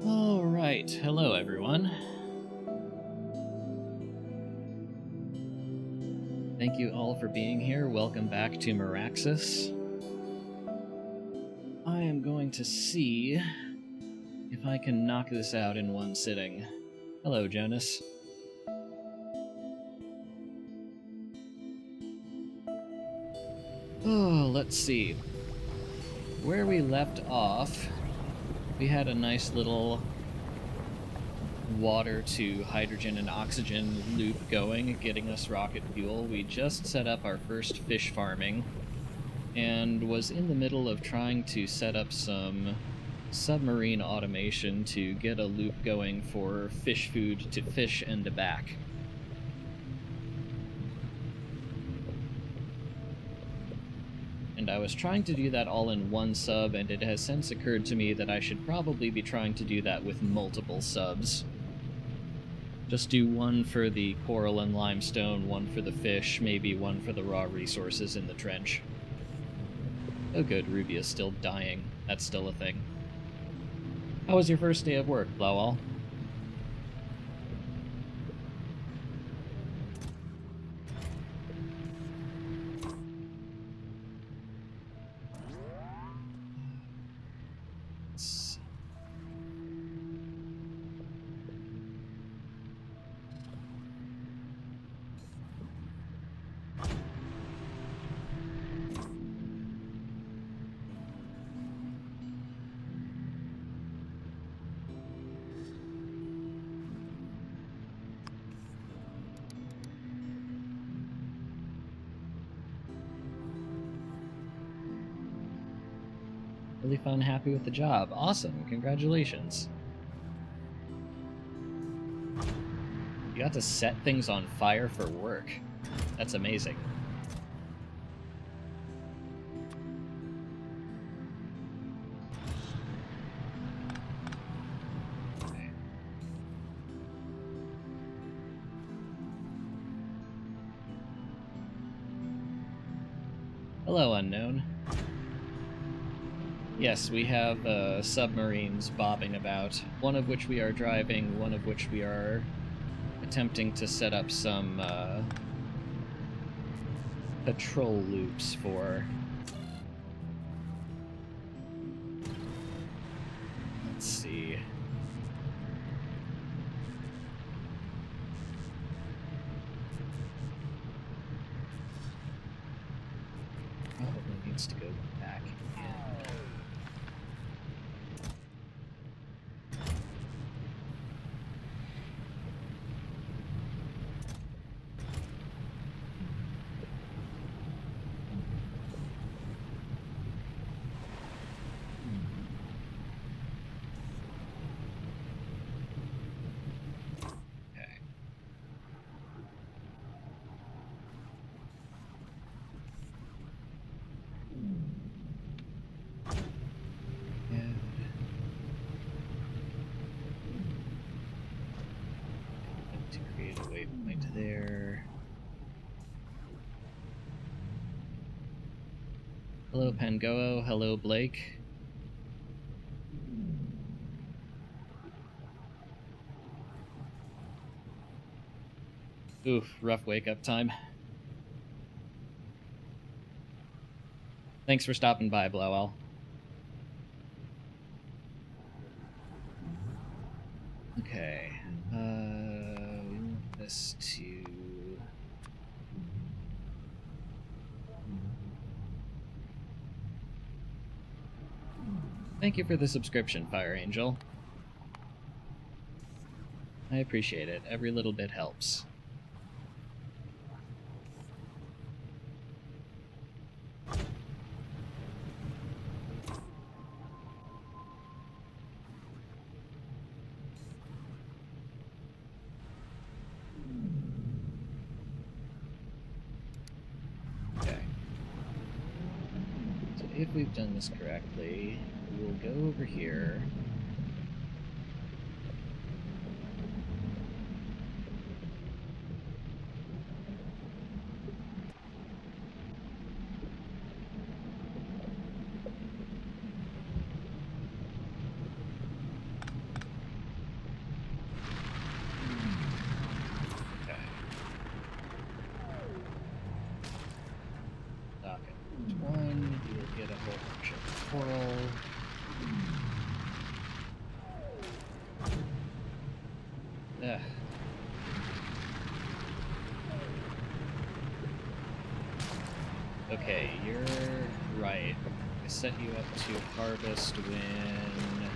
Alright, hello everyone. Thank you all for being here. Welcome back to Miraxis. I am going to see if I can knock this out in one sitting. Hello, Jonas. Oh, let's see. Where we left off, we had a nice little water to hydrogen and oxygen loop going, getting us rocket fuel. We just set up our first fish farming and was in the middle of trying to set up some submarine automation to get a loop going for fish food to fish and to back. And I was trying to do that all in one sub, and it has since occurred to me that I should probably be trying to do that with multiple subs. Just do one for the coral and limestone, one for the fish, maybe one for the raw resources in the trench. Oh good, Ruby is still dying. That's still a thing. How was your first day of work, Blauall? Really fun, happy with the job. Awesome, congratulations. You got to set things on fire for work. That's amazing. Okay. Hello, Unknown. Yes, we have submarines bobbing about, one of which we are driving, one of which we are attempting to set up some patrol loops for. Let's see. Probably needs to go back in. Hello, Pangoo. Hello, Blake. Oof, rough wake-up time. Thanks for stopping by, Blowell. Okay. We want this to... Thank you for the subscription, Fire Angel. I appreciate it. Every little bit helps. Okay. So if we've done this correctly, we'll go over here. Okay, you're right. I set you up to harvest when...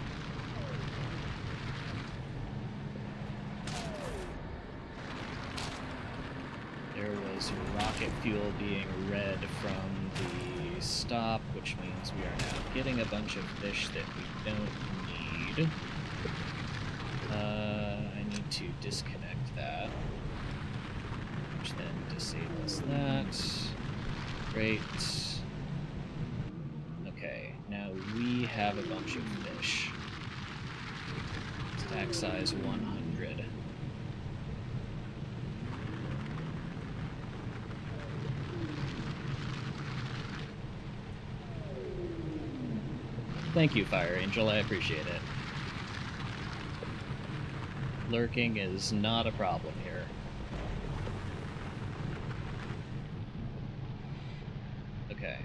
there was rocket fuel being read from the stop, which means we are now getting a bunch of fish that we don't need. I need to disconnect that, which then disables that. Great. Okay, now we have a bunch of fish. Stack size 100. Thank you, Fire Angel, I appreciate it. Lurking is not a problem here. Okay.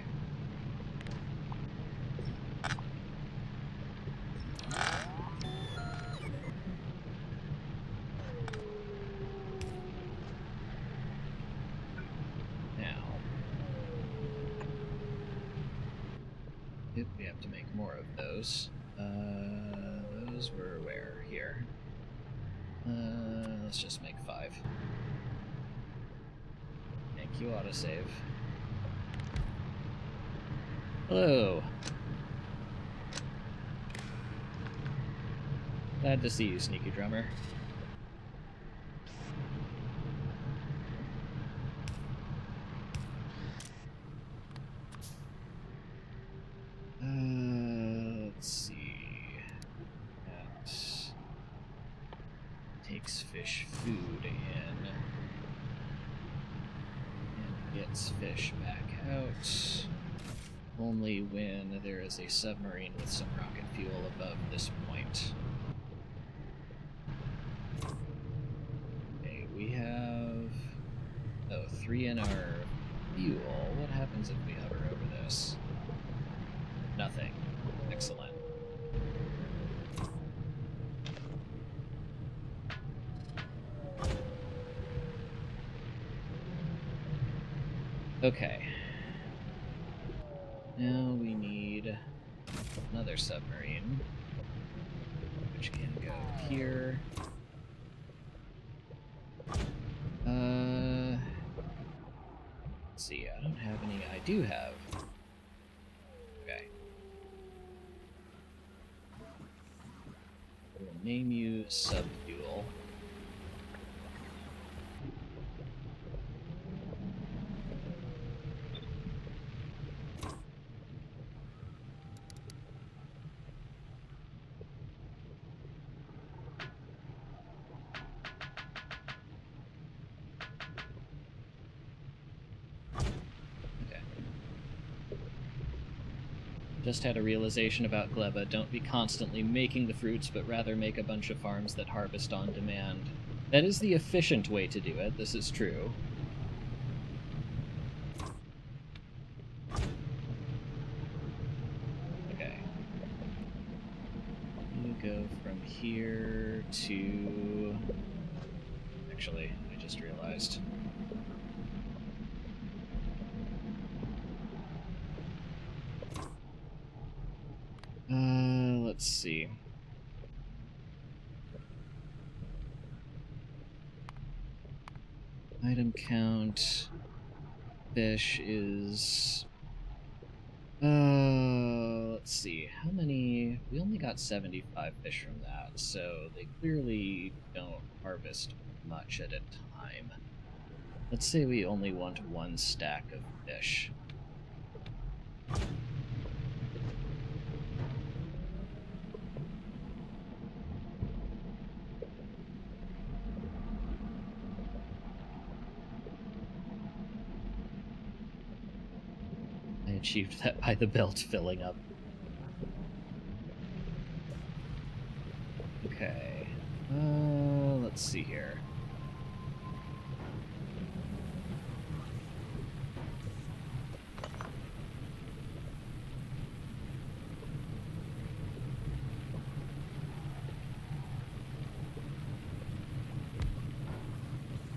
Now, if we have to make more of those. Those were where? Here. Let's just make 5. Thank you, autosave. Hello. Glad to see you, Sneaky Drummer. Let's see. That takes fish food in and gets fish back out. Only when there is a submarine with some rocket fuel above this point. Okay, we have... 3 in our fuel. What happens if we hover over this? Nothing. Excellent. Okay. Now we need another submarine, which can go here. Let's see, I don't have any. I do have. Okay. We'll name you Subfuel. Just had a realization about Gleba. Don't be constantly making the fruits, but rather make a bunch of farms that harvest on demand. That is the efficient way to do it, this is true. Okay. You go from here to... Actually, I just realized. Let's see. Item count. Fish is... let's see. How many... We only got 75 fish from that, so they clearly don't harvest much at a time. Let's say we only want 1 stack of fish. I achieved that by the belt filling up. Okay. Let's see here.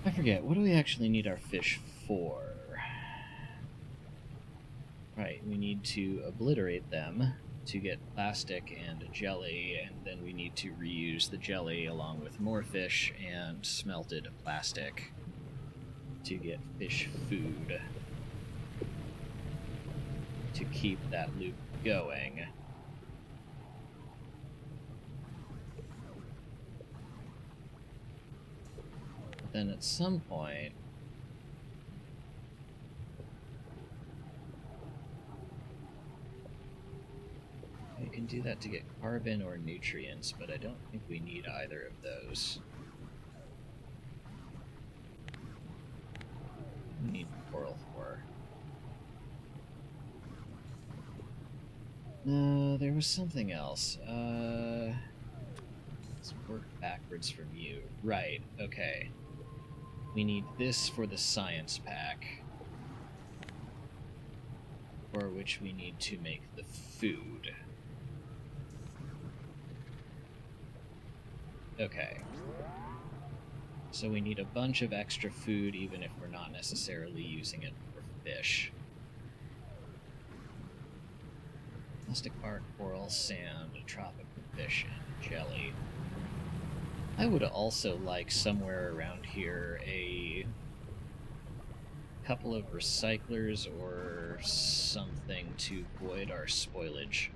I forget, what do we actually need our fish for? Right, we need to obliterate them to get plastic and jelly, and then we need to reuse the jelly along with more fish and smelted plastic to get fish food to keep that loop going. Then at some point, we can do that to get carbon or nutrients, but I don't think we need either of those. We need coral for. No, there was something else. Let's work backwards from you. Right, okay. We need this for the science pack, for which we need to make the food. Okay. So we need a bunch of extra food even if we're not necessarily using it for fish. Plastic bark, coral, sand, tropical fish, and jelly. I would also like somewhere around here a couple of recyclers or something to void our spoilage.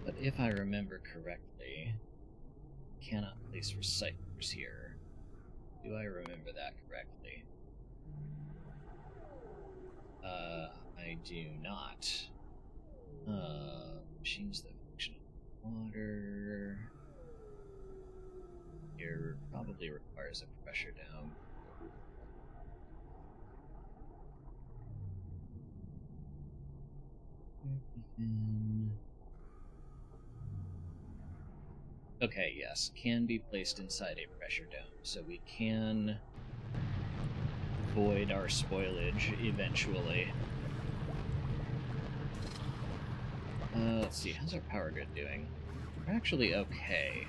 But if I remember correctly, I cannot place recyclers here. Do I remember that correctly? I do not. Machines that function in water. Here probably requires a pressure down. Okay, yes, can be placed inside a pressure dome, so we can void our spoilage eventually. Let's see, how's our power grid doing? We're actually okay.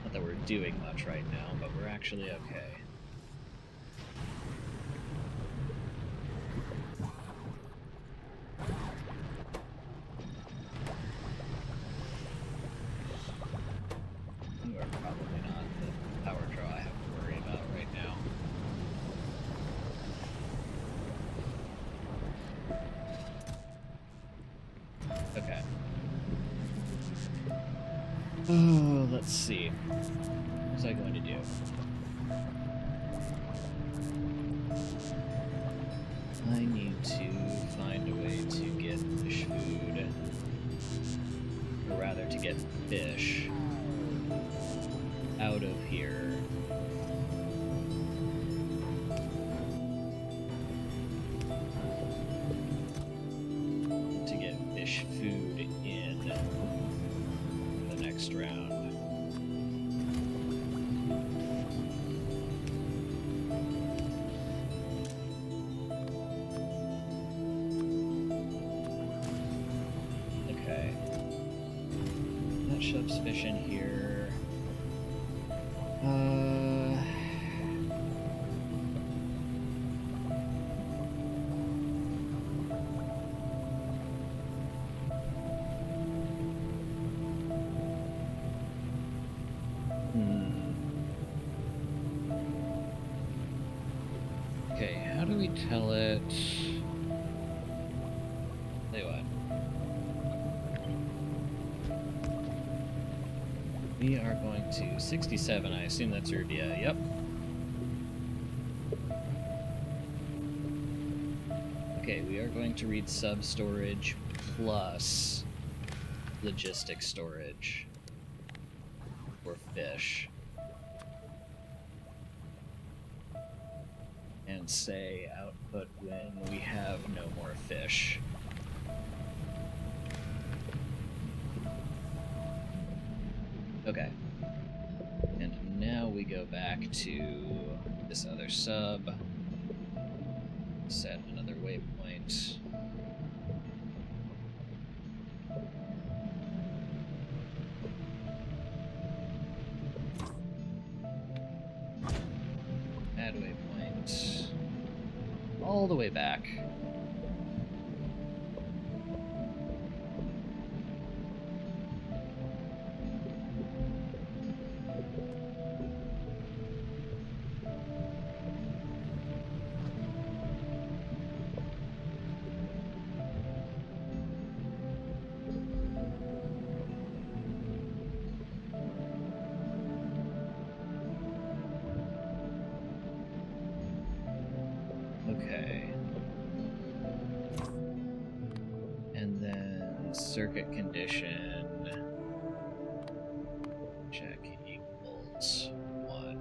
Not that we're doing much right now, but we're actually okay. You are probably not the power draw I have to worry about right now. Okay. Oh, let's see. What was I going to do? I need to find a way to get fish food. Or rather, to get fish out of here. subs fish in here. Okay, how do we tell it? Tell you what. We are going to 67. I assume that's Urbia. Yep. Okay, we are going to read sub storage plus logistic storage for fish. And say output when we have no more fish. Okay. And now we go back to this other sub. Set another waypoint. Add waypoint. All the way back. Okay. And then circuit condition check equals 1.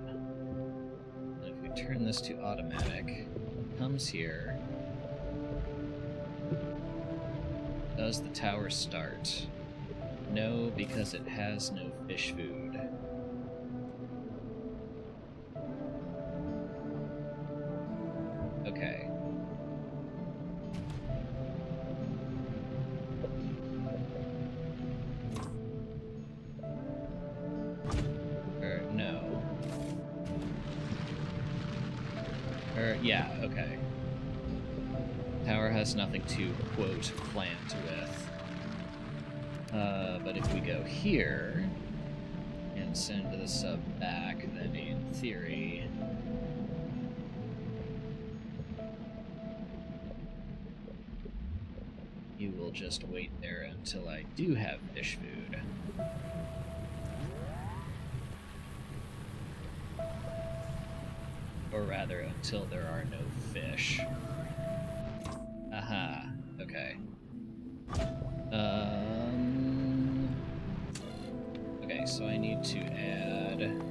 And if we turn this to automatic, it comes here. Does the tower start? No, because it has no fish food. Okay. No. Yeah, okay. Tower has nothing to, quote, plant with. But if we go here and send the sub back, then in theory... you will just wait there until I do have fish food. Or rather, until there are no fish. Aha, okay. Okay, so I need to add...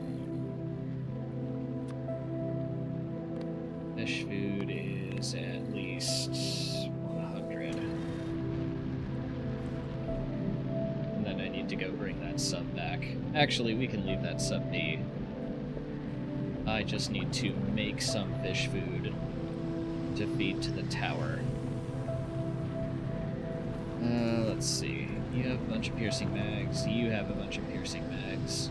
fish food is at least 100. And then I need to go bring that sub back. Actually, we can leave that sub be. I just need to make some fish food to feed to the tower. Let's see. You have a bunch of piercing mags. You have a bunch of piercing mags.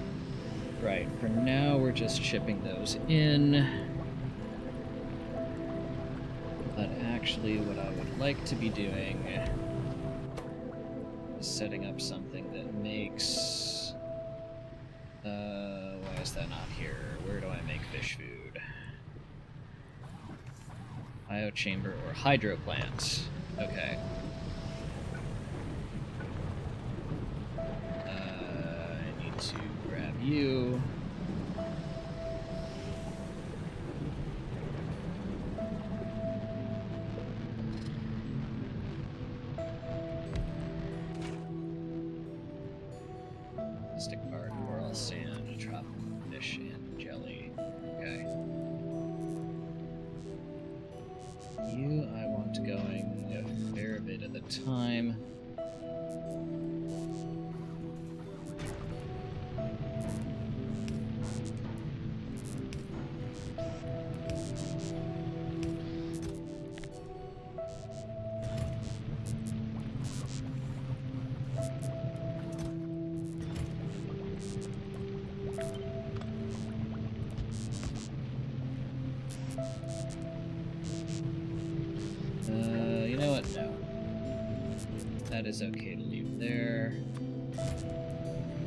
Right, for now we're just shipping those in. But actually what I would like to be doing is setting up something that makes... why is that not here? Where do I make fish food? Biochamber or hydro plant. Okay. I need to grab you. Stick bark, coral, sand, tropical fish, and jelly. Okay. You, I want going a fair bit at a time. that is okay to leave there.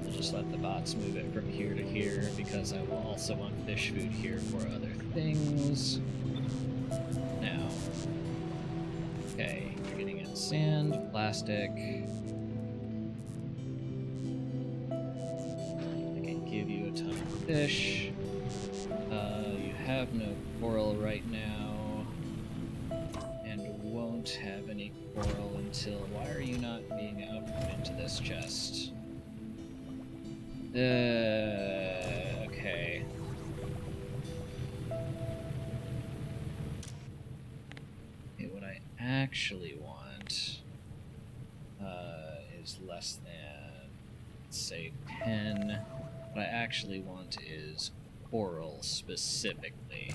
We'll just let the bots move it from here to here because I will also want fish food here for other things. Now, okay, you're getting in sand, plastic. I can give you a ton of fish. You have no coral right now, and won't have any coral until... Why are you not being output into this chest? Okay. Okay, what I actually want is less than, let's say, 10. What I actually want is coral specifically.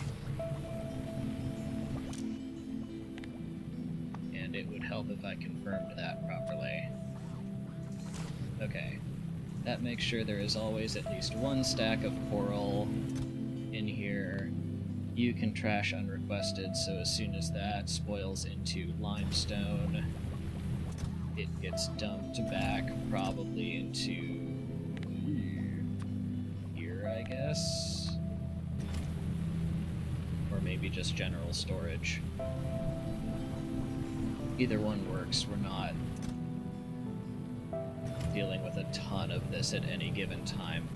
And it would help if I confirmed that properly. Okay. That makes sure there is always at least one stack of coral in here. You can trash unrequested, so as soon as that spoils into limestone, it gets dumped back probably into here, I guess. Or maybe just general storage. Either one works. We're not dealing with a ton of this at any given time.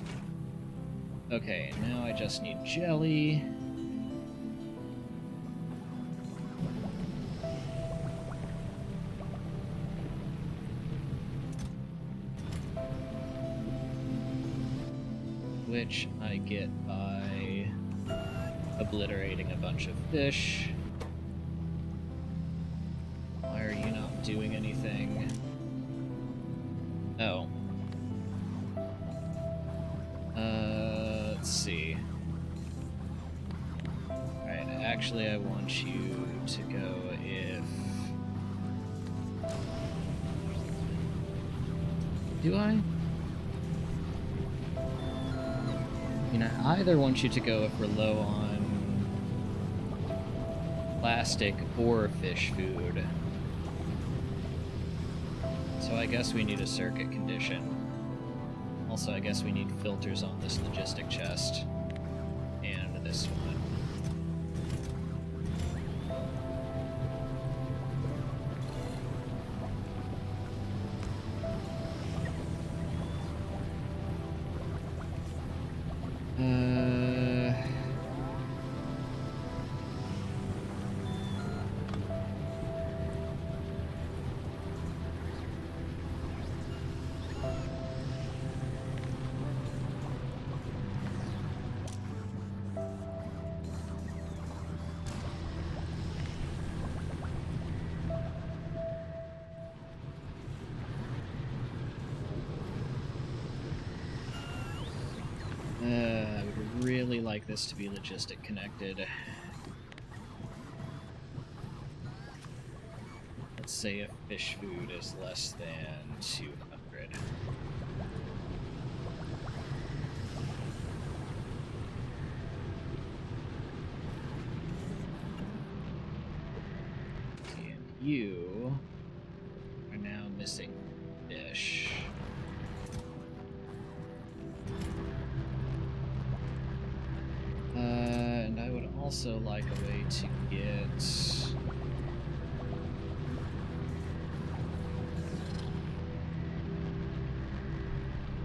Okay, now I just need jelly. Which I get by obliterating a bunch of fish. Why are you not doing anything? Oh. Let's see. Alright, actually I want you to go if... Do I? You know, I either want you to go if we're low on plastic or fish food. So I guess we need a circuit condition. Also, I guess we need filters on this logistic chest. And this one. I would really like this to be logistic connected. Let's say if fish food is less than 200. Okay, and you are now missing fish. And I would also like a way to get...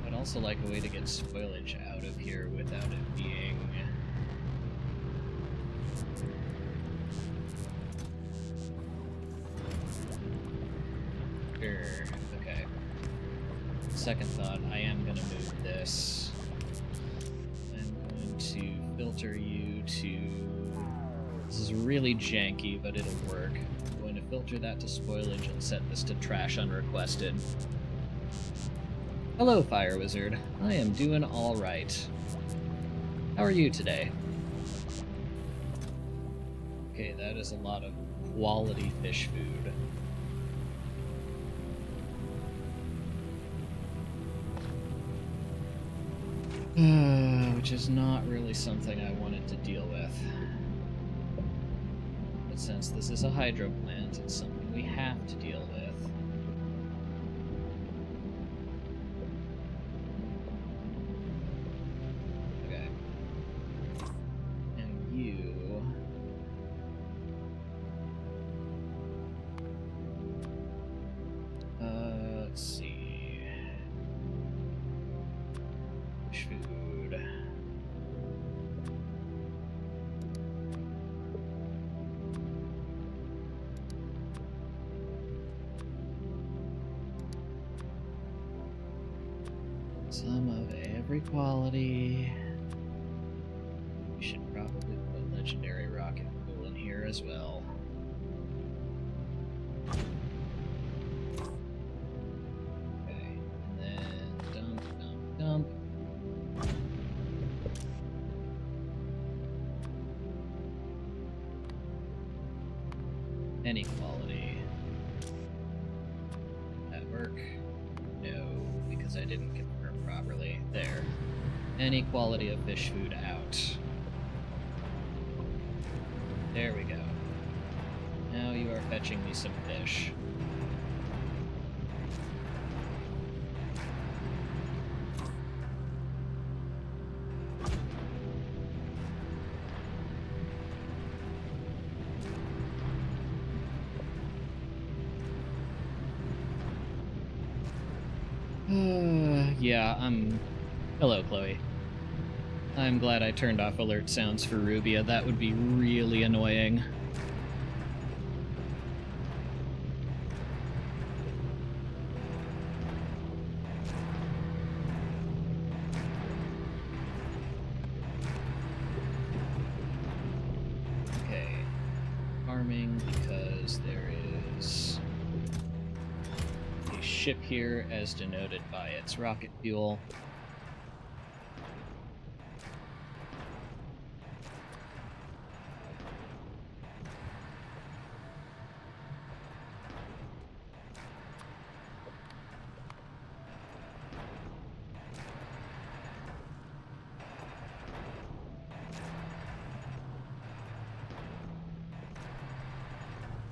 I'd also like a way to get spoilage out of here without it being... Sure, okay. Second thought, I am going to move this. To filter you to... This is really janky, but it'll work. I'm going to filter that to spoilage and set this to trash unrequested. Hello, Fire Wizard. I am doing alright. How are you today? Okay, that is a lot of quality fish food. Which is not really something I wanted to deal with. But since this is a hydro plant, it's something we have to deal with. every quality. We should probably put legendary rocket fuel in here as well. Okay, and then dump. Any quality. That work? No, because I didn't confirm properly. There. Any quality of fish food out. There we go. Now you are fetching me some fish. Yeah, Hello, Chloe. I'm glad I turned off alert sounds for Rubia. That would be really annoying. Okay. Farming because there is a ship here as denoted by its rocket fuel.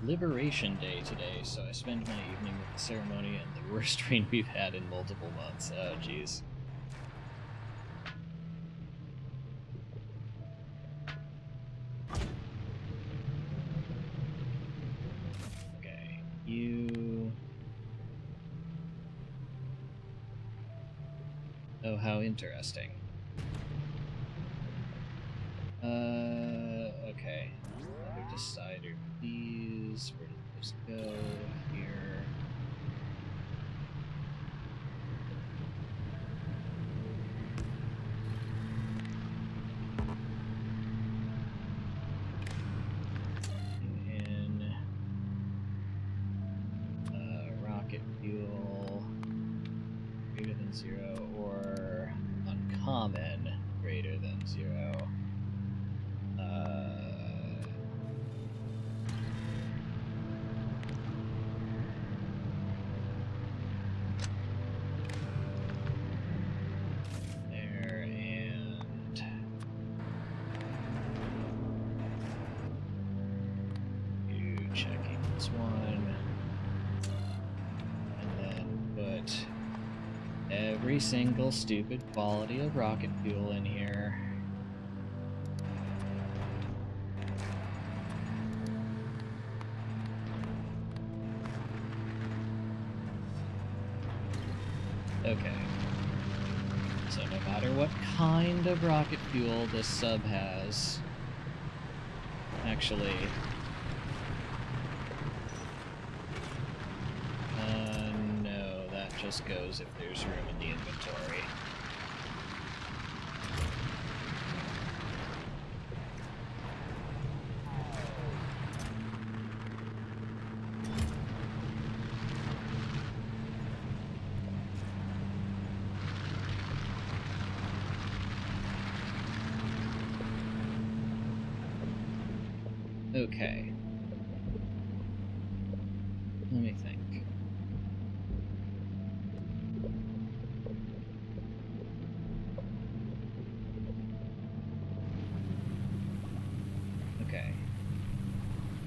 Liberation Day today, so I spend my evening with the ceremony and the worst rain we've had in multiple months. Oh, jeez. Okay, you... Oh, how interesting. Okay. Another decider, please. Where did those go? Here. In rocket fuel greater than 0 or uncommon greater than 0. There, and you checking this one, and then put every single stupid quality of rocket fuel in here. Okay. So no matter what kind of rocket fuel this sub has... Actually... no, that just goes if there's room in the inventory. Okay. Let me think. Okay.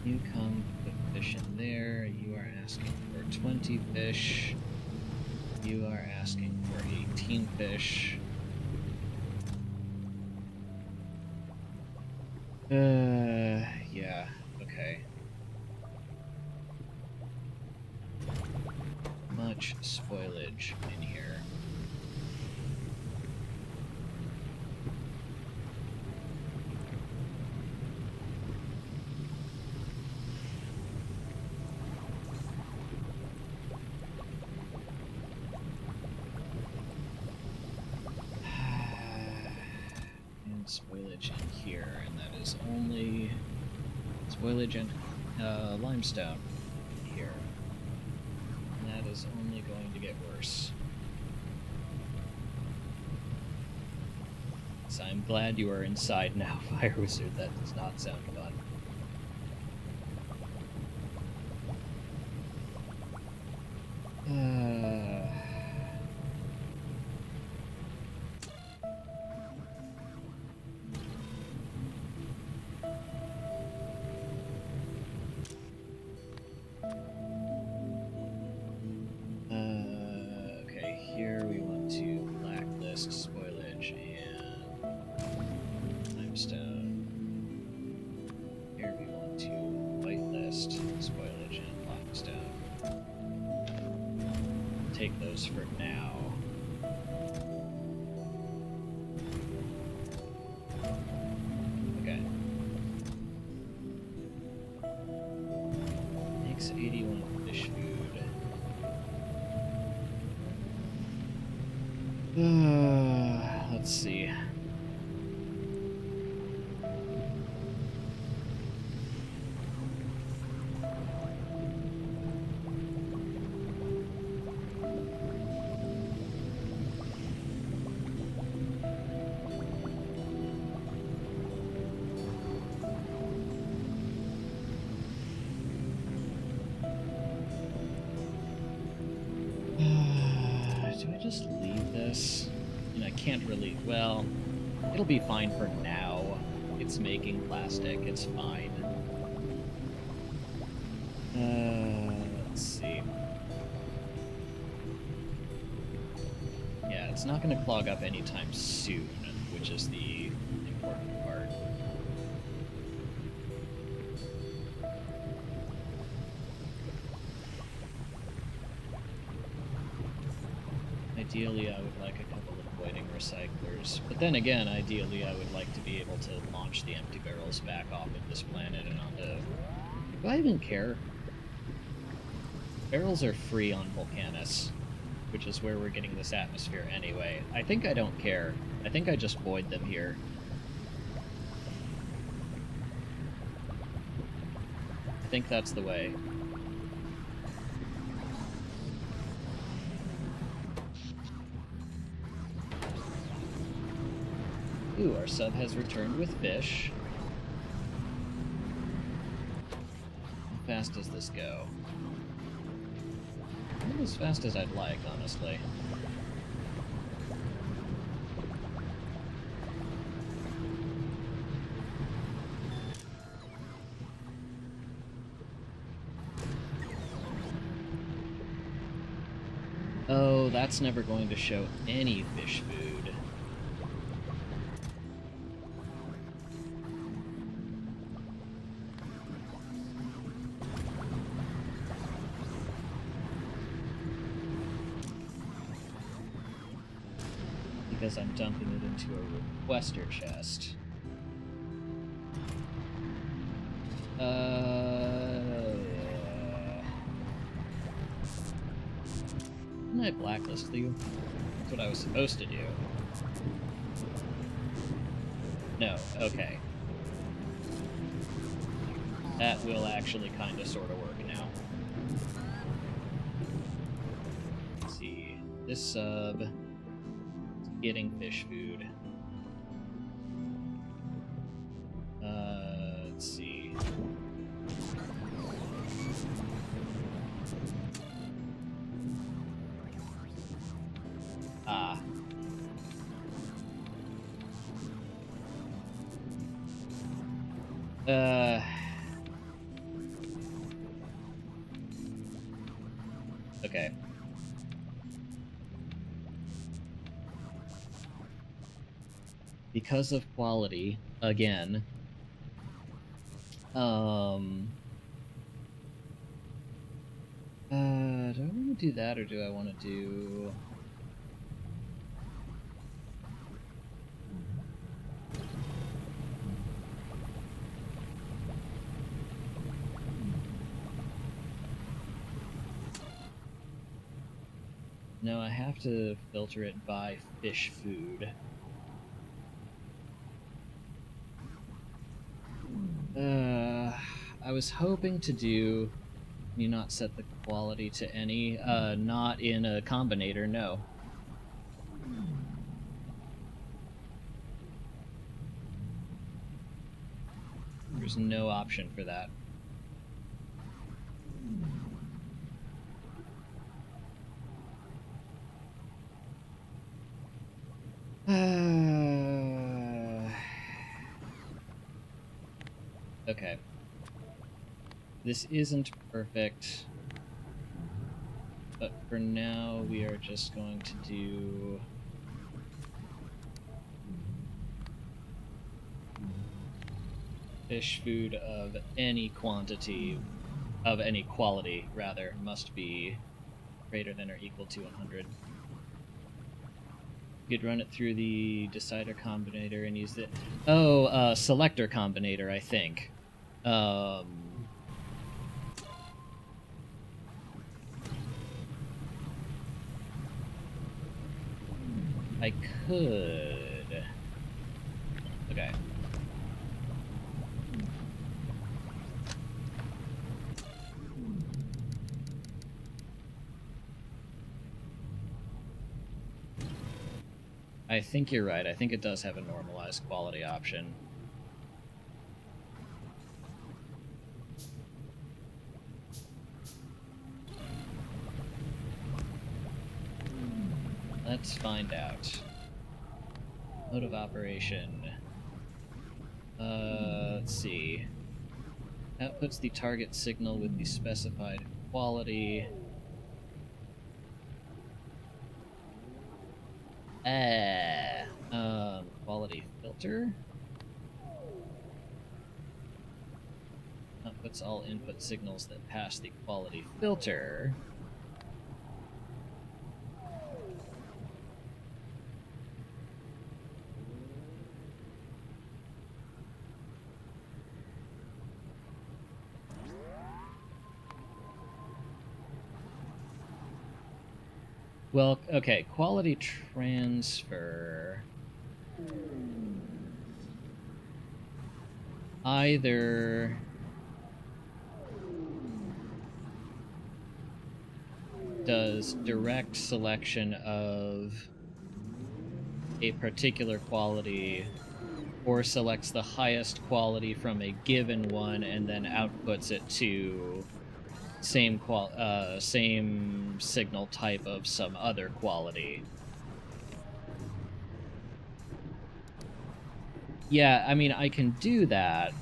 You come, put fish in there. You are asking for 20 fish. You are asking for 18 fish. Yeah, okay. Much spoilage in here. and spoilage in here, and that is only spoilage and limestone here. And that is only going to get worse. So I'm glad you are inside now, Fire Wizard. That does not sound fun. Okay, here we want to blacklist spoilage and limestone. Here we want to whitelist spoilage and limestone. Take those for now. Okay. Makes 81 fish food. Let's see. Do I just leave this? I can't really... Well, it'll be fine for now. It's making plastic. It's fine. Let's see. Yeah, it's not going to clog up anytime soon, which is the important part. Ideally, I would like a couple of voiding recyclers. But then again, ideally, I would like to be able to launch the empty barrels back off of this planet and onto... Do I even care? Barrels are free on Volcanus, which is where we're getting this atmosphere anyway. I think I don't care. I think I just void them here. I think that's the way. Ooh, our sub has returned with fish. How fast does this go? Not as fast as I'd like, honestly. Oh, that's never going to show any fish food. Because I'm dumping it into a requester chest. Didn't I blacklist you? That's what I was supposed to do. No, okay. That will actually kinda sorta work now. Let's see. This sub... getting fish food. Let's see. Ah. Okay. Because of quality, again, do I want to do that, or do I want to do... No, I have to filter it by fish food. was hoping to do... Can you not set the quality to any? Not in a combinator, no. There's no option for that. Okay. This isn't perfect, but for now we are just going to do fish food of any quantity, of any quality, rather, must be greater than or equal to 100. You could run it through the decider combinator and use the... Oh, selector combinator, I think. I could... Okay. I think you're right. I think it does have a normalized quality option. Let's find out. Mode of operation. Let's see. Outputs the target signal with the specified quality. Quality filter. Outputs all input signals that pass the quality filter. Well, okay, quality transfer. Either does direct selection of a particular quality, or selects the highest quality from a given one and then outputs it to same signal type of some other quality. Yeah, I mean, I can do that,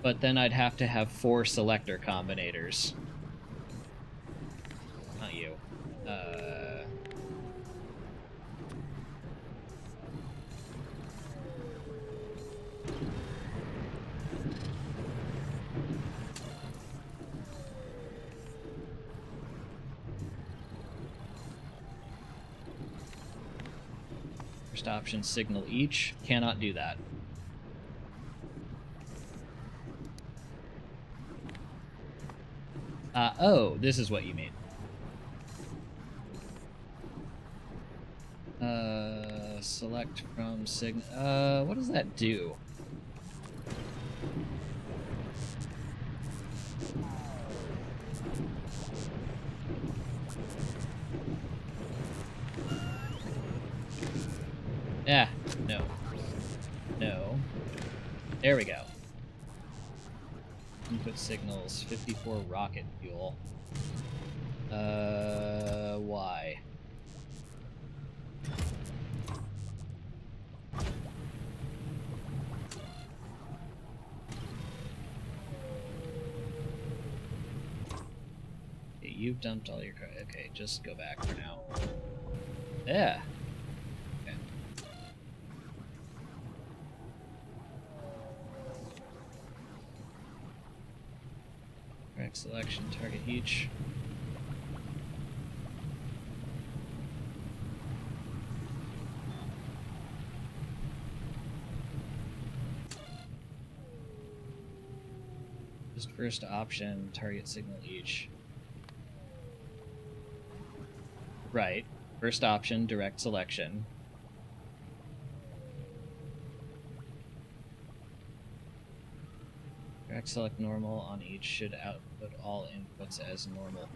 but then I'd have to have 4 selector combinators. Not you. First option, signal each. Cannot do that. Oh, this is what you mean. Select from signal. What does that do? Yeah, no. No. There we go. Input signals, 54 rocket fuel. Why? Okay, you've dumped all your... Okay, just go back for now. Yeah. Okay. Correct selection, target each. Just first option, target signal each. Right. First option, direct selection. Track select normal on each should output all inputs as normal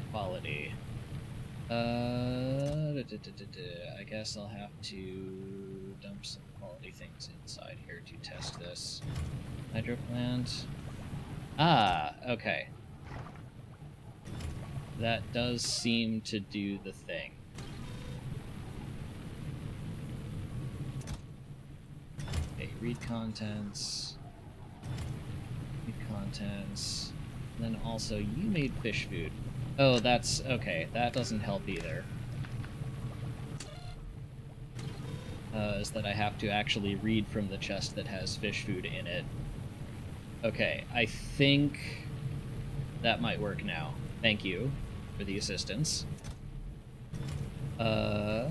quality. I guess I'll have to dump some quality things inside here to test this. Hydro plant. Ah, okay. That does seem to do the thing. Okay, read contents. Read contents. And then also, you made fish food. Oh, that's... okay, that doesn't help either. Is that I have to actually read from the chest that has fish food in it. Okay, I think that might work now. Thank you for the assistance. Okay.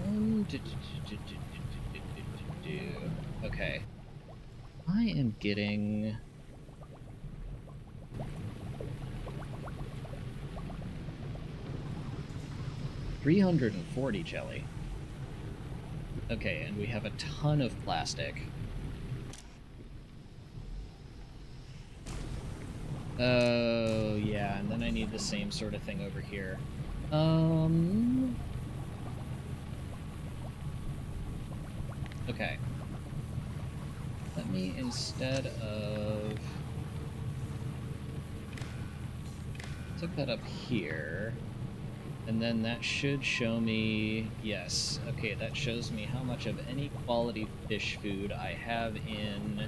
I am getting... 340 jelly. Okay, and we have a ton of plastic. Oh, yeah, and then I need the same sort of thing over here. Okay. Let me, instead of... Took that up here. And then that should show me... Yes, okay, that shows me how much of any quality fish food I have in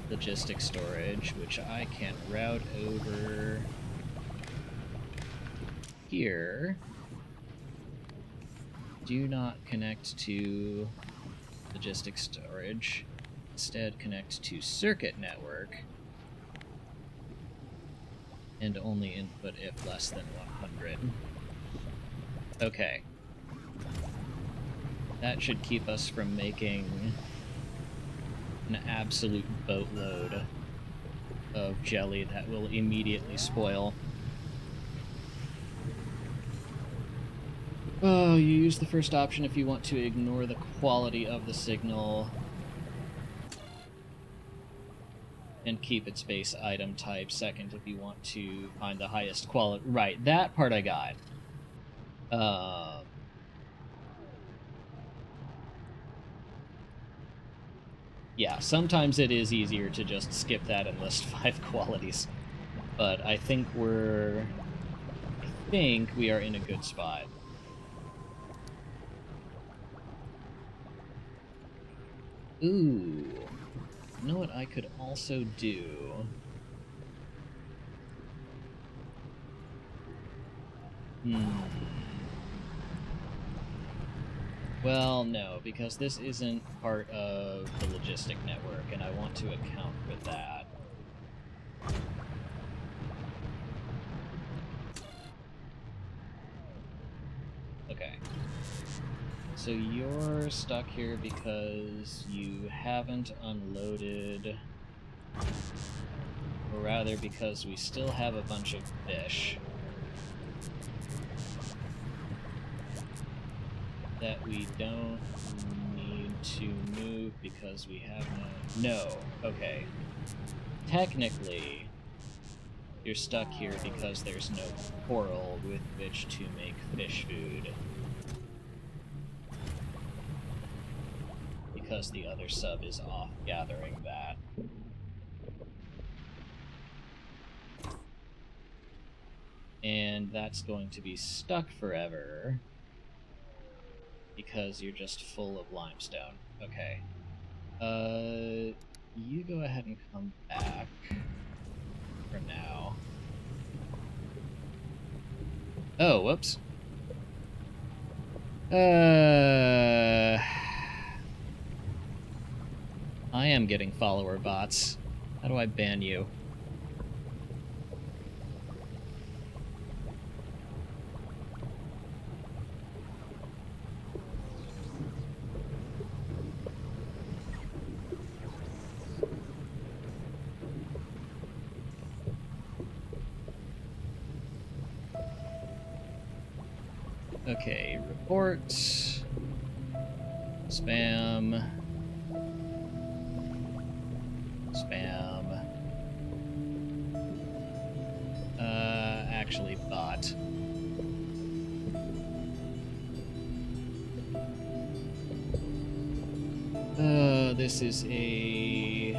logistic storage, which I can route over here. Do not connect to logistic storage. Instead, connect to circuit network. And only input if less than 100. Okay. That should keep us from making an absolute boatload of jelly that will immediately spoil. Oh, you use the first option if you want to ignore the quality of the signal and keep its base item type. Second, if you want to find the highest quality. Right, that part I got. Yeah, sometimes it is easier to just skip that and list 5 qualities. But I think we are in a good spot. Ooh. You know what I could also do? Well, no, because this isn't part of the logistic network, and I want to account for that. Okay. So you're stuck here because you haven't unloaded, or rather because we still have a bunch of fish that we don't need to move because we have no, okay. Technically, you're stuck here because there's no coral with which to make fish food. Because the other sub is off gathering that. And that's going to be stuck forever because you're just full of limestone. Okay. You go ahead and come back for now. Oh, whoops. I am getting follower bots. How do I ban you? Okay, report. Spam. Spam. Actually, bot. This is a...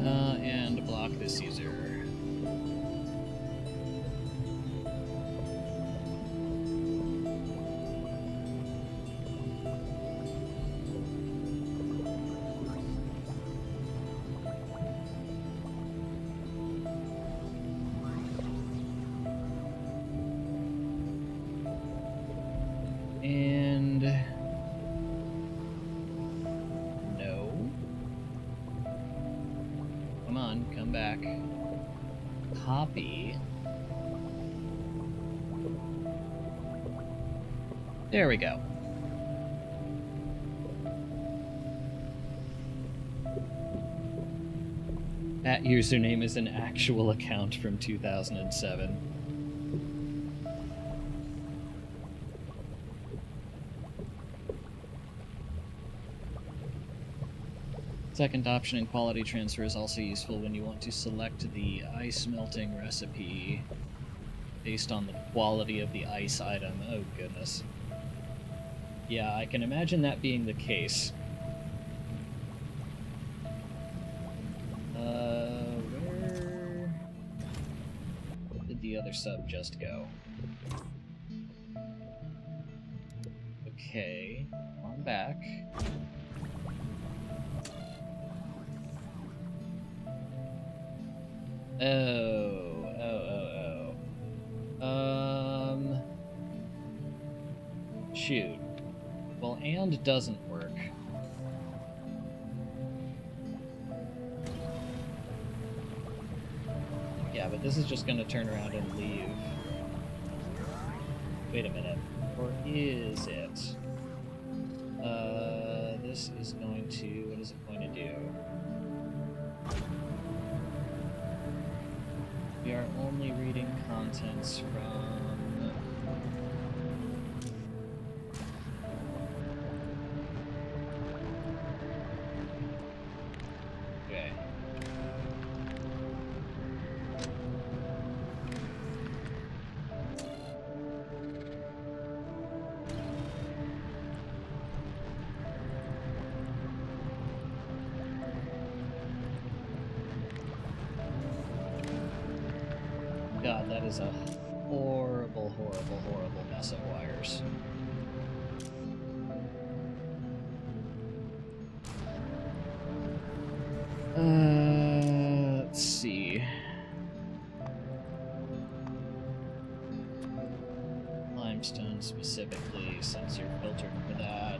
and block this user. And no. Come on, come back. Copy. There we go. That username is an actual account from 2007. Second option in quality transfer is also useful when you want to select the ice melting recipe based on the quality of the ice item. Oh goodness. Yeah, I can imagine that being the case. Where did the other sub just go? Okay, on back. Shoot. Well, and doesn't work. Yeah, but this is just gonna turn around and leave. Wait a minute. Or is it? This is going to... what is it going to do? We are only reading contents from... okay. God, that is a horrible, horrible, horrible mess of wires. Let's see. Limestone specifically, since you're filtered for that.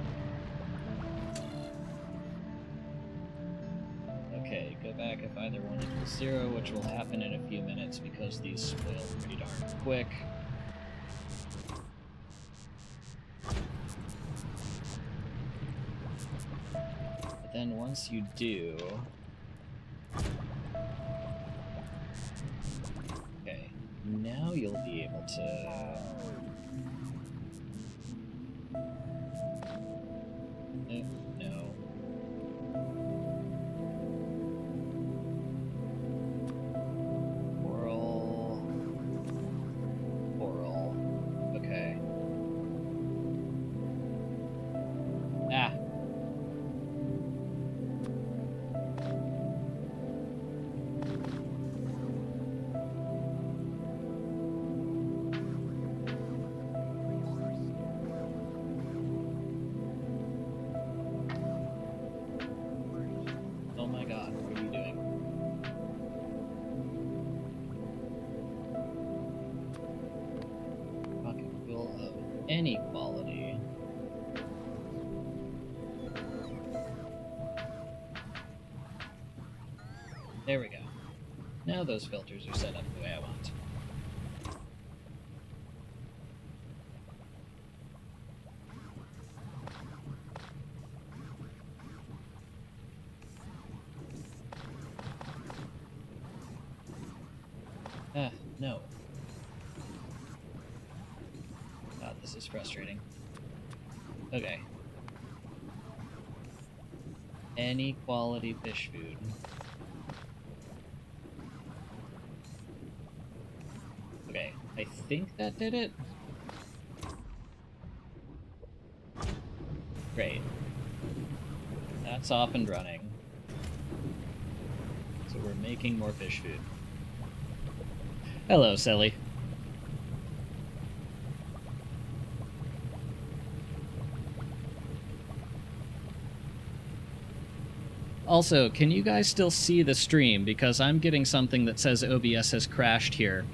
Okay, go back if either one equals 0, which will happen in a few minutes because these spoil pretty darn quick. But then once you do... okay, now you'll be able to... no. Okay. Ah. Oh my god, what are you doing? Pocket quill of any quality. There we go. Now those filters are set up the way I want. No. God, this is frustrating. Okay. Any quality fish food. Okay, I think that did it. Great. That's off and running. So we're making more fish food. Hello, Sally. Also, can you guys still see the stream? Because I'm getting something that says OBS has crashed here.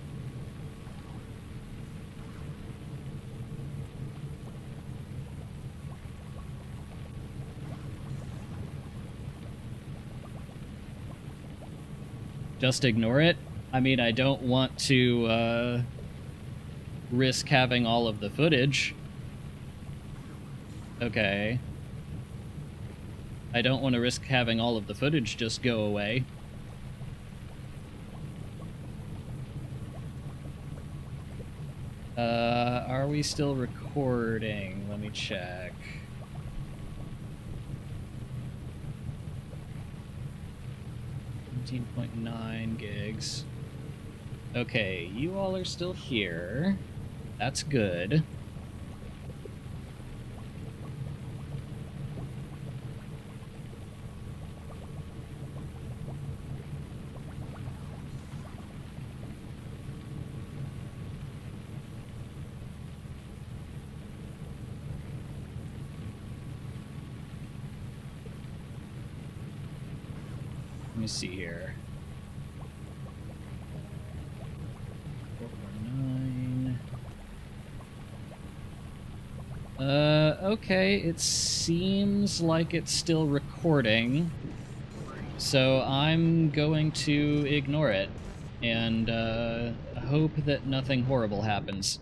Just ignore it? I mean, I don't want to risk having all of the footage. Okay. I don't want to risk having all of the footage just go away. Are we still recording? Let me check. .9 gigs. Okay, you all are still here. That's good. Let me see here. 449. Okay, it seems like it's still recording. So I'm going to ignore it and hope that nothing horrible happens.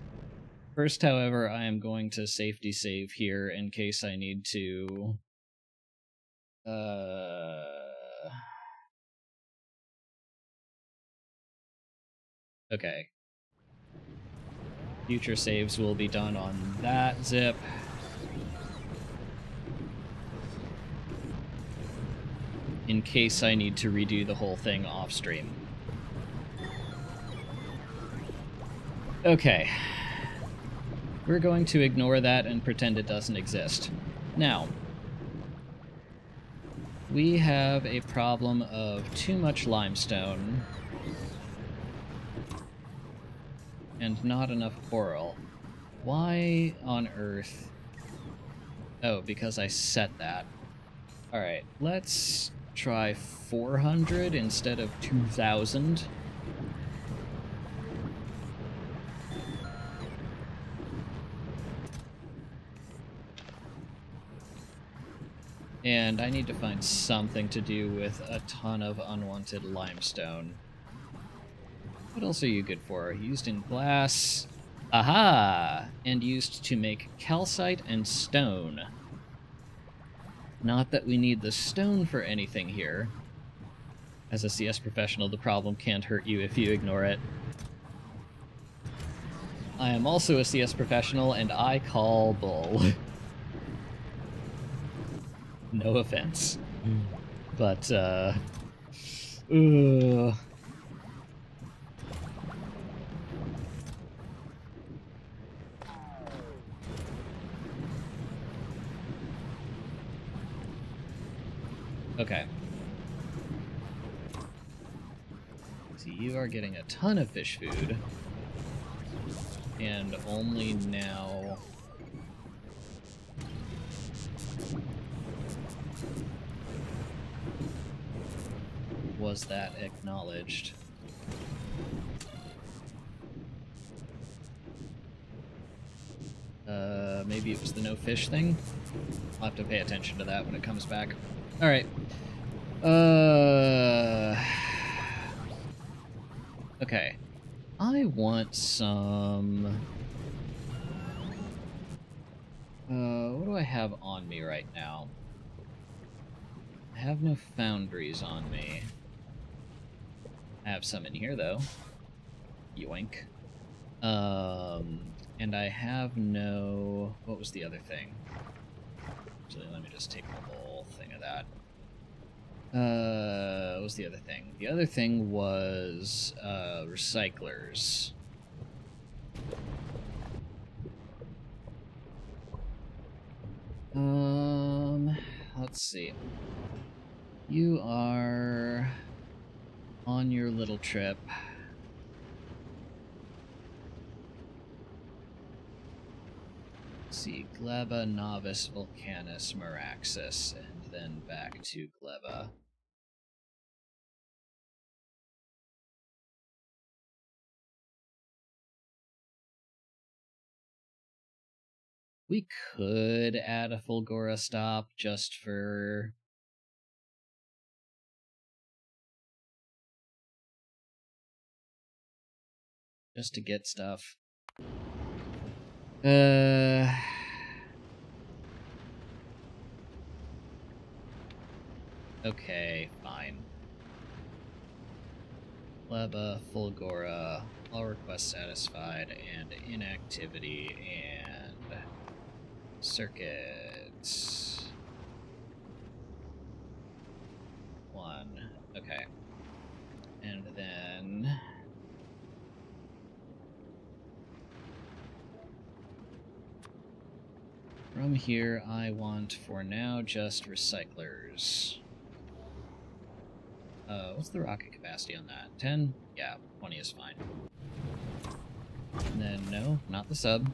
First, however, I am going to safety save here in case I need to... Okay. Future saves will be done on that zip. In case I need to redo the whole thing off stream. Okay. We're going to ignore that and pretend it doesn't exist. Now, we have a problem of too much limestone and not enough coral. Why on earth? Oh, because I set that. Alright, let's try 400 instead of 2,000. And I need to find something to do with a ton of unwanted limestone. What else are you good for? Used in glass. Aha! And used to make calcite and stone. Not that we need the stone for anything here. As a CS professional, the problem can't hurt you if you ignore it. I am also a CS professional, and I call bull. No offense. But, Okay. See, you are getting a ton of fish food. And only now... was that acknowledged. Maybe it was the no fish thing? I'll have to pay attention to that when it comes back. Alright. Okay. I want some... what do I have on me right now? I have no foundries on me. I have some in here, though. Yoink. And I have no... What was the other thing? Actually, let me just take the whole thing of that. What was the other thing? The other thing was, recyclers. Let's see. You are on your little trip. Let's see, Gleba, Novice, Vulcanus, Meraxis, and then back to Gleba. We could add a Fulgora stop just for... just to get stuff. Okay, fine. Gleba, Fulgora, all requests satisfied, and inactivity, and circuits. 1. Okay. And then... from here, I want, for now, just recyclers. What's the rocket capacity on that? 10? Yeah, 20 is fine. And then, no, not the sub.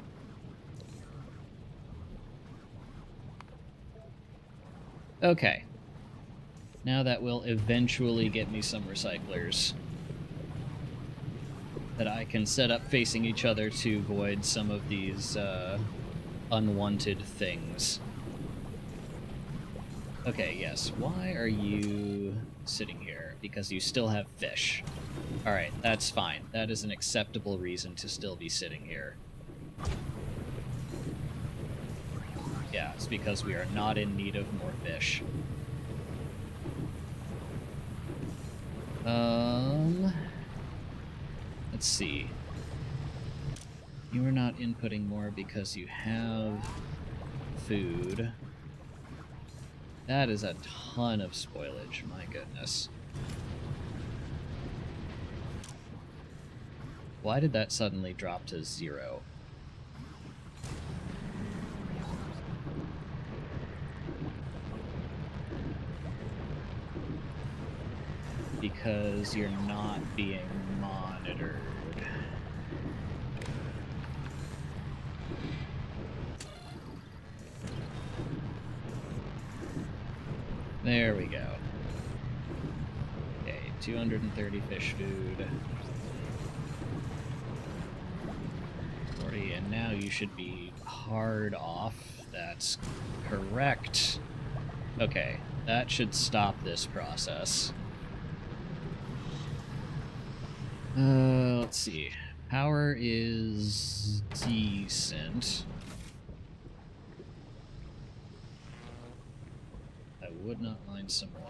Okay. Now that will eventually get me some recyclers that I can set up facing each other to void some of these, unwanted things. Okay, yes. Why are you sitting here? Because you still have fish. Alright, that's fine. That is an acceptable reason to still be sitting here. Yeah, it's because we are not in need of more fish. Let's see. You are not inputting more because you have food. That is a ton of spoilage, my goodness. Why did that suddenly drop to 0? Because you're not being monitored. There we go. Okay, 230 fish food. 40, and now you should be hard off. That's correct. Okay, that should stop this process. Let's see. Power is decent. I would not mind some more.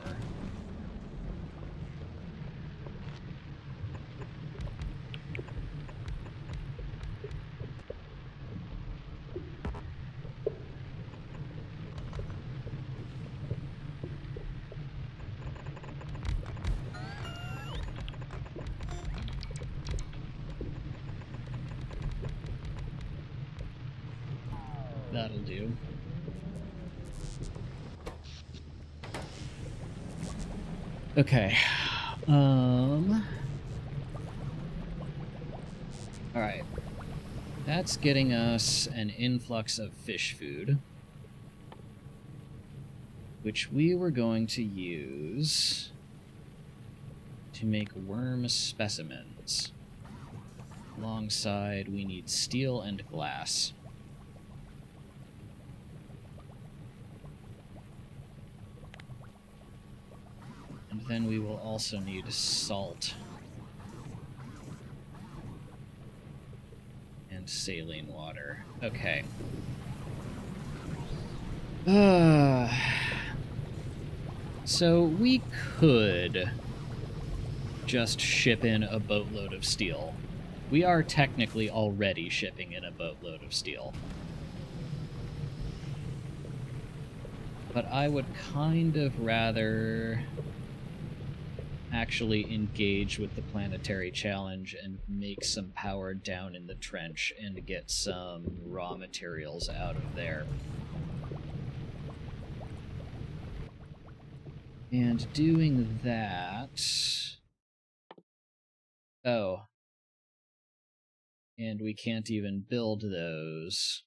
That'll do. Okay. Alright. That's getting us an influx of fish food, which we were going to use to make worm specimens. Alongside, we need steel and glass. And then we will also need salt and saline water. Okay. So we could just ship in a boatload of steel We are technically already shipping in a boatload of steel. But I would kind of rather actually engage with the planetary challenge and make some power down in the trench and get some raw materials out of there. And doing that... Oh. And we can't even build those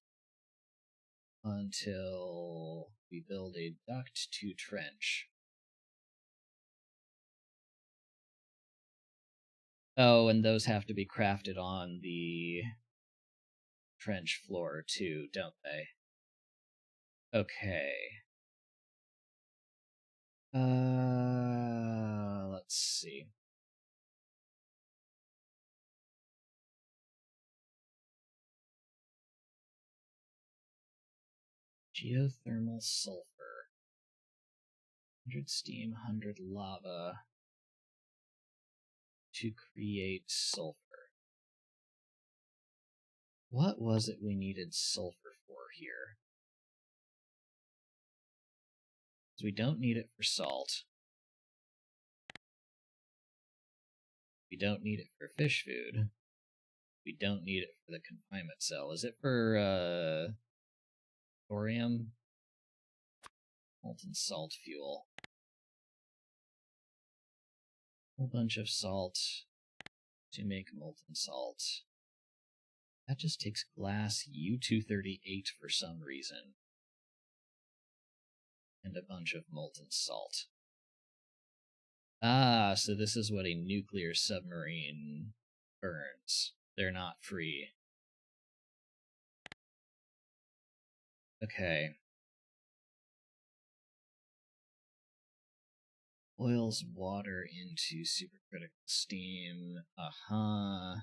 until we build a duct to trench. Oh, and those have to be crafted on the trench floor too, don't they? Okay. Let's see. Geothermal sulfur. 100 steam, 100 lava to create sulfur. What was it we needed sulfur for here? Because we don't need it for salt. We don't need it for fish food. We don't need it for the confinement cell. Is it for, thorium? Molten salt fuel. A whole bunch of salt to make molten salt. That just takes glass U-238 for some reason. And a bunch of molten salt. Ah, so this is what a nuclear submarine burns. They're not free. Okay. Boils water into supercritical steam. Uh-huh.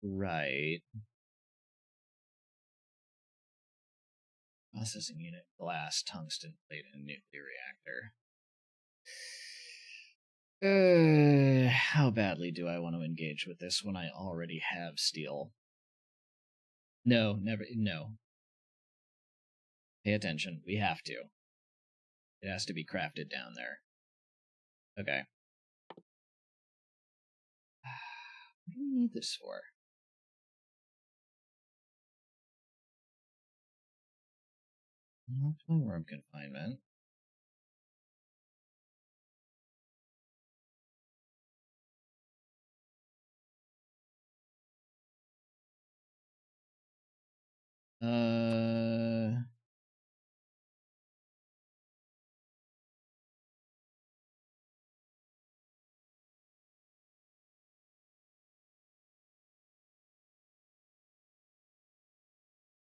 Right. Processing unit, glass, tungsten plate, and nuclear reactor. How badly do I want to engage with this when I already have steel? No, never, no. Pay attention, we have to. It has to be crafted down there. Okay. What do we need this for? Unlocked my worm confinement.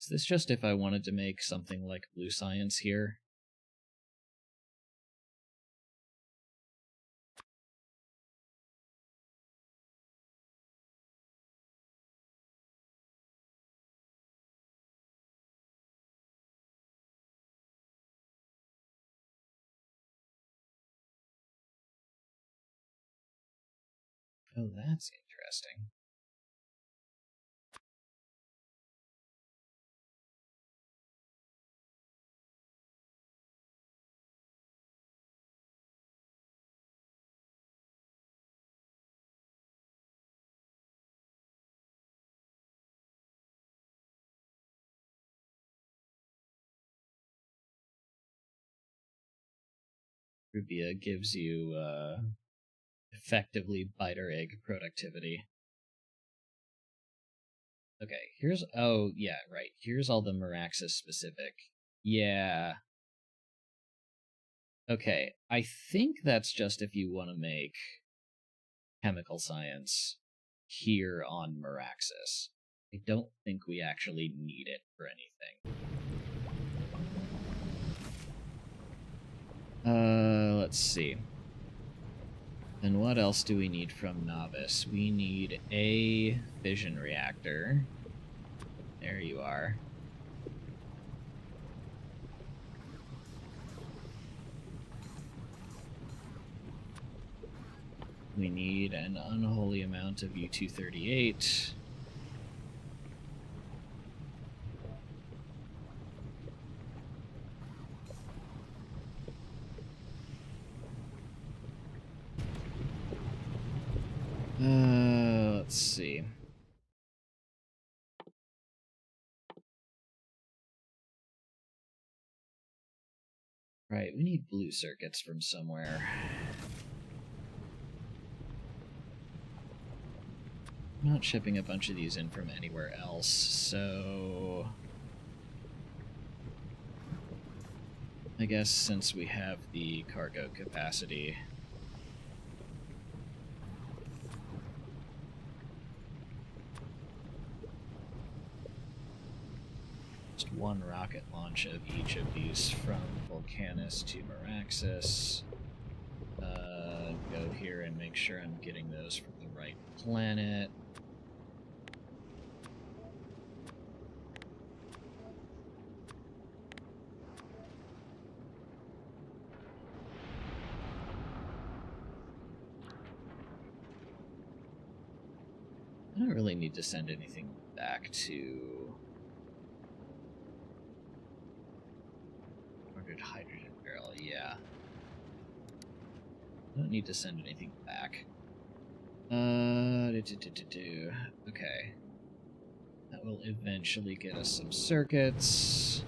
Is this just if I wanted to make something like blue science here? Oh, that's interesting. Rubia gives you, effectively biter egg productivity. Okay, here's... Oh, yeah, right. Here's all the Meraxis specific. Yeah. Okay, I think that's just if you want to make chemical science here on Meraxis. I don't think we actually need it for anything. Let's see. And what else do we need from Novice? We need a fission reactor. There you are. We need an unholy amount of U-238. Let's see. Right, we need blue circuits from somewhere. I'm not shipping a bunch of these in from anywhere else, so I guess since we have the cargo capacity, just one rocket launch of each of these from Volcanus to Meraxis. Go here and make sure I'm getting those from the right planet. I don't really need to send anything back to 100 hydrogen barrel, yeah. I don't need to send anything back. Okay. That will eventually get us some circuits.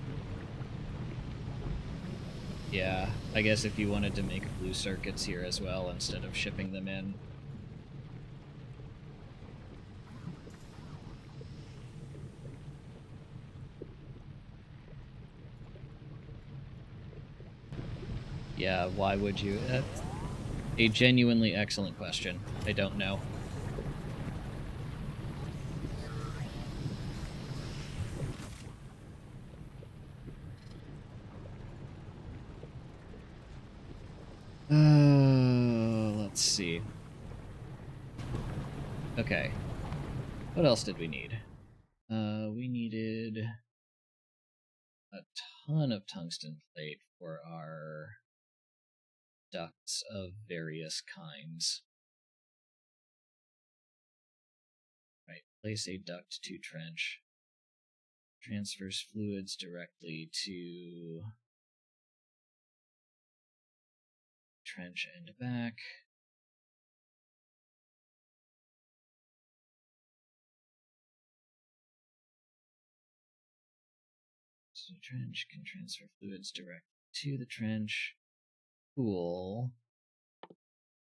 Yeah, I guess if you wanted to make blue circuits here as well instead of shipping them in. Yeah, why would you? That's a genuinely excellent question. I don't know. Let's see. Okay. What else did we need? We needed a ton of tungsten plate for our ducts of various kinds. Right, place a duct to trench. Transfers fluids directly to trench and back. So trench can transfer fluids directly to the trench. Cool.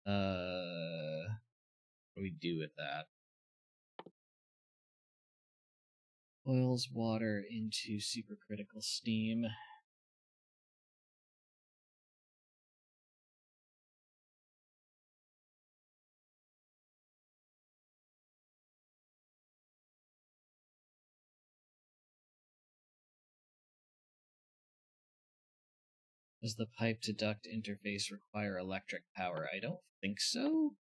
What do we do with that? Boils water into supercritical steam. Does the pipe to duct interface require electric power? I don't think so.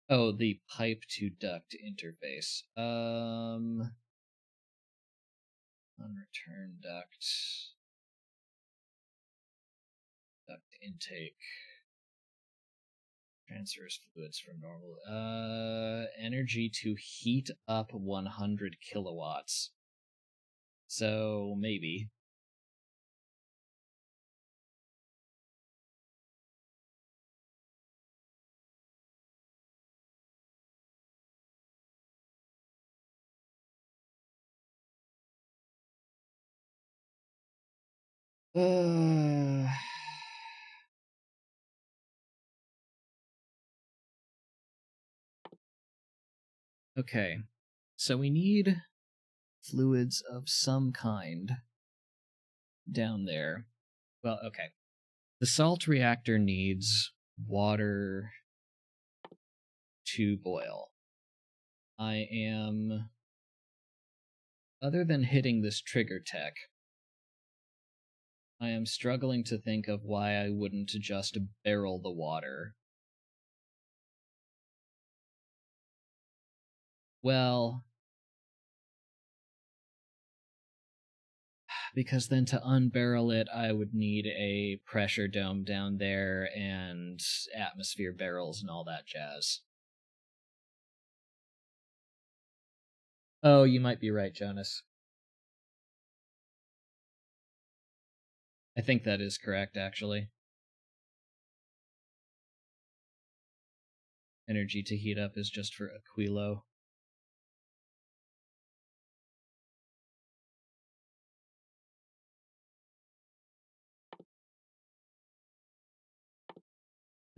Oh, the pipe to duct interface. On return duct. Duct intake. Transfers fluids from normal. Energy to heat up 100 kilowatts. So, maybe. Okay. So we need fluids of some kind down there. Well, okay. The salt reactor needs water to boil. I am, other than hitting this trigger tech, I am struggling to think of why I wouldn't just barrel the water. Well, because then to unbarrel it, I would need a pressure dome down there and atmosphere barrels and all that jazz. Oh, you might be right, Jonas. I think that is correct, actually. Energy to heat up is just for Aquilo.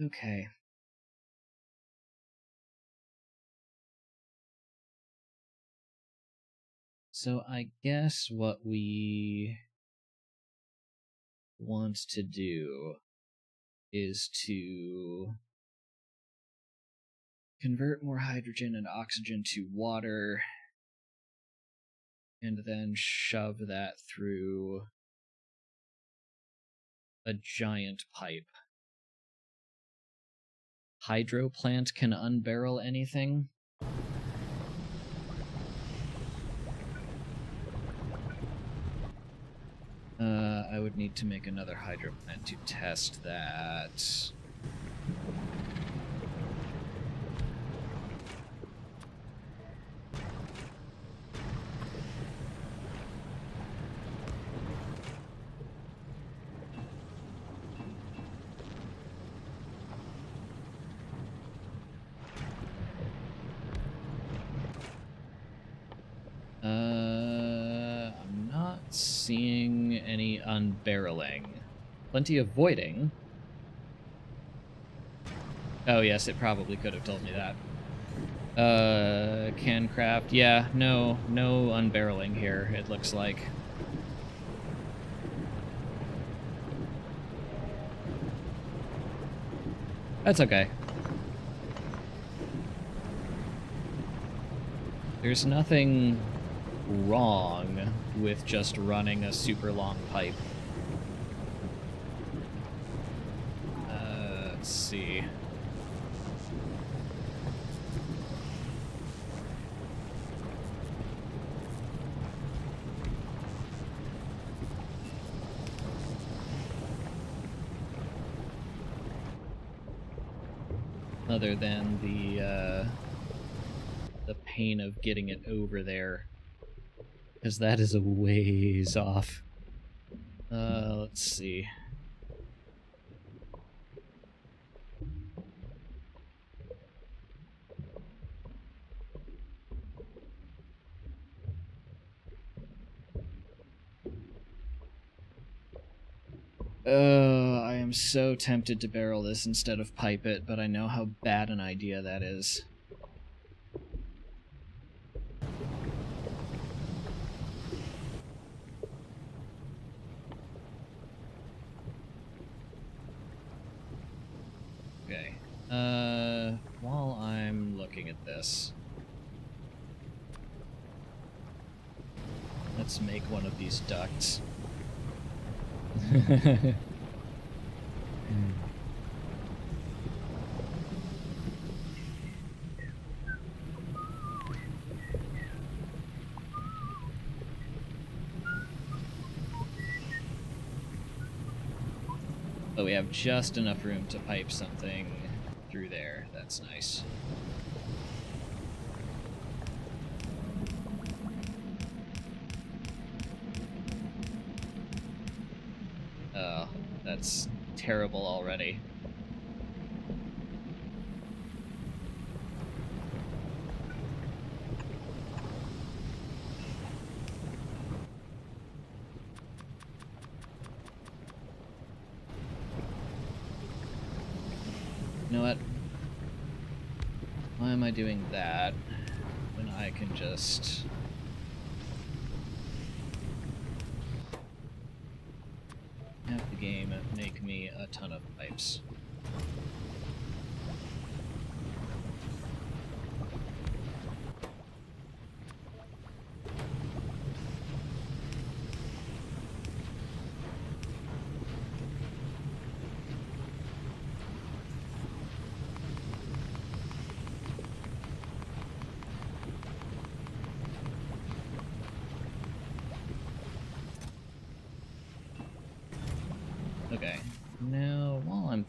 Okay. So I guess what we want to do is to convert more hydrogen and oxygen to water and then shove that through a giant pipe. Hydro plant can unbarrel anything? I would need to make another hydro plant to test that. I'm not seeing any unbarreling. Plenty of voiding. Oh yes, it probably could have told me that. Can craft. Yeah, no unbarreling here, it looks like. That's okay. There's nothing wrong with just running a super long pipe. Let's see. Other than the pain of getting it over there, because that is a ways off. Let's see. I am so tempted to barrel this instead of pipe it, but I know how bad an idea that is. Okay. While I'm looking at this, let's make one of these ducts. But we have just enough room to pipe something through there. That's nice. Oh, that's terrible already. You know what? Why am I doing that when I can just... have the game make me a ton of pipes?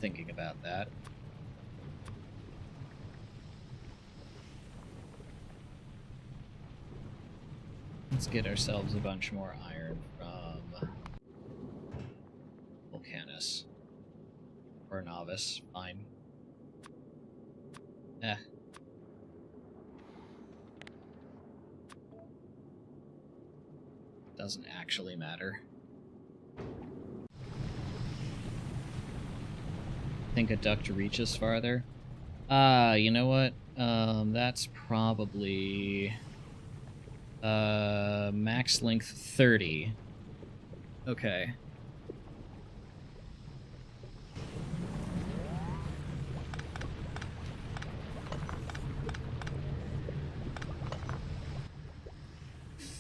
thinking about that. Let's get ourselves a bunch more iron from Volcanus. Or Novice, fine. Doesn't actually matter. Think a duct reaches farther? You know what? That's probably max length 30. Okay.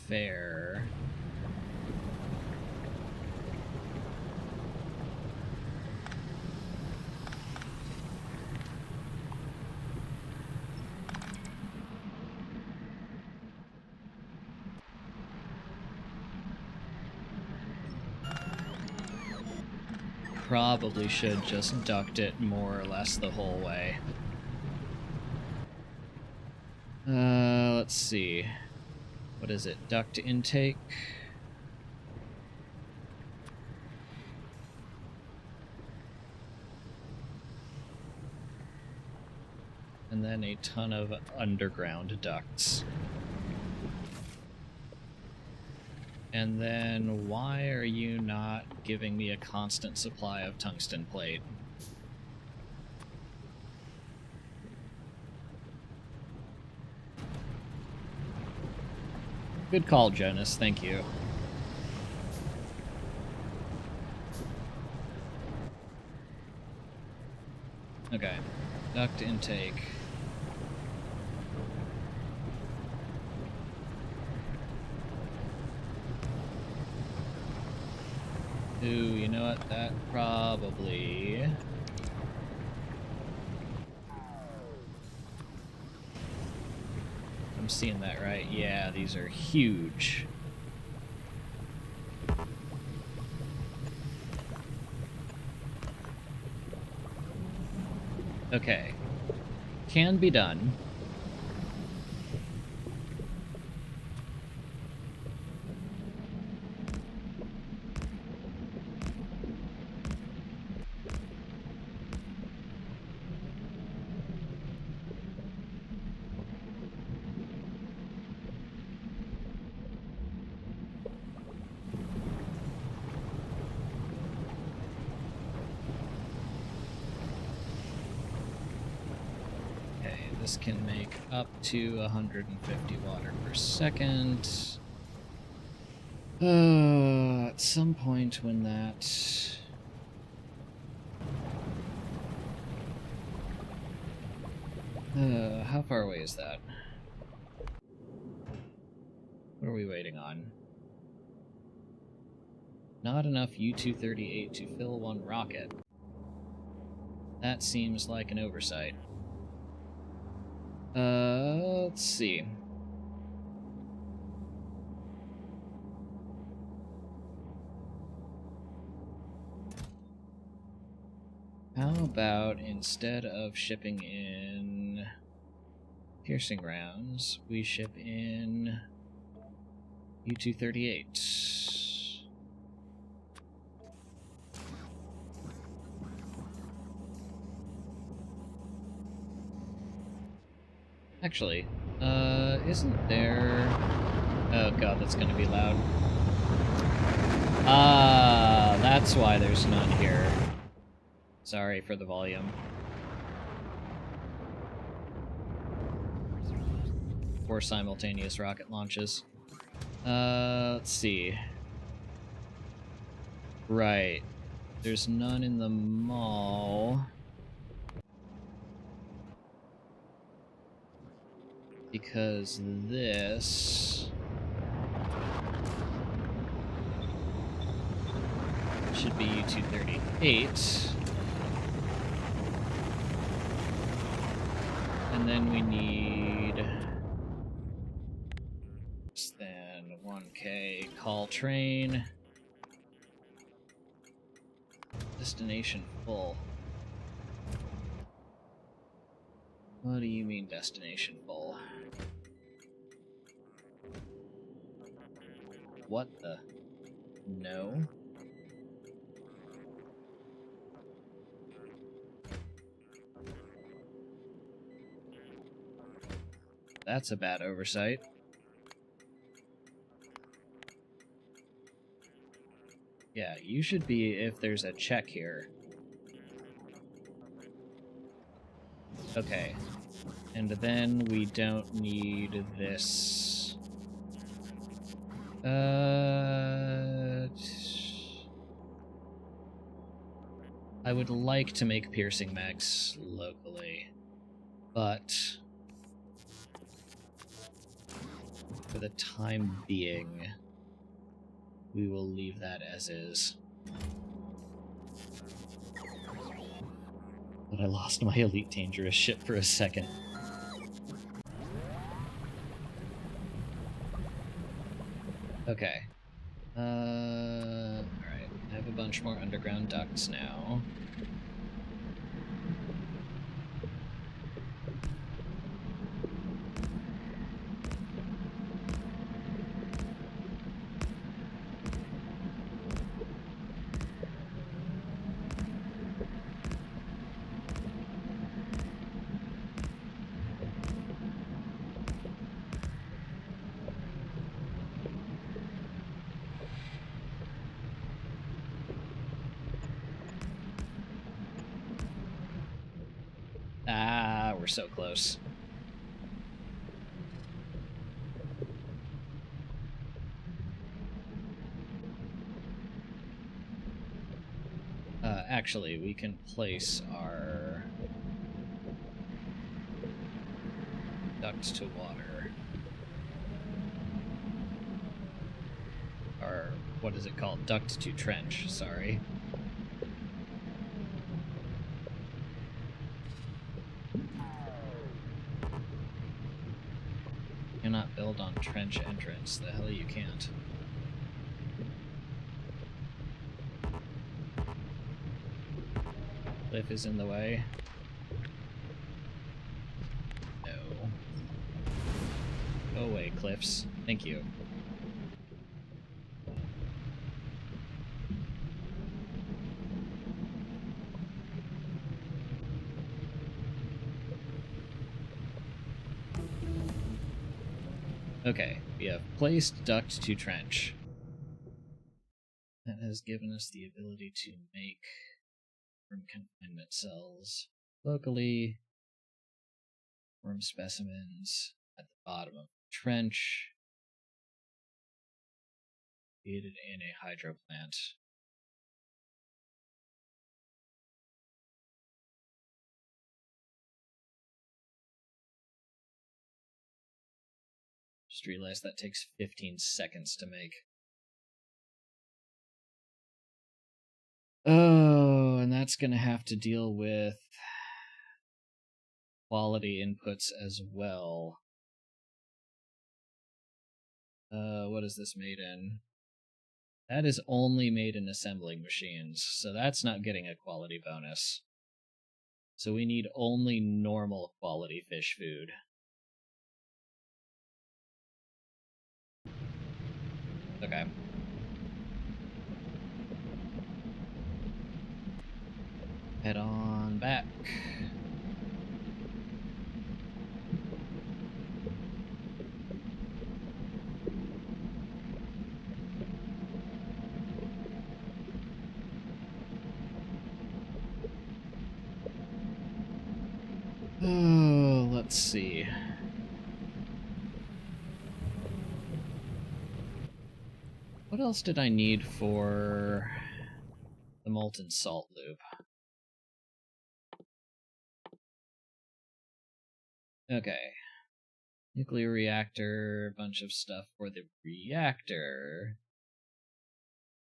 Fair. Probably should just duct it more or less the whole way. Let's see. What is it? Duct intake? And then a ton of underground ducts. And then why are you not giving me a constant supply of tungsten plate? Good call, Jonas. Thank you. Okay. Duct intake. Ooh, you know what? That probably... I'm seeing that right. Yeah, these are huge. Okay. Can be done. This can make up to 150 water per second. At some point when that... how far away is that? What are we waiting on? Not enough U-238 to fill one rocket. That seems like an oversight. Let's see. How about instead of shipping in piercing rounds, we ship in U-238? Actually, isn't there... Oh god, that's gonna be loud. That's why there's none here. Sorry for the volume. 4 simultaneous rocket launches. Let's see. Right. There's none in the mall. Because this should be U-238. And then we need less than 1K call train. Destination full. What do you mean destination full? What the? No? That's a bad oversight. Yeah, you should be if there's a check here. Okay. And then we don't need this. I would like to make piercing mags locally, but for the time being, we will leave that as is. But I lost my Elite Dangerous ship for a second. Okay. Alright. I have a bunch more underground ducts now. Ah, we're so close. Actually, we can place our duct to water. Or, what is it called? Duct to trench, sorry. Cannot build on trench entrance. The hell you can't. Cliff is in the way. No. Go away, cliffs. Thank you. Okay, we have placed duct to trench. That has given us the ability to make worm confinement cells locally. Worm specimens at the bottom of the trench. Created in a hydro plant. Just realized that takes 15 seconds to make. Oh, and that's going to have to deal with quality inputs as well. What is this made in? That is only made in assembling machines, so that's not getting a quality bonus. So we need only normal quality fish food. Okay. Head on back. Oh, let's see. What else did I need for the molten salt loop? Okay. Nuclear reactor, bunch of stuff for the reactor.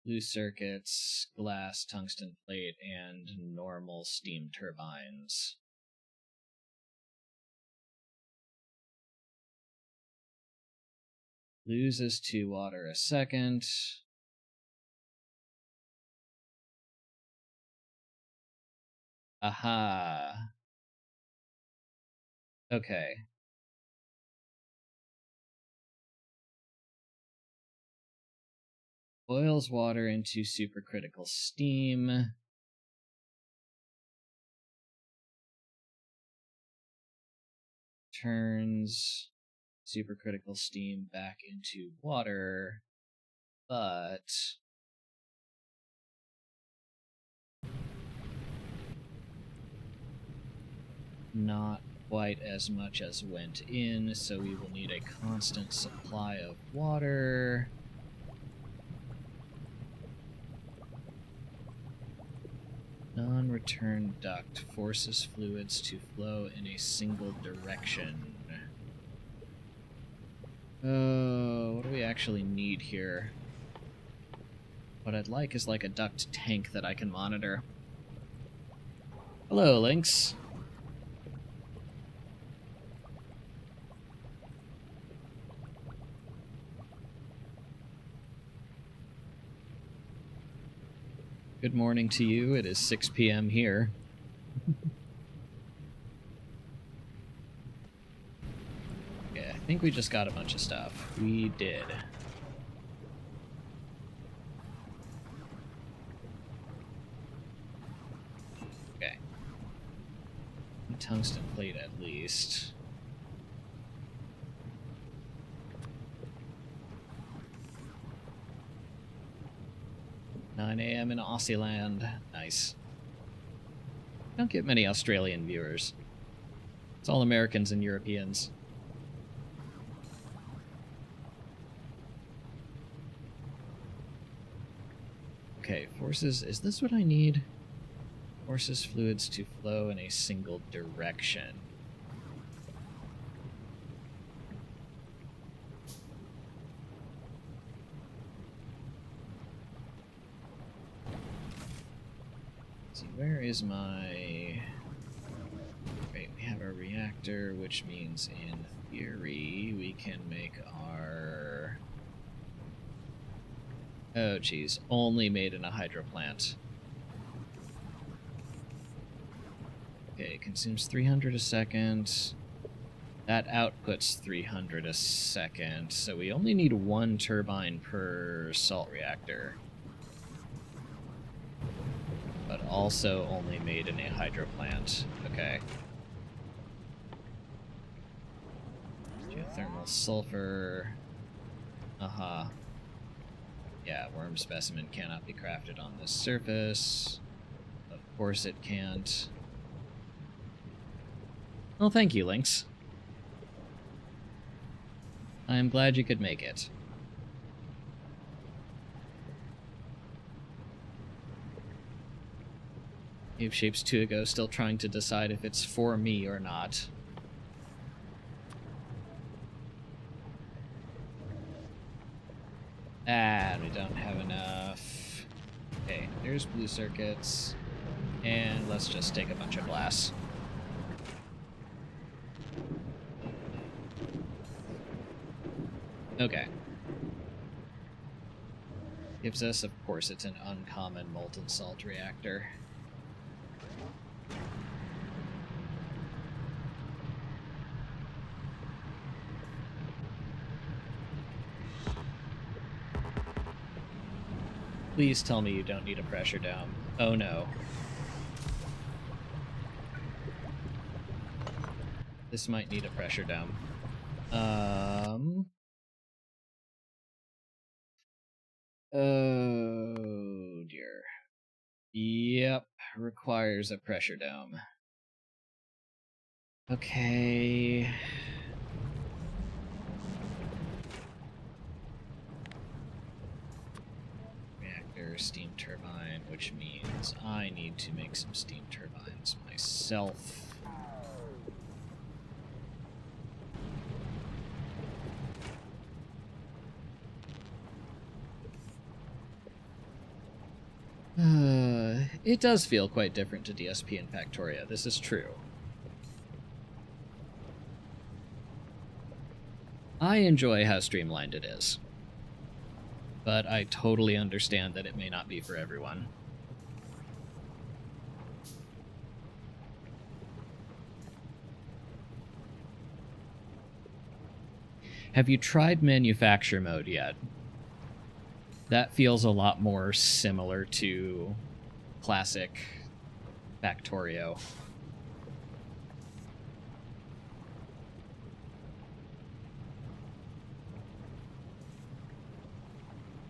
Blue circuits, glass, tungsten plate, and normal steam turbines. Loses 2 water a second. Aha. Okay. Boils water into supercritical steam. Turns supercritical steam back into water, but not quite as much as went in, so we will need a constant supply of water. Non-return duct forces fluids to flow in a single direction. Oh, what do we actually need here? What I'd like is like a duct tank that I can monitor. Hello, Lynx. Good morning to you. It is 6 p.m. here. Okay, I think we just got a bunch of stuff. We did. Okay. Tungsten plate at least. "9 a.m. in Aussie land." Nice. Don't get many Australian viewers. It's all Americans and Europeans. Okay, forces... Is this what I need? Forces fluids to flow in a single direction. Let's see, where is my... Wait, we have a reactor, which means in theory we can make our... Oh, geez. Only made in a hydro plant. Okay, consumes 300 a second. That outputs 300 a second, so we only need one turbine per salt reactor. But also only made in a hydro plant. Okay. Geothermal sulfur. Uh-huh. Yeah, worm specimen cannot be crafted on this surface. Of course it can't. Well, thank you, Lynx. I am glad you could make it. Cave Shapes 2 ago, still trying to decide if it's for me or not. Ah, we don't have enough. Okay, there's blue circuits. And let's just take a bunch of glass. Okay. Gives us, of course, it's an uncommon molten salt reactor. Please tell me you don't need a pressure dome. Oh no. This might need a pressure dome. Oh dear. Yep, requires a pressure dome. Okay. Reactor, steam turbine, which means I need to make some steam turbines myself. It does feel quite different to DSP and Factorio, this is true. I enjoy how streamlined it is, but I totally understand that it may not be for everyone. Have you tried manufacture mode yet? That feels a lot more similar to classic Factorio.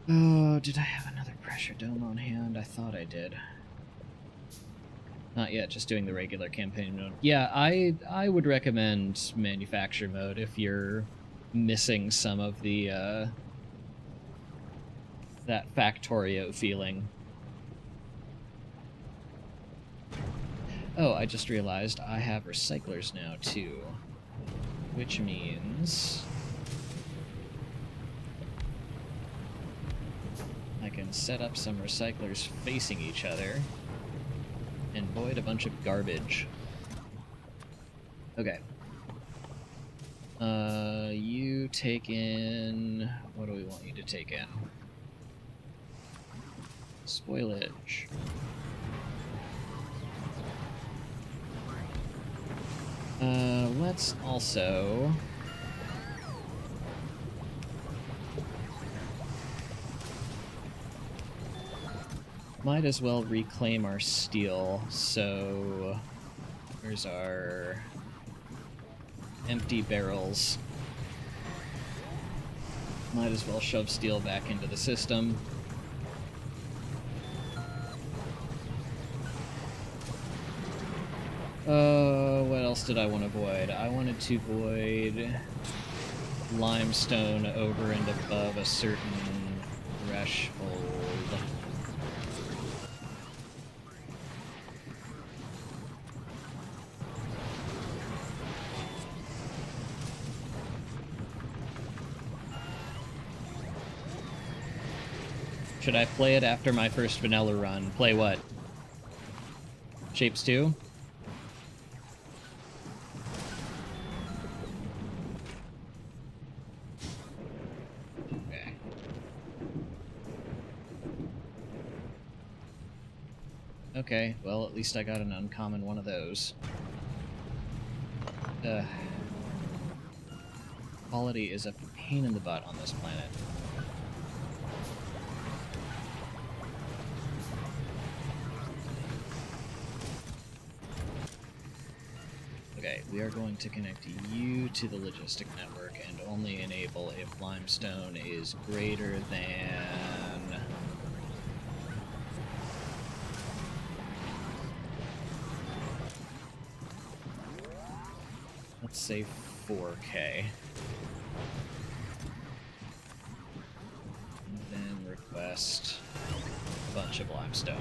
Oh, did I have another pressure dome on hand? I thought I did. Not yet, just doing the regular campaign mode. Yeah, I would recommend manufacture mode if you're missing some of the that Factorio feeling. Oh, I just realized I have recyclers now too, which means I can set up some recyclers facing each other and void a bunch of garbage. Okay. You take in... What do we want you to take in? Spoilage. Let's also... Might as well reclaim our steel, so... Here's our empty barrels. Might as well shove steel back into the system. What else did I want to void? I wanted to void limestone over and above a certain threshold. Should I play it after my first vanilla run? Play what? Shapes 2? Okay. Okay, well, at least I got an uncommon one of those. Quality is a pain in the butt on this planet. Okay, we are going to connect you to the logistic network and only enable if limestone is greater than... Let's say 4K. And then request a bunch of limestone.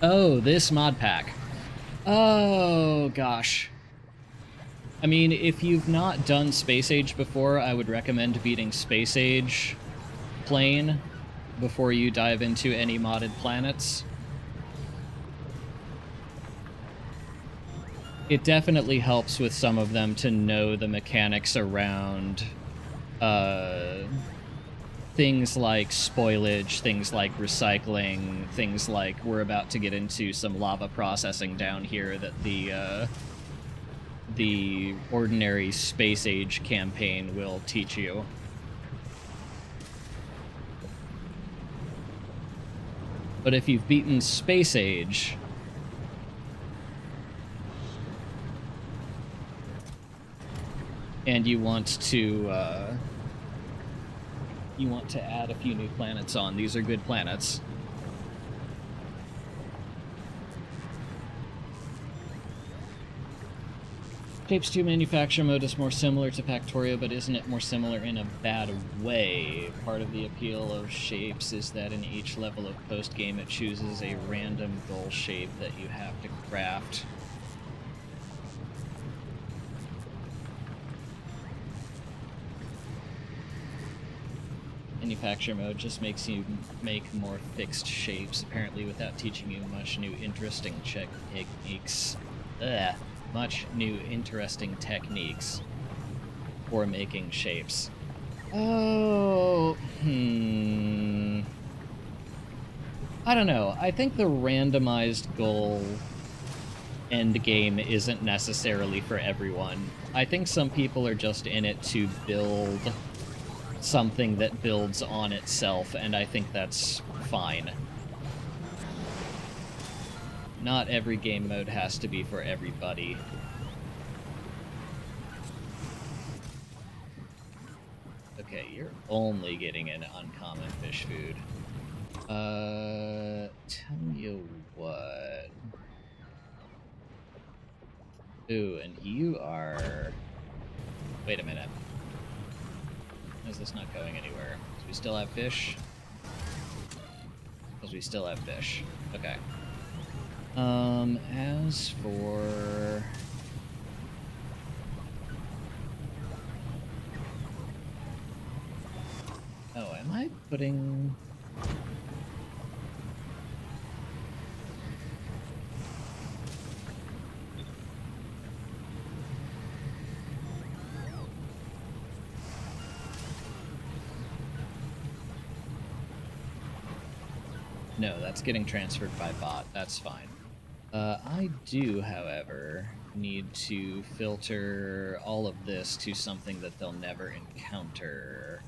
Oh, this mod pack. Oh, gosh. I mean, if you've not done Space Age before, I would recommend beating Space Age plain before you dive into any modded planets. It definitely helps with some of them to know the mechanics around things like spoilage, things like recycling, things like we're about to get into some lava processing down here that the ordinary Space Age campaign will teach you. But if you've beaten Space Age, and you want to add a few new planets on, these are good planets. Shapes 2 manufacture mode is more similar to Factorio, but isn't it more similar in a bad way? Part of the appeal of Shapes is that in each level of post-game it chooses a random goal shape that you have to craft. Manufacture mode just makes you make more fixed shapes, apparently without teaching you much new interesting techniques. Much new interesting techniques for making shapes. Oh, I don't know. I think the randomized goal end game isn't necessarily for everyone. I think some people are just in it to build something that builds on itself, and I think that's fine. Not every game mode has to be for everybody. Okay, you're only getting an uncommon fish food. Tell you what. Ooh, and you are... Wait a minute. Why is this not going anywhere? Do we still have fish? Because we still have fish. Okay. As for... Oh, am I putting... No, that's getting transferred by bot. That's fine. I do, however, need to filter all of this to something that they'll never encounter.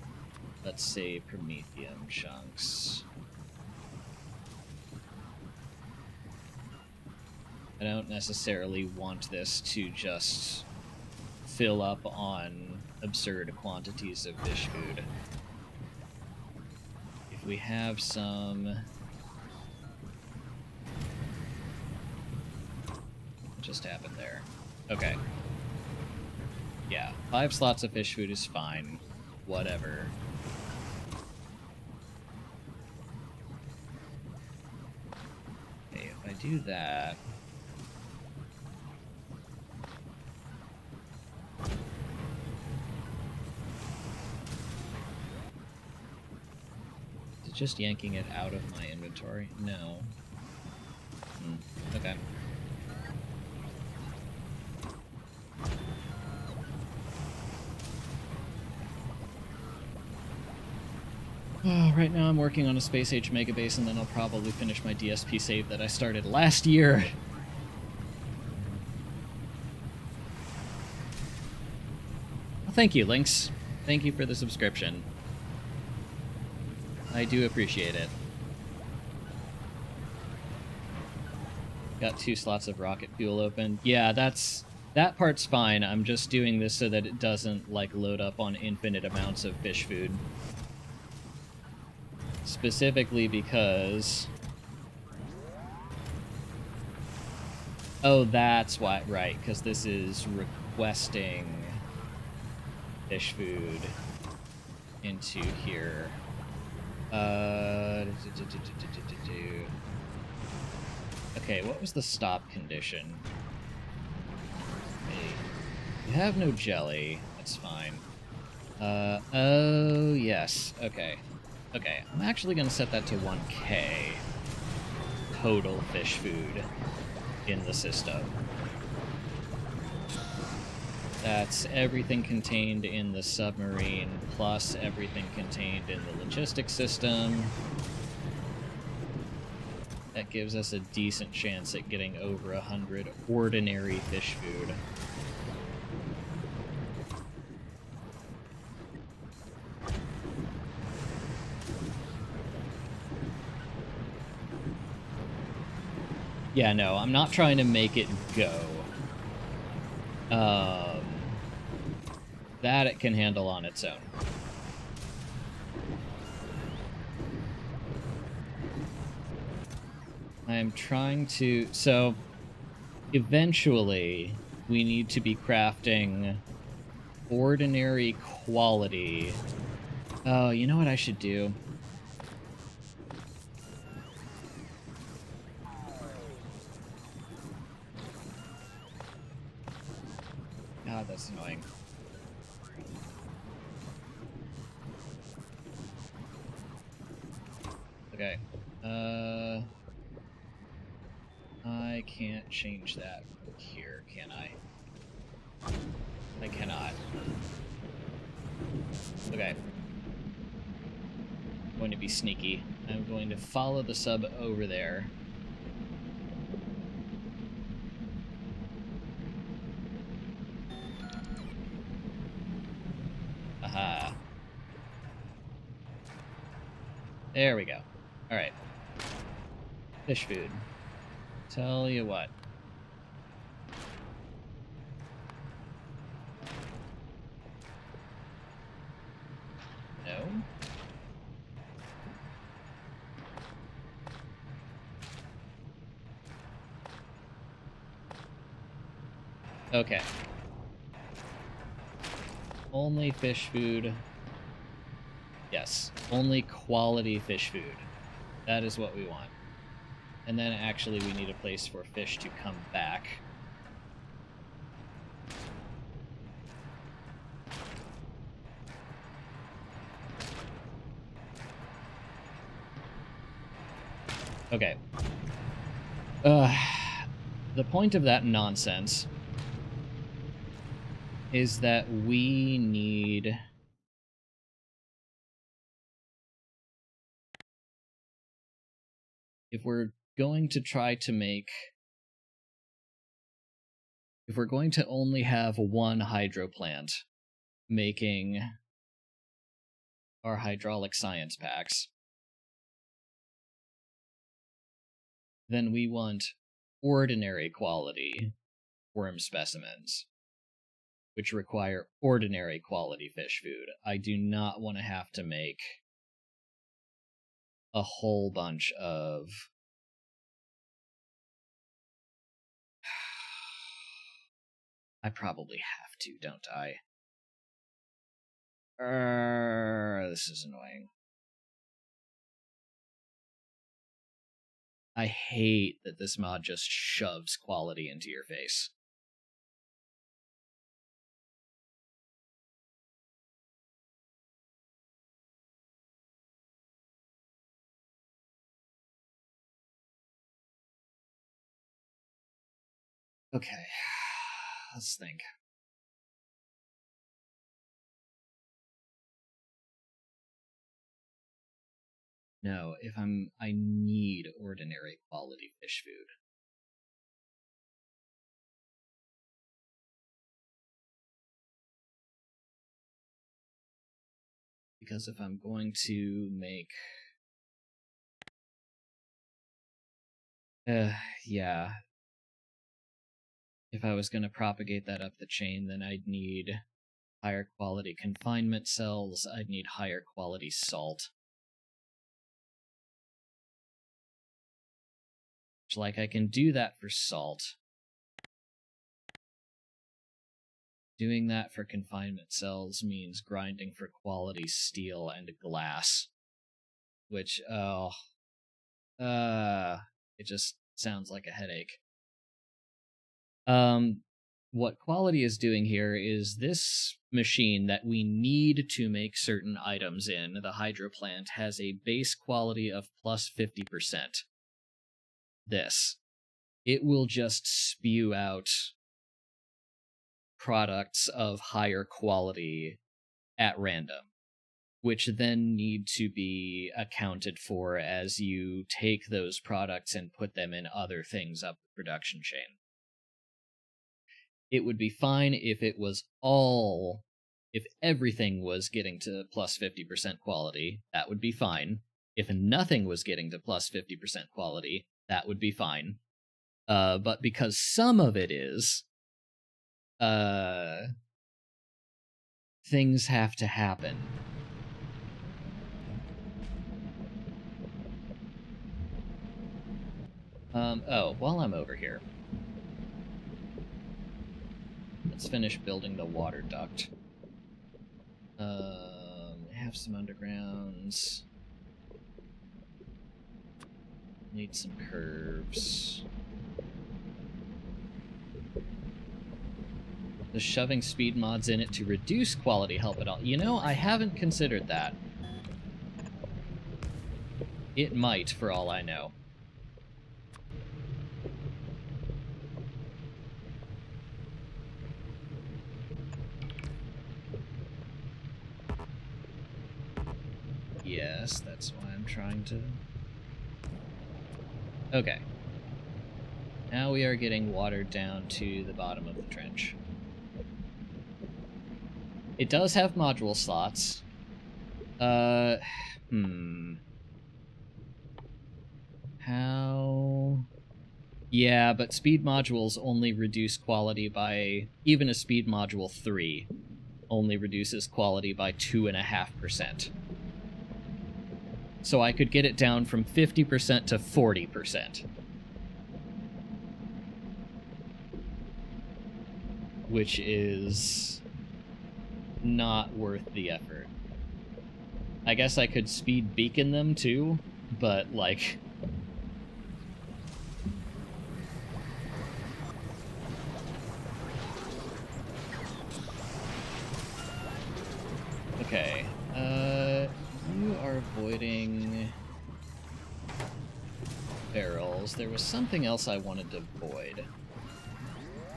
Let's say Promethium chunks. I don't necessarily want this to just fill up on absurd quantities of fish food. If we have some... just happened there. Okay. Yeah, 5 slots of fish food is fine. Whatever. Okay, if I do that... Is it just yanking it out of my inventory? No. Okay. Right now I'm working on a Space Age Megabase, and then I'll probably finish my DSP save that I started last year. Well, thank you, Lynx. Thank you for the subscription. I do appreciate it. Got 2 slots of rocket fuel open. Yeah, that part's fine. I'm just doing this so that it doesn't, like, load up on infinite amounts of fish food. Specifically because... Oh, that's why, right, because this is requesting fish food into here. Okay, what was the stop condition? Hey, you have no jelly. That's fine. Oh, yes. Okay. Okay, I'm actually going to set that to 1K total fish food in the system. That's everything contained in the submarine, plus everything contained in the logistics system. That gives us a decent chance at getting over 100 ordinary fish food. Yeah, no, I'm not trying to make it go. That it can handle on its own. I am trying to... So, eventually, we need to be crafting ordinary quality. Oh, you know what I should do? God, that's annoying. Okay. I can't change that from here, can I? I cannot. Okay. I'm going to be sneaky. I'm going to follow the sub over there. Aha. There we go. Alright. Fish food. Tell you what. No? Okay. Only fish food. Yes, only quality fish food. That is what we want. And then actually we need a place for fish to come back. Okay. The point of that nonsense is that we need... If we're going to try to make... If we're going to only have one hydro plant making our hydraulic science packs, then we want ordinary quality worm specimens, which require ordinary quality fish food. I do not want to have to make a whole bunch of... I probably have to, don't I? This is annoying. I hate that this mod just shoves quality into your face. Okay, let's think. No, I need ordinary quality fish food. Because if I'm going to make... yeah. If I was going to propagate that up the chain, then I'd need higher quality confinement cells, I'd need higher quality salt. Which, like, I can do that for salt. Doing that for confinement cells means grinding for quality steel and glass. Which, it just sounds like a headache. What quality is doing here is this machine that we need to make certain items in, the hydro plant, has a base quality of plus 50%. This. It will just spew out products of higher quality at random, which then need to be accounted for as you take those products and put them in other things up the production chain. It would be fine if it was if everything was getting to plus 50% quality, that would be fine. If nothing was getting to plus 50% quality, that would be fine. But because some of it is, things have to happen. While I'm over here, let's finish building the water duct. Have some undergrounds. Need some curves. The shoving speed mods in it to reduce quality help at all? You know, I haven't considered that. It might, for all I know. Yes, that's why I'm trying to... Okay. Now we are getting water down to the bottom of the trench. It does have module slots. How... Yeah, but speed modules only reduce quality by... Even a speed module 3 only reduces quality by 2.5%. So I could get it down from 50% to 40%. Which is not worth the effort. I guess I could speed beacon them too, but like... Okay, you are voiding barrels. There was something else I wanted to void.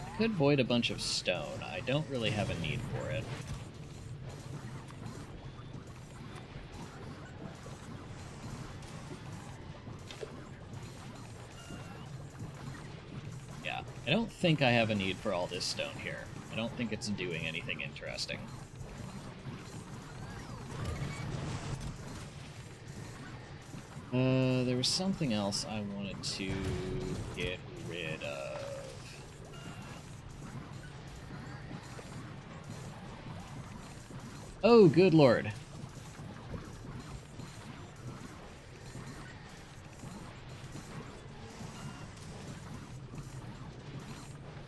I could void a bunch of stone. I don't really have a need for it. Yeah, I don't think I have a need for all this stone here. I don't think it's doing anything interesting. There was something else I wanted to get rid of. Oh, good lord.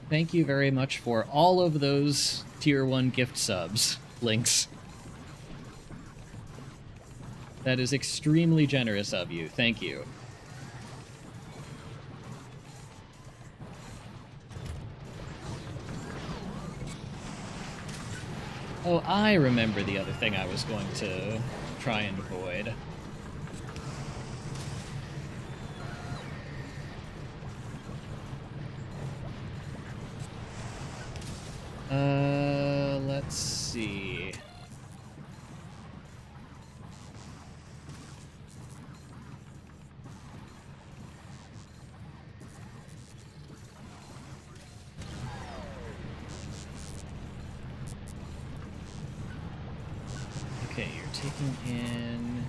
Thank you very much for all of those tier 1 gift subs, Lynx. That is extremely generous of you. Thank you. Oh, I remember the other thing I was going to try and avoid. Let's see. Okay, you're taking in...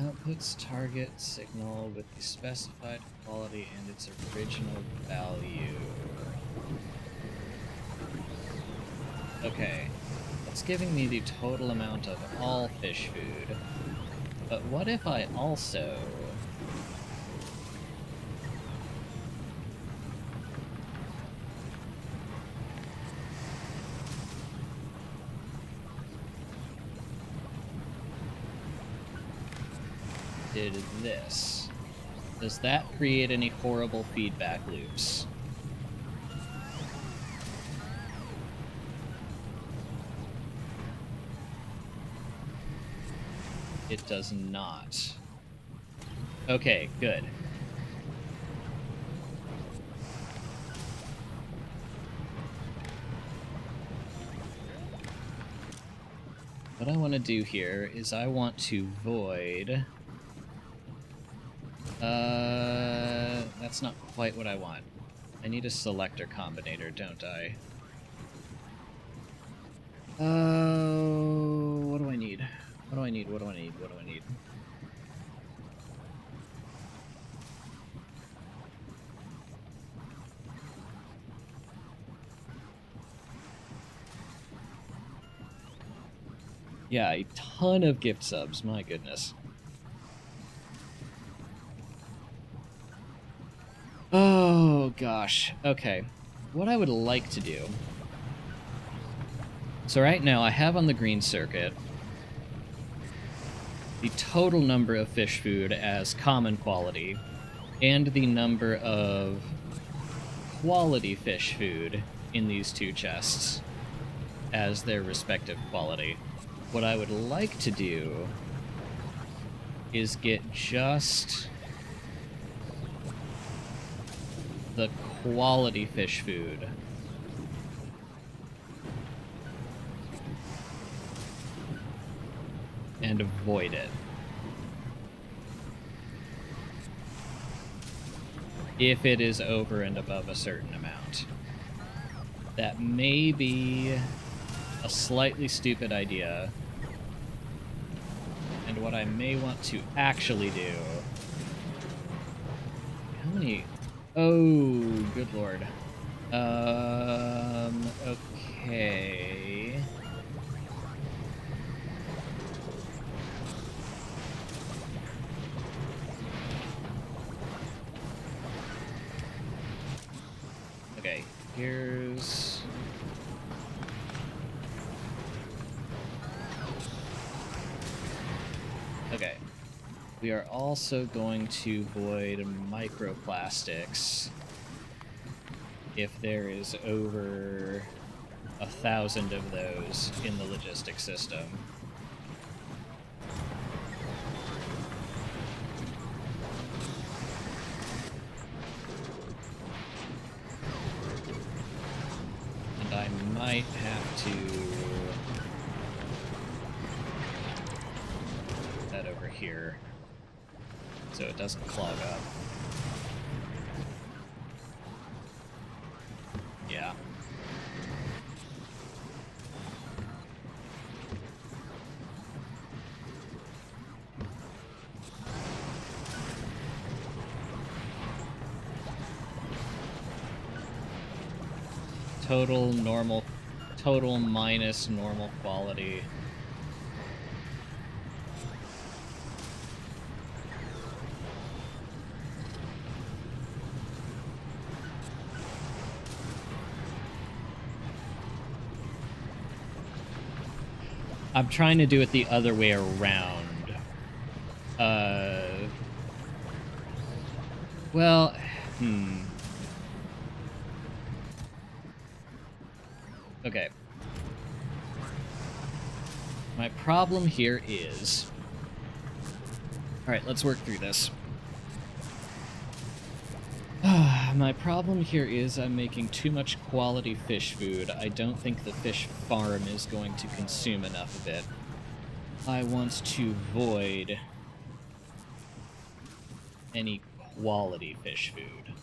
Outputs target signal with the specified quality and its original value. Okay, it's giving me the total amount of all fish food. But what if I also... did this? Does that create any horrible feedback loops? It does not. Okay, good. What I want to do here is I want to void... that's not quite what I want. I need a selector combinator, don't I? What do I need? What do I need? What do I need? What do I need? Yeah, a ton of gift subs, my goodness. Oh, gosh. Okay. What I would like to do... So right now, I have on the green circuit the total number of fish food as common quality, and the number of quality fish food in these two chests as their respective quality. What I would like to do is get just the quality fish food. and avoid it. If it is over and above a certain amount. That may be a slightly stupid idea. And what I may want to actually do... How many... Oh, good lord. Okay... Okay, here's... Okay. We are also going to void microplastics if there is over 1,000 of those in the logistics system. And I might have to put that over here so it doesn't clog up. Yeah. Total normal, total minus normal quality. I'm trying to do it the other way around. Well, Okay. My problem here is... Alright, let's work through this. My problem here is I'm making too much quality fish food. I don't think the fish farm is going to consume enough of it. I want to void any quality fish food.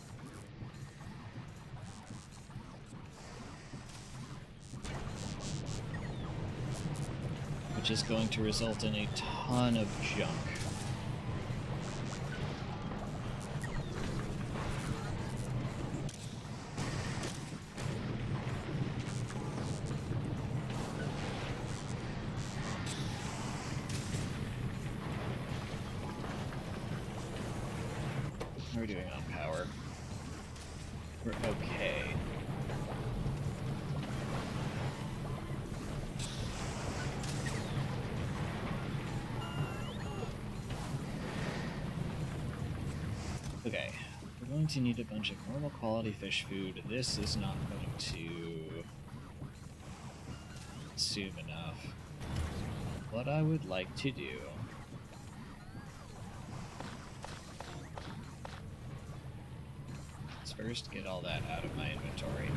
Which is going to result in a ton of junk. How are we doing on power? We're okay. Okay, we're going to need a bunch of normal quality fish food. This is not going to consume enough. What I would like to do is first get all that out of my inventory.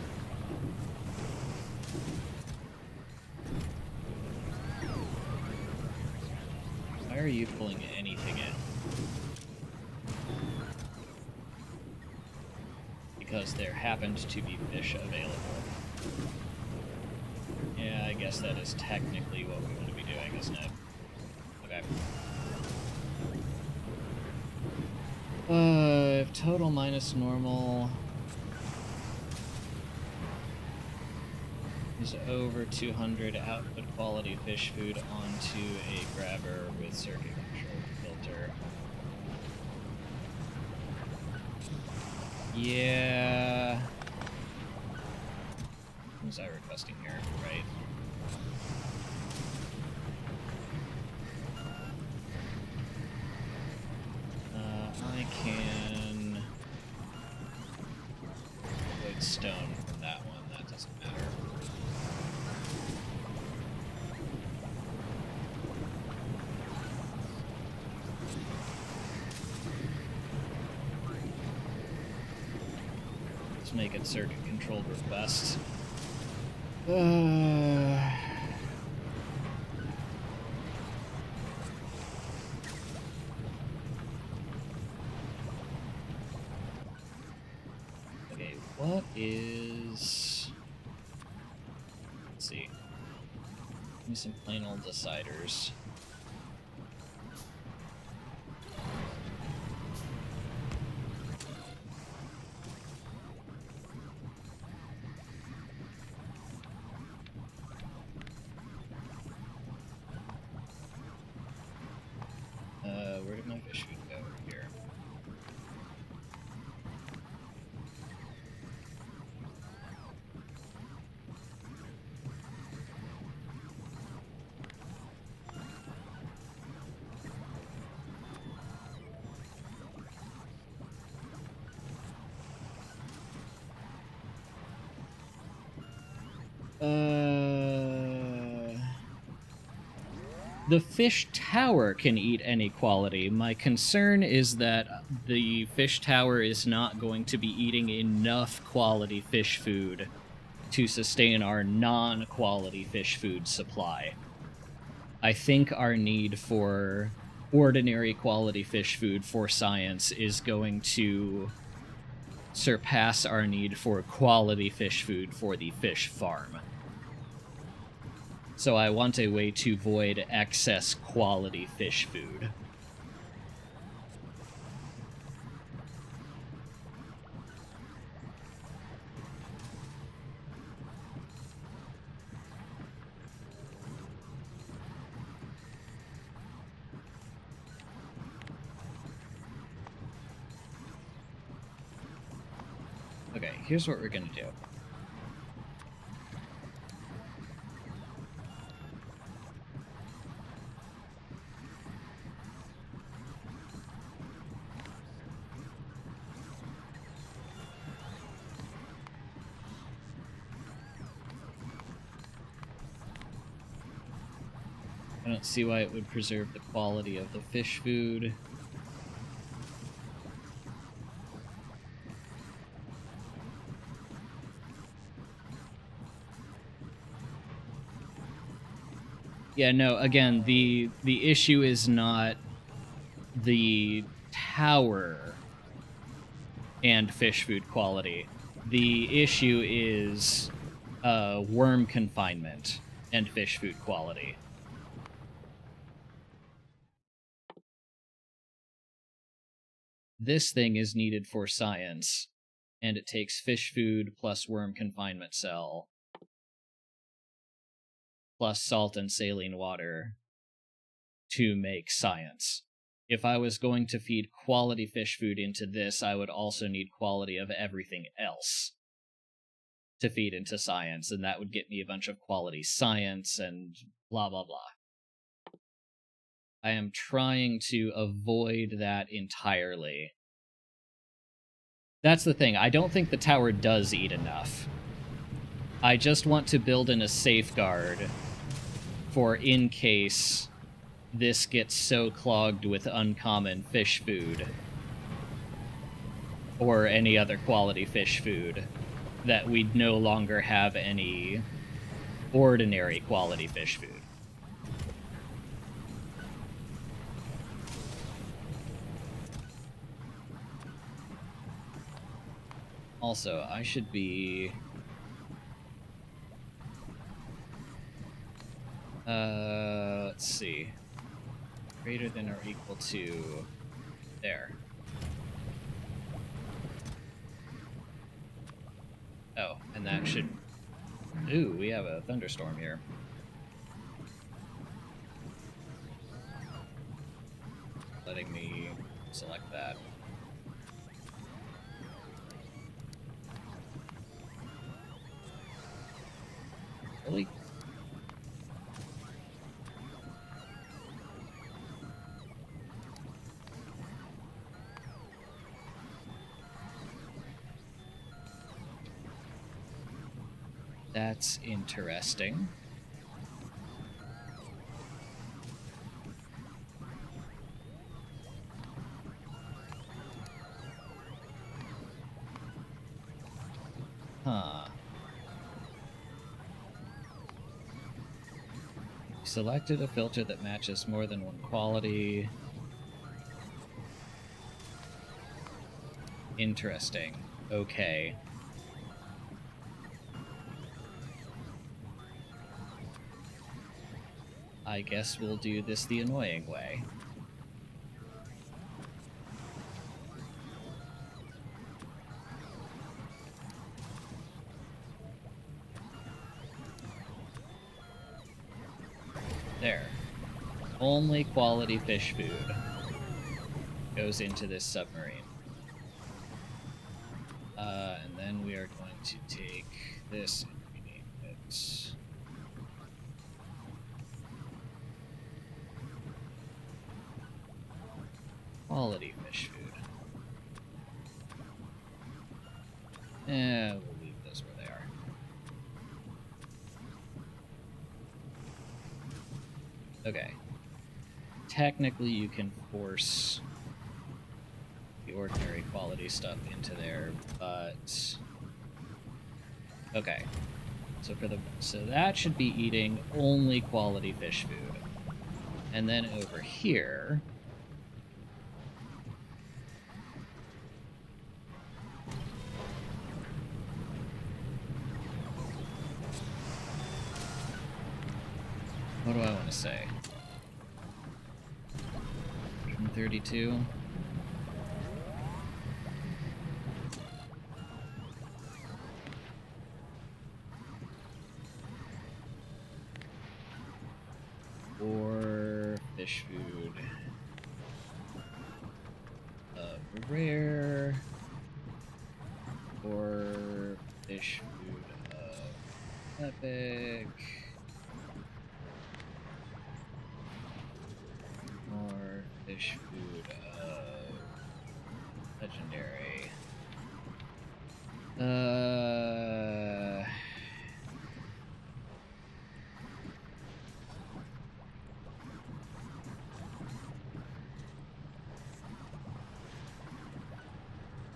Why are you pulling anything in? Because there happened to be fish available. Yeah, I guess that is technically what we want to be doing, isn't it? Okay. If total minus normal is over 200, output quality fish food onto a grabber with circuit control filter. Yeah. What was I requesting here? Right. I can avoid stone from that one. That doesn't matter. Let's make it circuit controlled request. What is... Let's see. Give me some plain old deciders. Where did my fish food go? Here. The fish tower can eat any quality. My concern is that the fish tower is not going to be eating enough quality fish food to sustain our non-quality fish food supply. I think our need for ordinary quality fish food for science is going to surpass our need for quality fish food for the fish farm. So I want a way to void excess quality fish food. Okay, here's what we're gonna do. I don't see why it would preserve the quality of the fish food. Yeah, no, again, the issue is not the tower and fish food quality. The issue is worm confinement and fish food quality. This thing is needed for science, and it takes fish food plus worm confinement cell plus salt and saline water to make science. If I was going to feed quality fish food into this, I would also need quality of everything else to feed into science, and that would get me a bunch of quality science and blah blah blah. I am trying to avoid that entirely. That's the thing, I don't think the tower does eat enough. I just want to build in a safeguard for in case this gets so clogged with uncommon fish food or any other quality fish food that we'd no longer have any ordinary quality fish food. Also, I should be... let's see. Greater than or equal to... There. Oh, and that should... Ooh, we have a thunderstorm here. Letting me select that. Really? That's interesting. Huh. Selected a filter that matches more than one quality. Interesting. Okay. I guess we'll do this the annoying way. There. Only quality fish food goes into this submarine. And then we are going to take this and rename it. Quality fish food. We'll leave those where they are. Okay. Technically, you can force the ordinary quality stuff into there, but okay. So that should be eating only quality fish food. And then over here, what do I want to say? 132. Or fish food of rare, or fish food of epic, or fish food of legendary.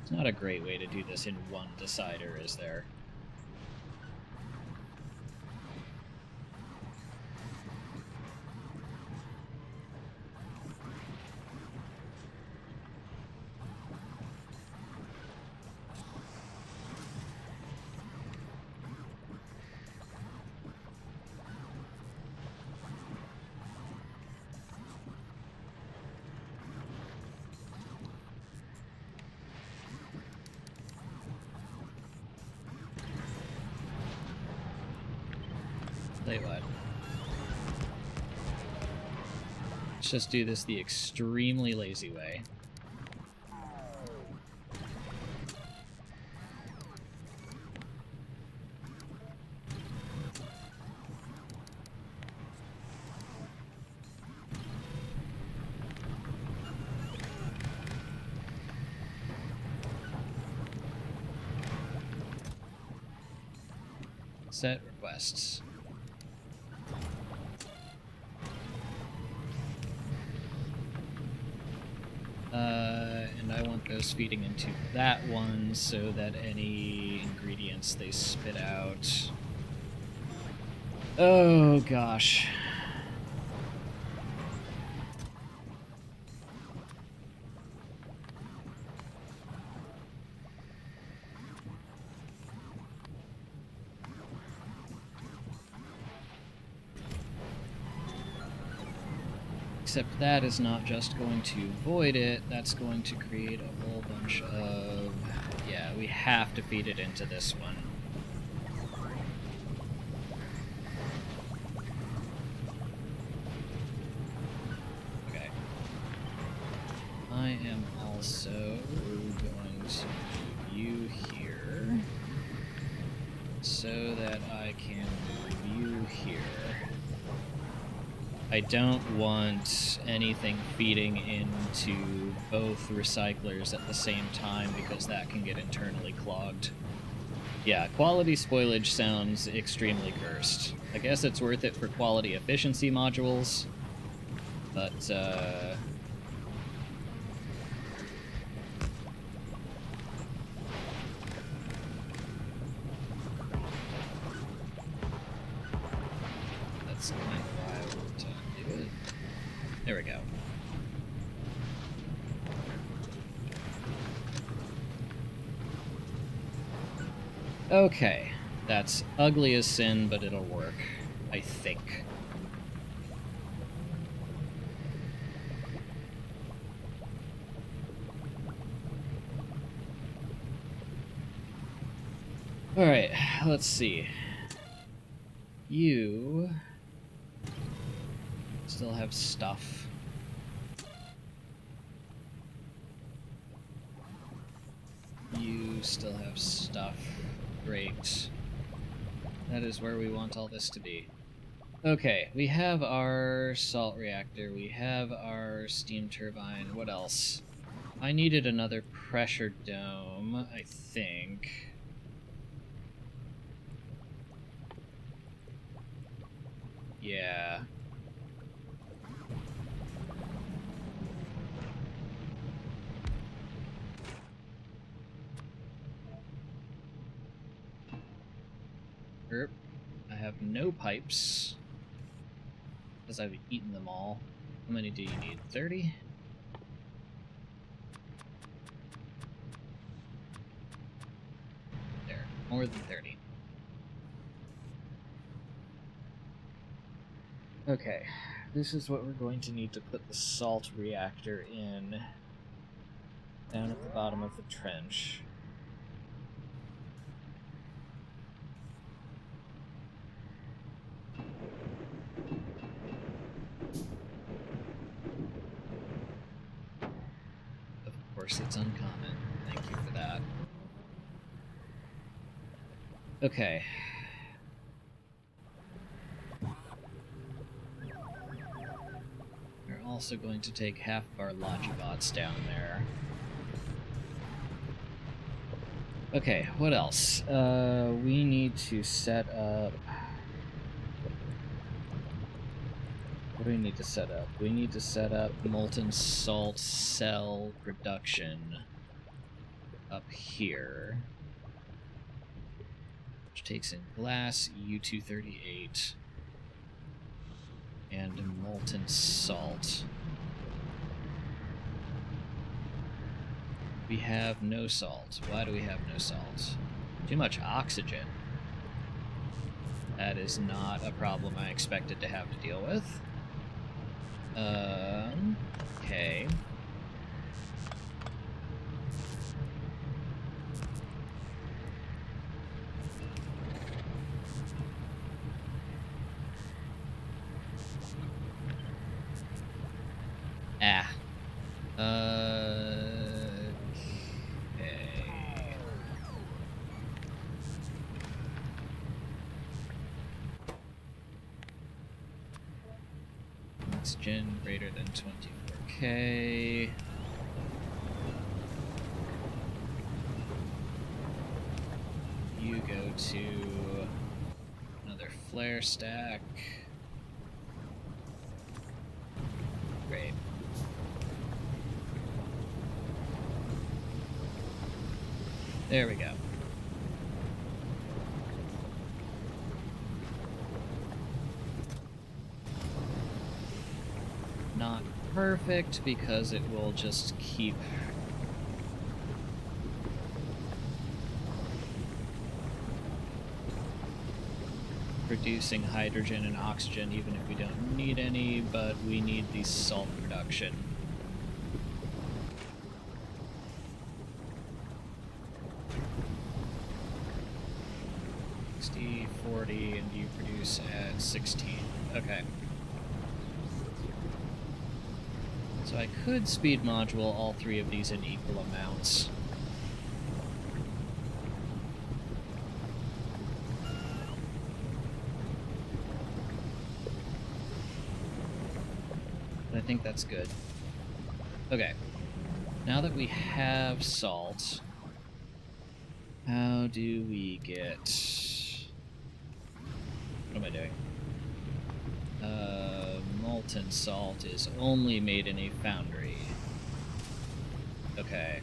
It's not a great way to do this in one decider, is there? Tell you what. Let's just do this the extremely lazy way. Set requests. And I want those feeding into that one so that any ingredients they spit out... Oh, gosh. Except that is not just going to void it, that's going to create a whole bunch of... Yeah, we have to feed it into this one. Okay. I am also going to move you here so that I can move you here. I don't want anything feeding into both recyclers at the same time because that can get internally clogged. Yeah, quality spoilage sounds extremely cursed. I guess it's worth it for quality efficiency modules, but that's kind of why I want to do it. There we go. Okay, that's ugly as sin, but it'll work, I think. Alright, let's see. You still have stuff. You still have stuff. Great. That is where we want all this to be. Okay, we have our salt reactor, we have our steam turbine, what else? I needed another pressure dome, I think. Yeah. Erp. I have no pipes. Because I've eaten them all. How many do you need? 30? There. More than 30. Okay. This is what we're going to need to put the salt reactor in. Down at the bottom of the trench. Of course, it's uncommon. Thank you for that. Okay. We're also going to take half of our Logibots down there. Okay, what else? We need to set up... What do we need to set up? We need to set up molten salt cell production up here. Which takes in glass, U-238, and molten salt. We have no salt. Why do we have no salt? Too much oxygen. That is not a problem I expected to have to deal with. Okay. Ah. Oxygen greater than 24K. You go to another flare stack. Great. There we go. Not perfect because it will just keep producing hydrogen and oxygen even if we don't need any, but we need the salt production. $40, and you produce at 16. Okay. So I could speed module all three of these in equal amounts. I think that's good. Okay. Now that we have salt, how do we get... What am I doing? Molten salt is only made in a foundry. Okay.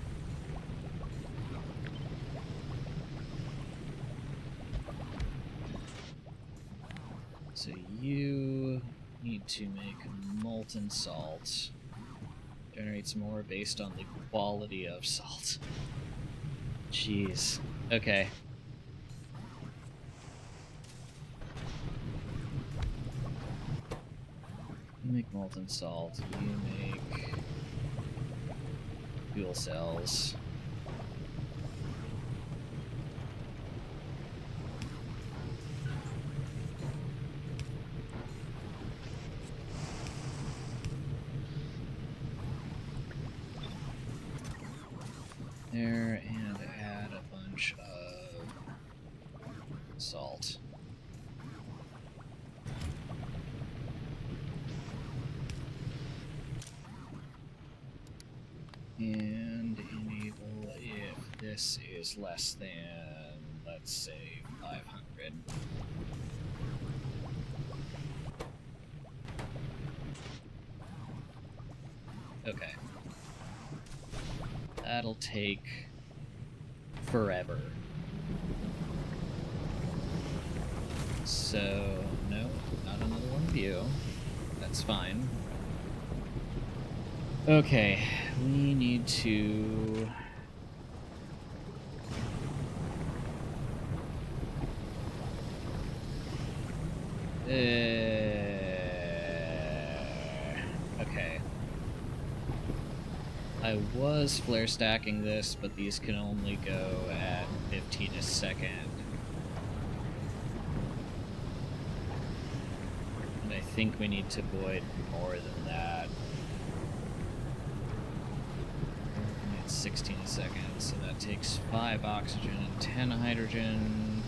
So you need to make molten salt. Generates more based on the quality of salt. Jeez. Okay. You make molten salt. You make fuel cells. salt. And enable if this is less than, let's say, 500. Okay. That'll take forever. So, no, not another one of you. That's fine. Okay, we need to... Okay. I was flare stacking this, but these can only go at 15 a second. And I think we need to void more than that. 16 a second, so that takes 5 oxygen and 10 hydrogen.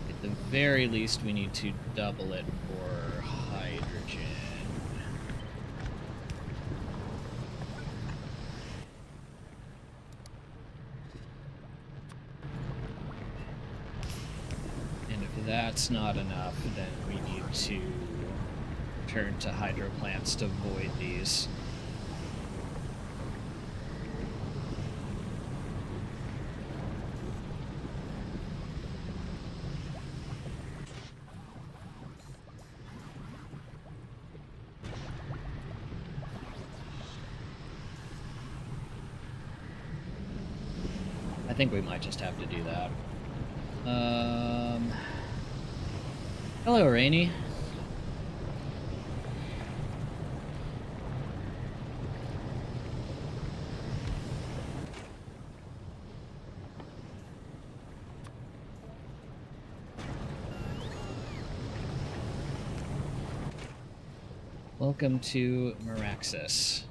At the very least, we need to double it for hydrogen. And if that's not enough, then we need to turn to hydro plants to void these. I think we might just have to do that. Hello, Rainy. Welcome to Meraxis.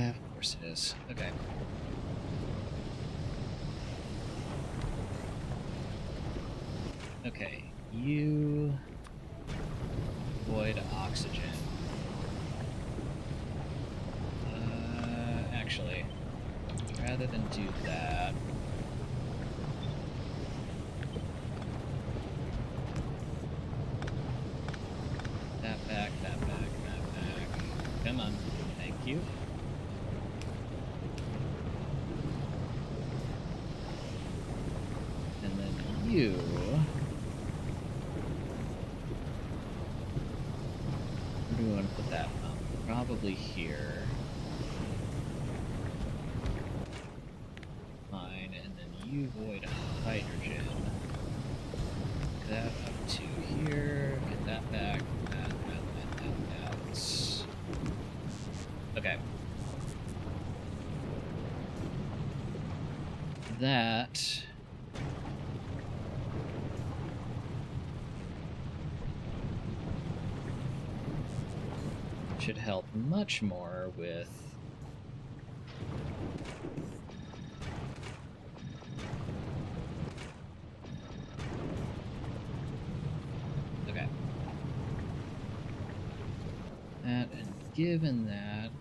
Of course it is. Okay. Okay, you void oxygen. Actually, rather than do that, that back. Come on, thank you. And then you. Where do we want to put that from? Probably here. You void hydrogen. Get that up to here. Get that back. That. Okay. That should help much more with that, and given that,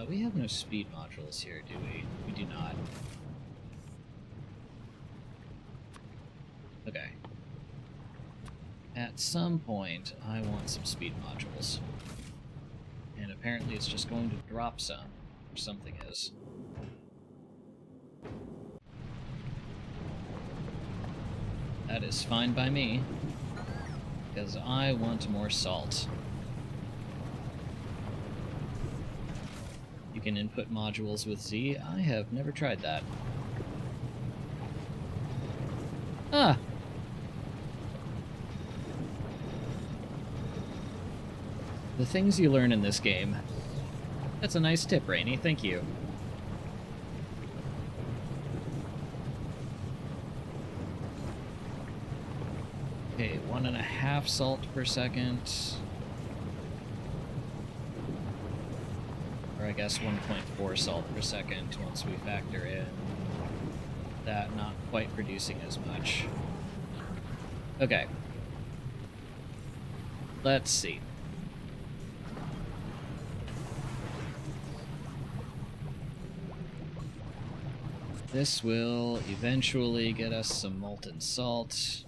we have no speed modules here, do we? We do not. Okay. At some point, I want some speed modules. And apparently it's just going to drop some, or something is. That is fine by me, because I want more salt. You can input modules with Z. I have never tried that. Ah! The things you learn in this game. That's a nice tip, Rainy. Thank you. 1.5 salt per second. Or I guess 1.4 salt per second once we factor in that not quite producing as much. Okay. Let's see. This will eventually get us some molten salt.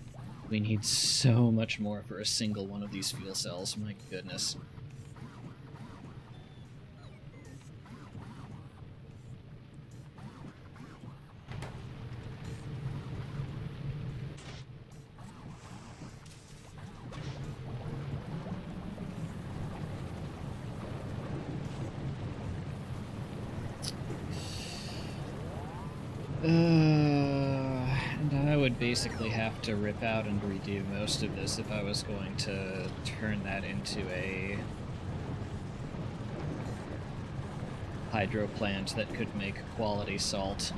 We need so much more for a single one of these fuel cells, my goodness. And I would basically have to rip out and redo most of this if I was going to turn that into a hydro plant that could make quality salt.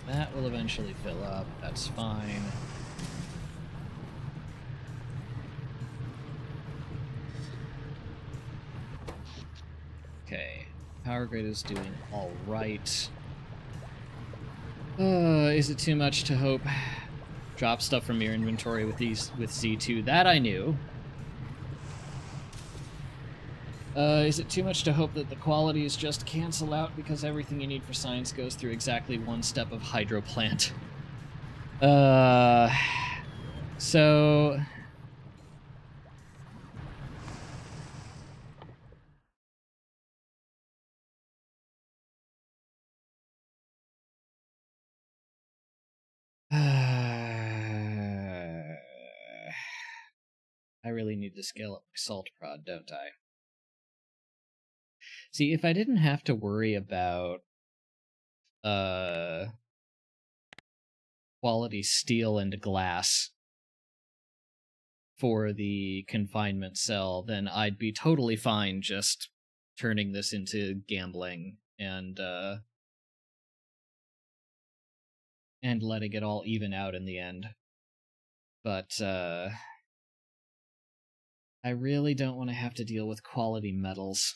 That will eventually fill up, that's fine. Okay, power grid is doing all right. Is it too much to hope? Drop stuff from your inventory with Z2. That I knew. Is it too much to hope that the qualities just cancel out because everything you need for science goes through exactly one step of hydro plant? So... I really need to scale up my salt prod, don't I? See, if I didn't have to worry about quality steel and glass for the confinement cell, then I'd be totally fine just turning this into gambling and letting it all even out in the end. But I really don't want to have to deal with quality metals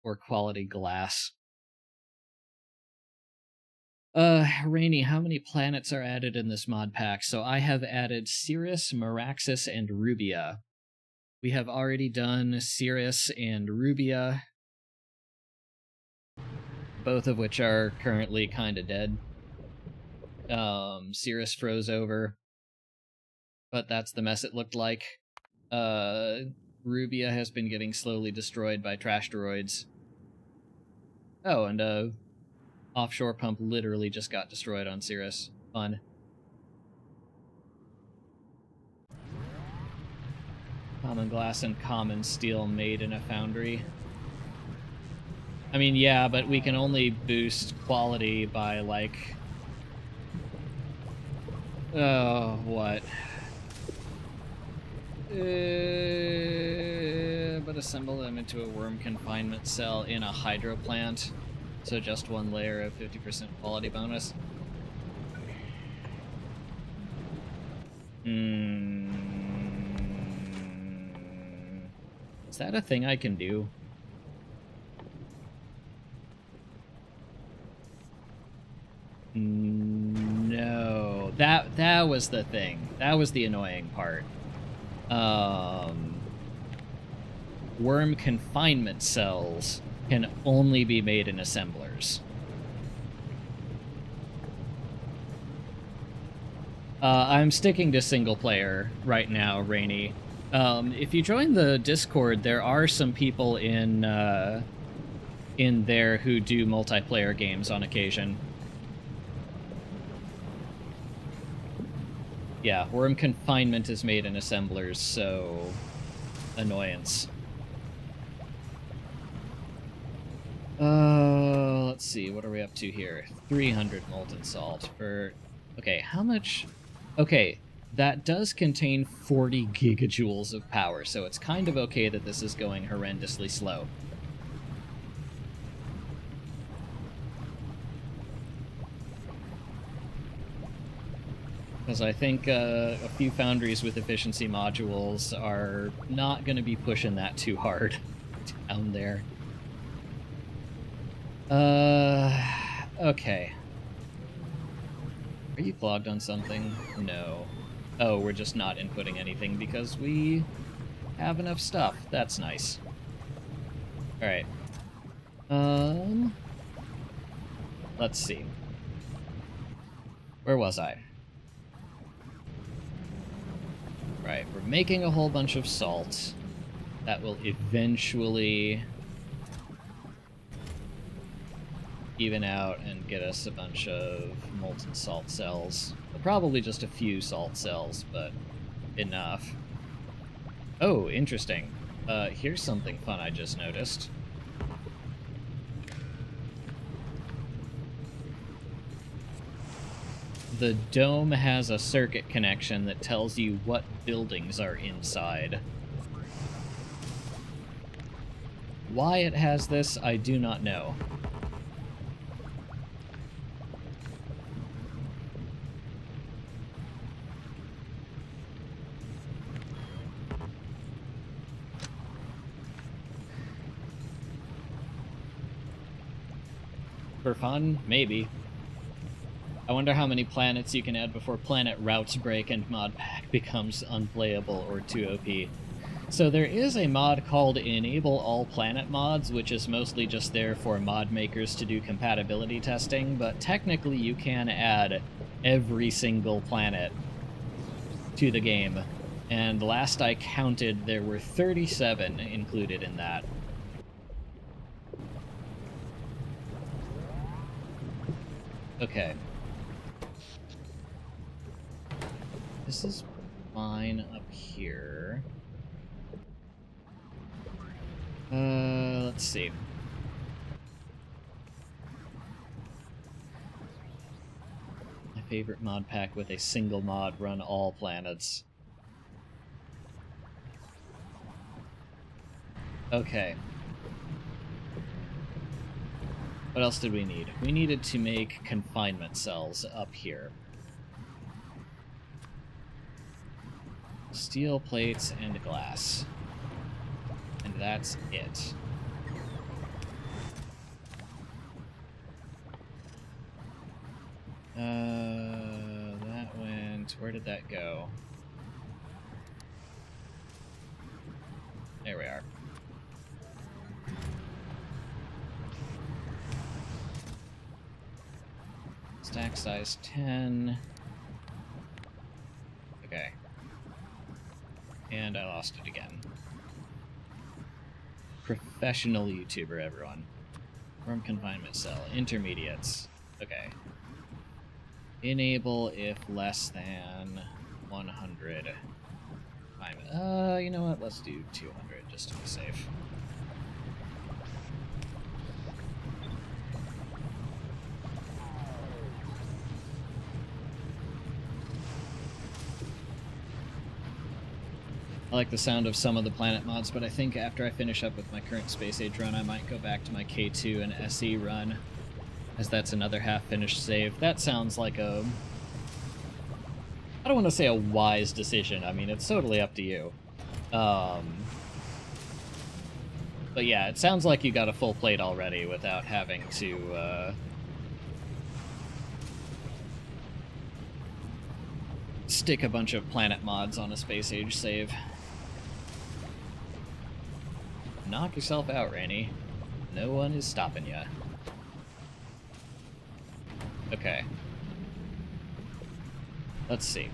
or quality glass. Rainy, how many planets are added in this mod pack? So I have added Sirius, Meraxis, and Rubia. We have already done Sirius and Rubia, both of which are currently kind of dead. Sirius froze over, but that's the mess it looked like. Rubia has been getting slowly destroyed by trash droids. Oh, and offshore pump literally just got destroyed on Sirius. Fun. Common glass and common steel made in a foundry. I mean, yeah, but we can only boost quality by, like... Oh, what? But assemble them into a worm confinement cell in a hydro plant. So just one layer of 50% quality bonus. Is that a thing I can do? No. That was the thing. That was the annoying part. Worm confinement cells can only be made in assemblers. I'm sticking to single player right now, Rainy. If you join the Discord, there are some people in there who do multiplayer games on occasion. Yeah, worm confinement is made in assemblers, so... annoyance. Let's see, what are we up to here? 300 molten salt for... Okay, how much... Okay, that does contain 40 gigajoules of power, so it's kind of okay that this is going horrendously slow. Because I think a few foundries with efficiency modules are not going to be pushing that too hard down there. Okay. Are you clogged on something? No. Oh, we're just not inputting anything because we have enough stuff. That's nice. Alright. Let's see. Where was I? Right, we're making a whole bunch of salt. That will eventually even out and get us a bunch of molten salt cells. Well, probably just a few salt cells, but enough. Oh, interesting. Here's something fun I just noticed. The dome has a circuit connection that tells you what buildings are inside. Why it has this, I do not know. For fun? Maybe. I wonder how many planets you can add before planet routes break and mod pack becomes unplayable or too OP. So there is a mod called Enable All Planet Mods, which is mostly just there for mod makers to do compatibility testing, but technically you can add every single planet to the game. And last I counted, there were 37 included in that. Okay. This is fine up here. Let's see. My favorite mod pack with a single mod run all planets. Okay. What else did we need? We needed to make confinement cells up here. Steel plates and glass. And that's it. That went... Where did that go? There we are. Stack size 10. Okay. And I lost it again. Professional YouTuber, everyone. Form confinement cell. Intermediates. Okay. Enable if less than 100. You know what? Let's do 200 just to be safe. I like the sound of some of the planet mods, but I think after I finish up with my current Space Age run, I might go back to my K2 and SE run, as that's another half-finished save. That sounds like a... I don't want to say a wise decision. I mean, it's totally up to you. But yeah, it sounds like you got a full plate already without having to, stick a bunch of planet mods on a Space Age save. Knock yourself out, Rainy. No one is stopping you. Okay. Let's see.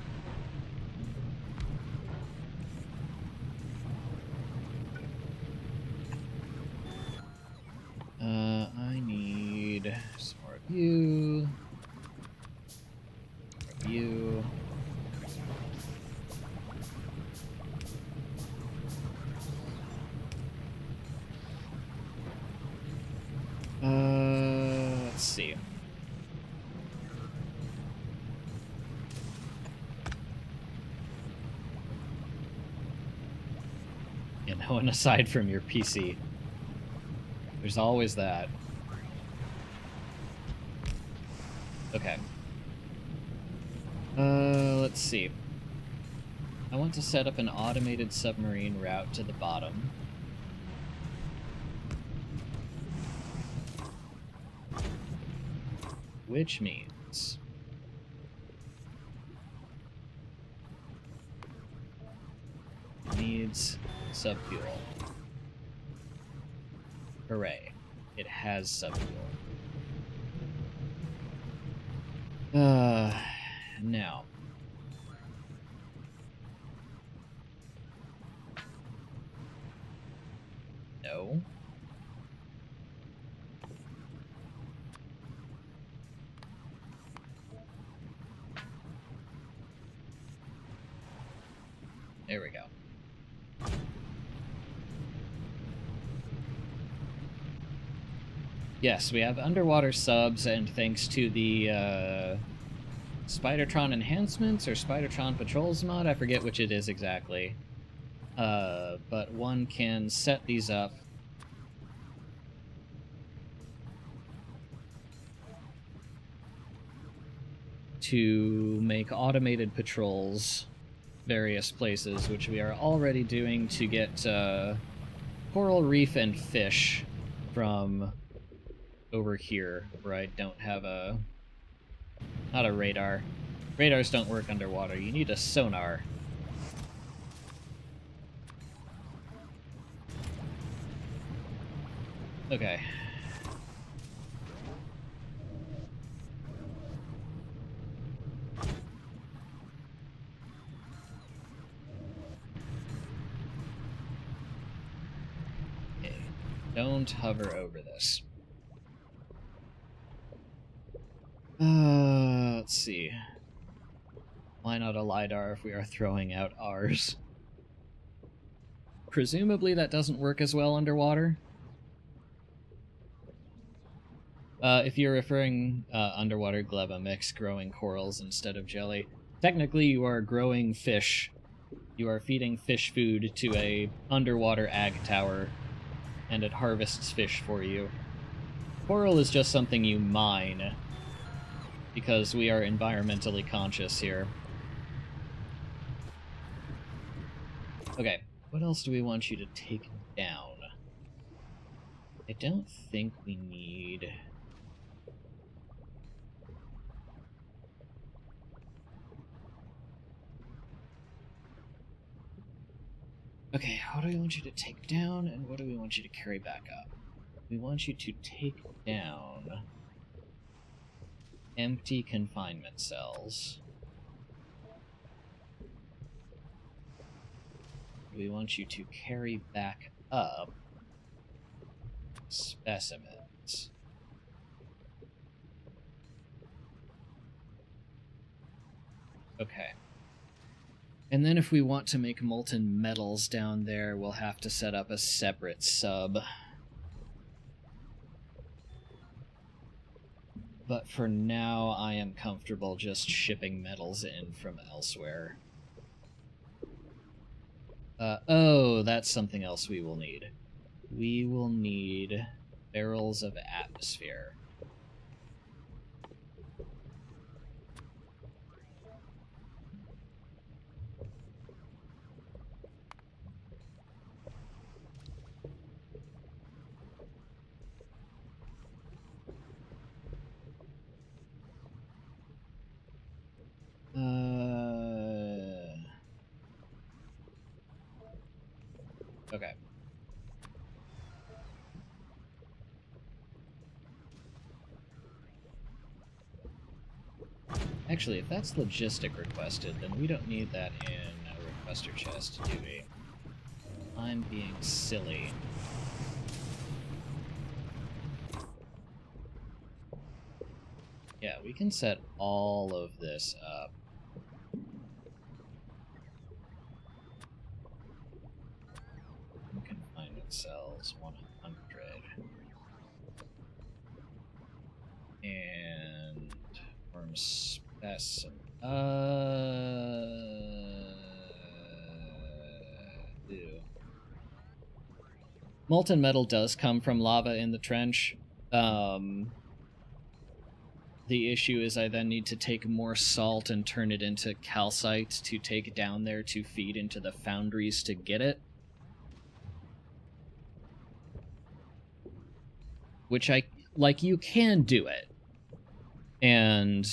I need some more of you. More of you. Let's see. Yeah, no one aside from your PC. There's always that. Okay. Let's see. I want to set up an automated submarine route to the bottom. Which means needs subfuel. Hooray. It has subfuel. Now. No. There we go. Yes, we have underwater subs, and thanks to the Spidertron enhancements or Spidertron patrols mod, I forget which it is exactly. But one can set these up to make automated patrols various places, which we are already doing to get coral reef and fish from over here, where I don't have a... not a radar. Radars don't work underwater. You need a sonar. Okay. Okay. Don't hover over this. Let's see. Why not a LiDAR if we are throwing out ours? Presumably that doesn't work as well underwater. If you're referring underwater gleba mix, growing corals instead of jelly, technically you are growing fish. You are feeding fish food to a underwater ag tower, and it harvests fish for you. Coral is just something you mine, because we are environmentally conscious here. Okay, what else do we want you to take down? I don't think we need... Okay, what do we want you to take down, and what do we want you to carry back up? We want you to take down empty confinement cells. We want you to carry back up specimens. Okay. And then if we want to make molten metals down there, we'll have to set up a separate sub. But for now, I am comfortable just shipping metals in from elsewhere. Oh, that's something else we will need. We will need barrels of atmosphere. Okay. Actually, if that's logistic requested, then we don't need that in a requester chest, do we? I'm being silly. Yeah, we can set all of this up. Confinement cells, 100. And worm specimen. Ew. Molten metal does come from lava in the trench. The issue is I then need to take more salt and turn it into calcite to take down there to feed into the foundries to get it. Which you can do it. And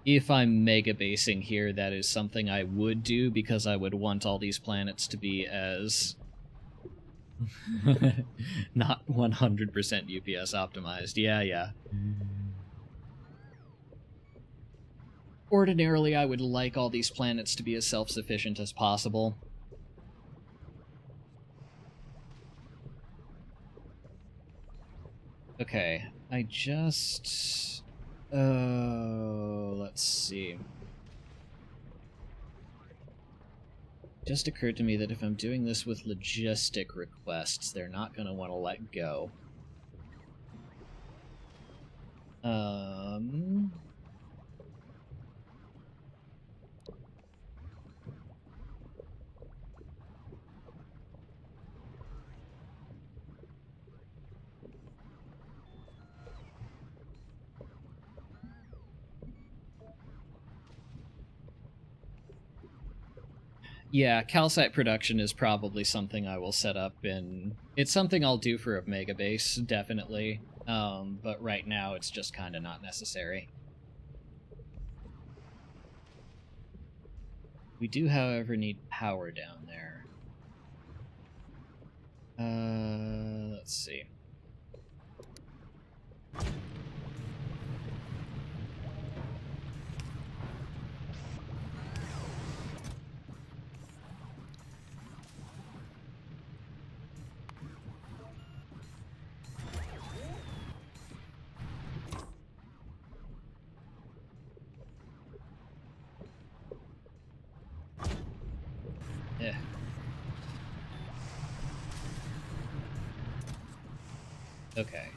if I'm mega basing here, that is something I would do because I would want all these planets to be as not 100% UPS optimized. Yeah. Ordinarily, I would like all these planets to be as self-sufficient as possible. Okay, I just... let's see. Just occurred to me that if I'm doing this with logistic requests, they're not going to want to let go. Yeah, calcite production is probably something I will set up in... It's something I'll do for a mega base, definitely. But right now it's just kind of not necessary. We do, however, need power down there. Let's see. Yeah. Okay.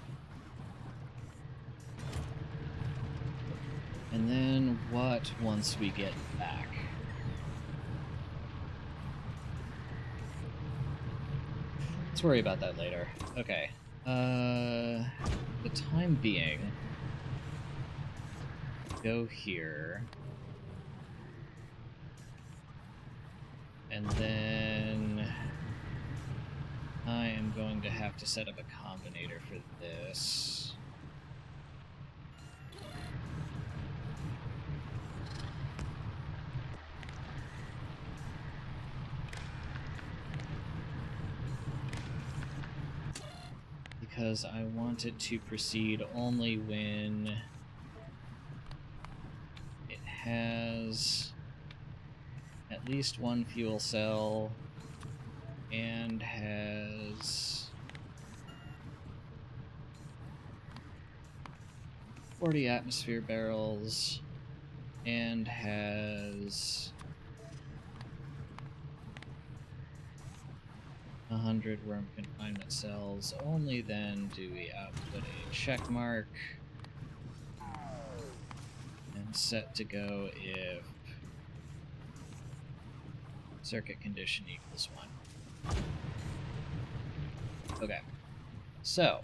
And then what once we get back? Let's worry about that later. Okay. The time being, go here. And then I am going to have to set up a combinator for this. Because I want it to proceed only when it has at least one fuel cell and has 40 atmosphere barrels and has 100 worm confinement cells. Only then do we output a check mark and set to go if circuit condition equals 1. Okay, so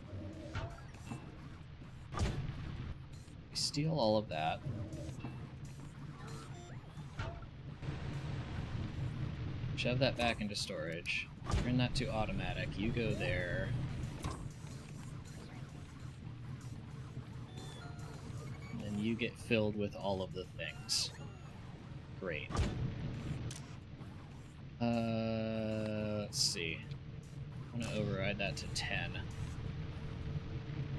we steal all of that. Shove that back into storage. Turn that to automatic. You go there. And then you get filled with all of the things. Great. Let's see. I'm gonna override that to 10.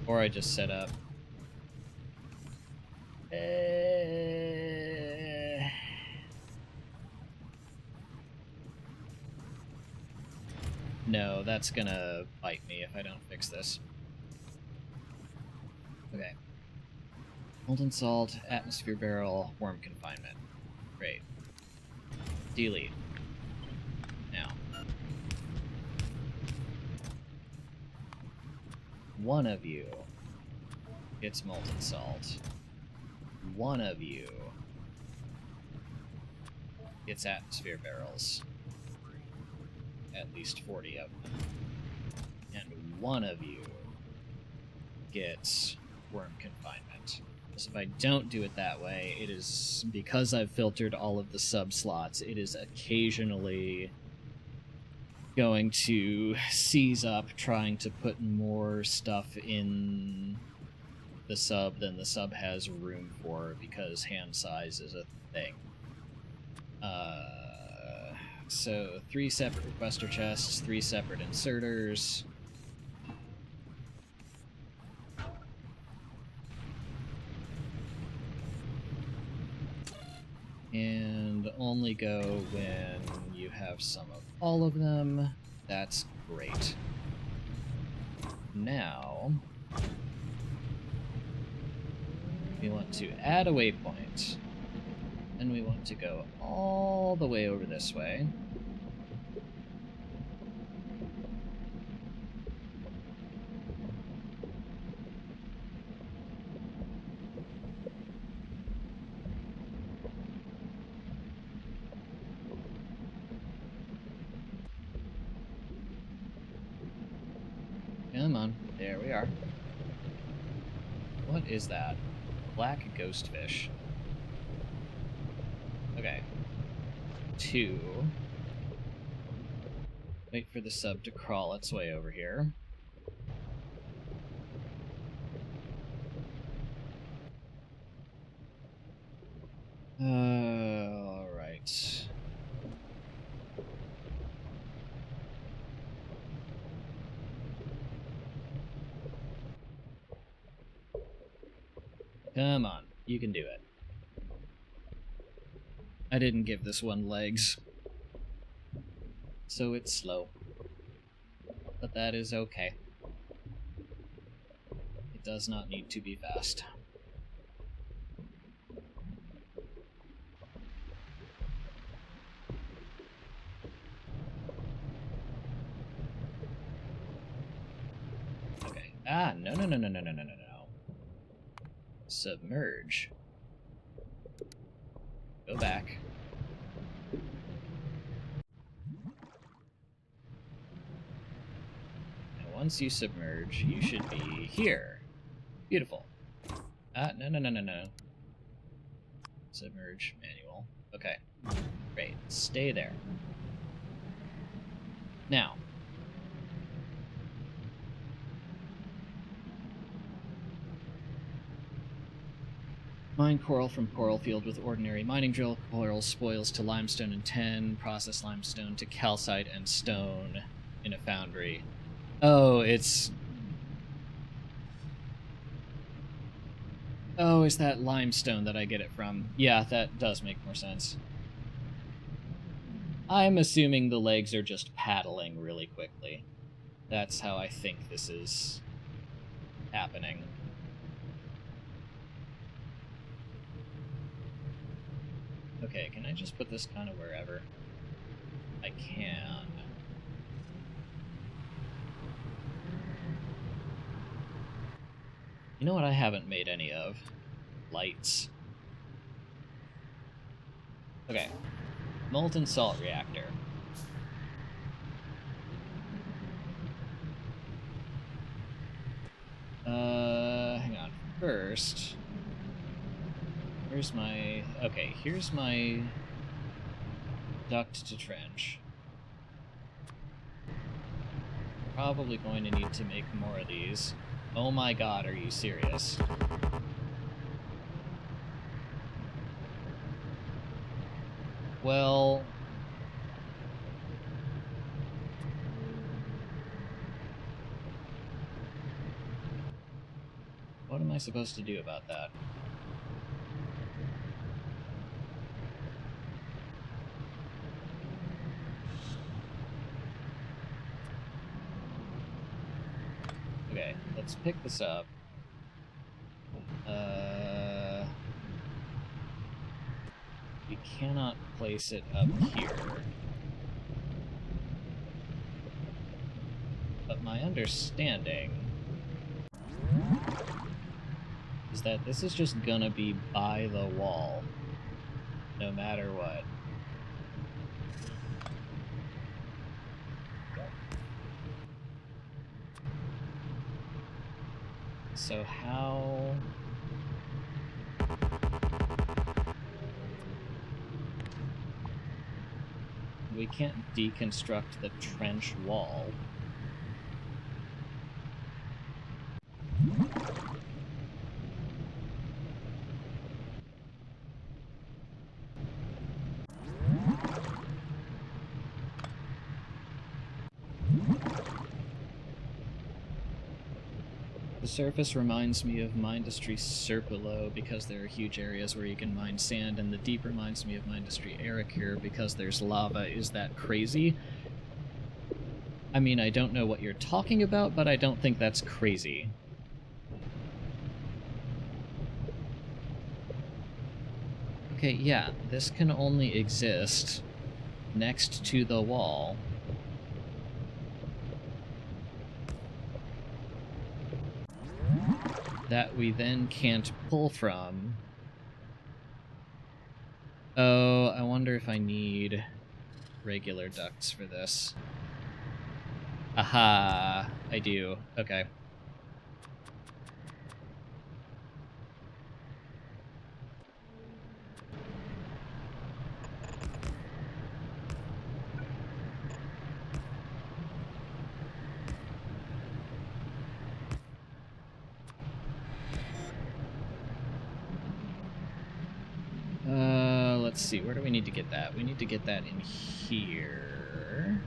Or I just set up. No, that's gonna bite me if I don't fix this. Okay. Molten salt, atmosphere barrel, worm confinement. Great. Delete. Now. One of you gets molten salt. One of you gets atmosphere barrels. At least 40 of them. And one of you gets worm confinement. Because if I don't do it that way, it is, because I've filtered all of the sub slots, it is occasionally going to seize up trying to put more stuff in the sub than the sub has room for, because hand size is a thing. So 3 separate requester chests, 3 separate inserters. And only go when you have some of all of them. That's great. Now, we want to add a waypoint. Then we want to go all the way over this way. Come on, there we are. What is that? Black ghost fish. Okay. 2. Wait for the sub to crawl its way over here. Alright. Come on, you can do it. I didn't give this one legs, so it's slow. But that is okay. It does not need to be fast. Okay. Ah, no. Submerge. Go back. And once you submerge, you should be here. Beautiful. Ah, no. Submerge manual. Okay. Great. Stay there. Now. Mine coral from coral field with ordinary mining drill. Coral spoils to limestone and tin. Process limestone to calcite and stone in a foundry. Oh, it's... Oh, is that limestone that I get it from? Yeah, that does make more sense. I'm assuming the legs are just paddling really quickly. That's how I think this is happening. Okay, can I just put this kind of wherever? I can. You know what I haven't made any of? Lights. Okay. Molten salt reactor. Hang on. First... Here's my... Okay, here's my duct to trench. Probably going to need to make more of these. Oh my god, are you serious? Well... What am I supposed to do about that? Okay, let's pick this up. We cannot place it up here. But my understanding is that this is just gonna be by the wall, no matter what. So how... We can't deconstruct the trench wall. The surface reminds me of Mindustry Serpillo because there are huge areas where you can mine sand, and the deep reminds me of Mindustry Ericure because there's lava. Is that crazy? I mean, I don't know what you're talking about, but I don't think that's crazy. Okay, yeah, this can only exist next to the wall. That we then can't pull from. Oh, I wonder if I need regular ducts for this. Aha, I do. Okay. Let's see, where do we need to get that? We need to get that in here.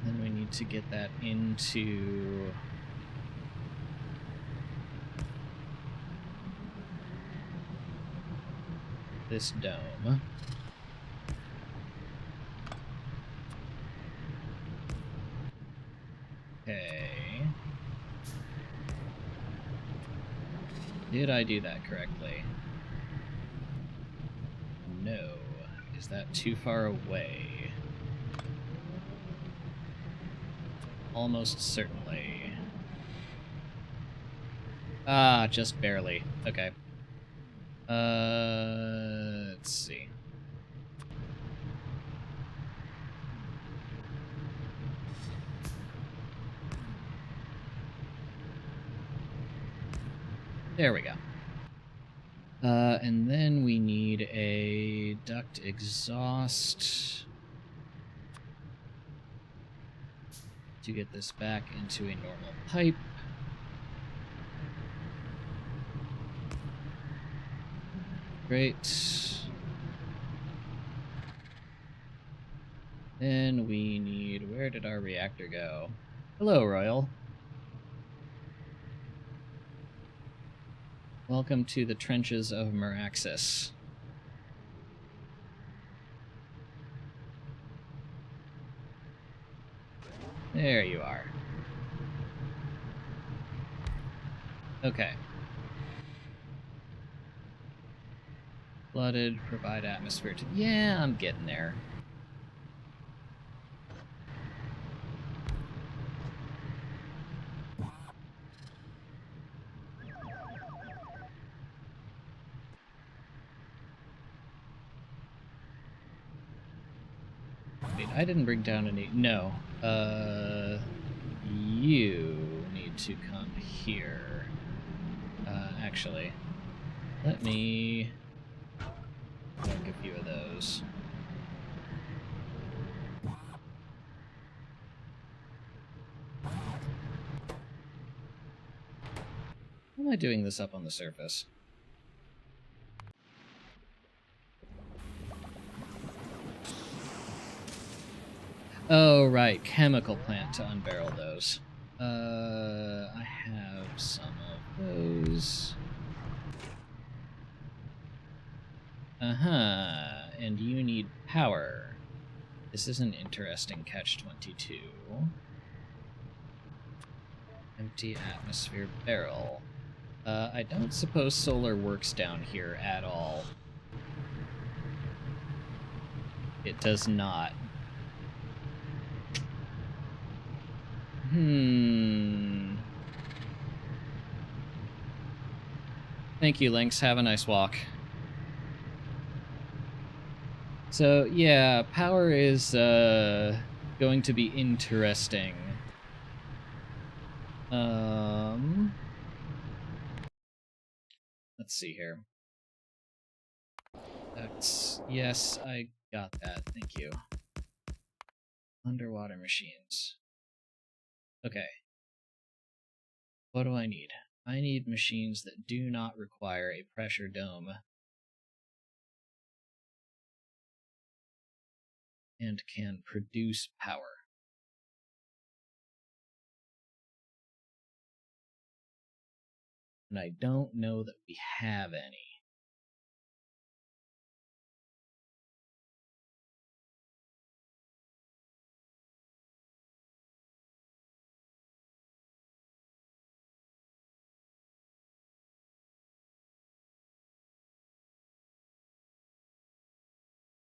Then we need to get that into... this dome. Okay. Did I do that correctly? No. Is that too far away? Almost certainly. Ah, just barely. Okay. Let's see. There we go. And then we need a duct exhaust to get this back into a normal pipe. Great. Then we need... where did our reactor go? Hello, Royal. Welcome to the trenches of Meraxis. There you are. Okay. Flooded, provide atmosphere to... yeah, I'm getting there. Wait, I didn't bring down any... no. You need to come here. Actually, let me make a few of those. How am I doing this up on the surface? Oh, right, chemical plant to unbarrel those. I have some of those. Uh-huh, and you need power. This is an interesting catch-22. Empty atmosphere barrel. I don't suppose solar works down here at all. It does not. Thank you, Lynx. Have a nice walk. So, yeah, power is going to be interesting. Let's see here. Yes, I got that. Thank you. Underwater machines. Okay. What do I need? I need machines that do not require a pressure dome and can produce power. And I don't know that we have any.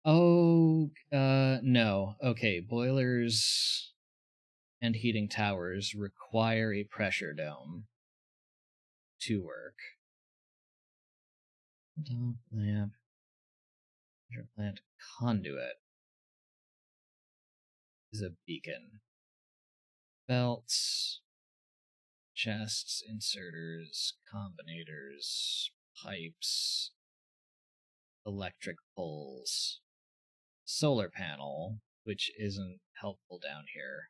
Oh, no. Okay, boilers and heating towers require a pressure dome to work. Lamp, pressure plant conduit is a beacon. Belts, chests, inserters, combinators, pipes, electric poles, solar panel, which isn't helpful down here.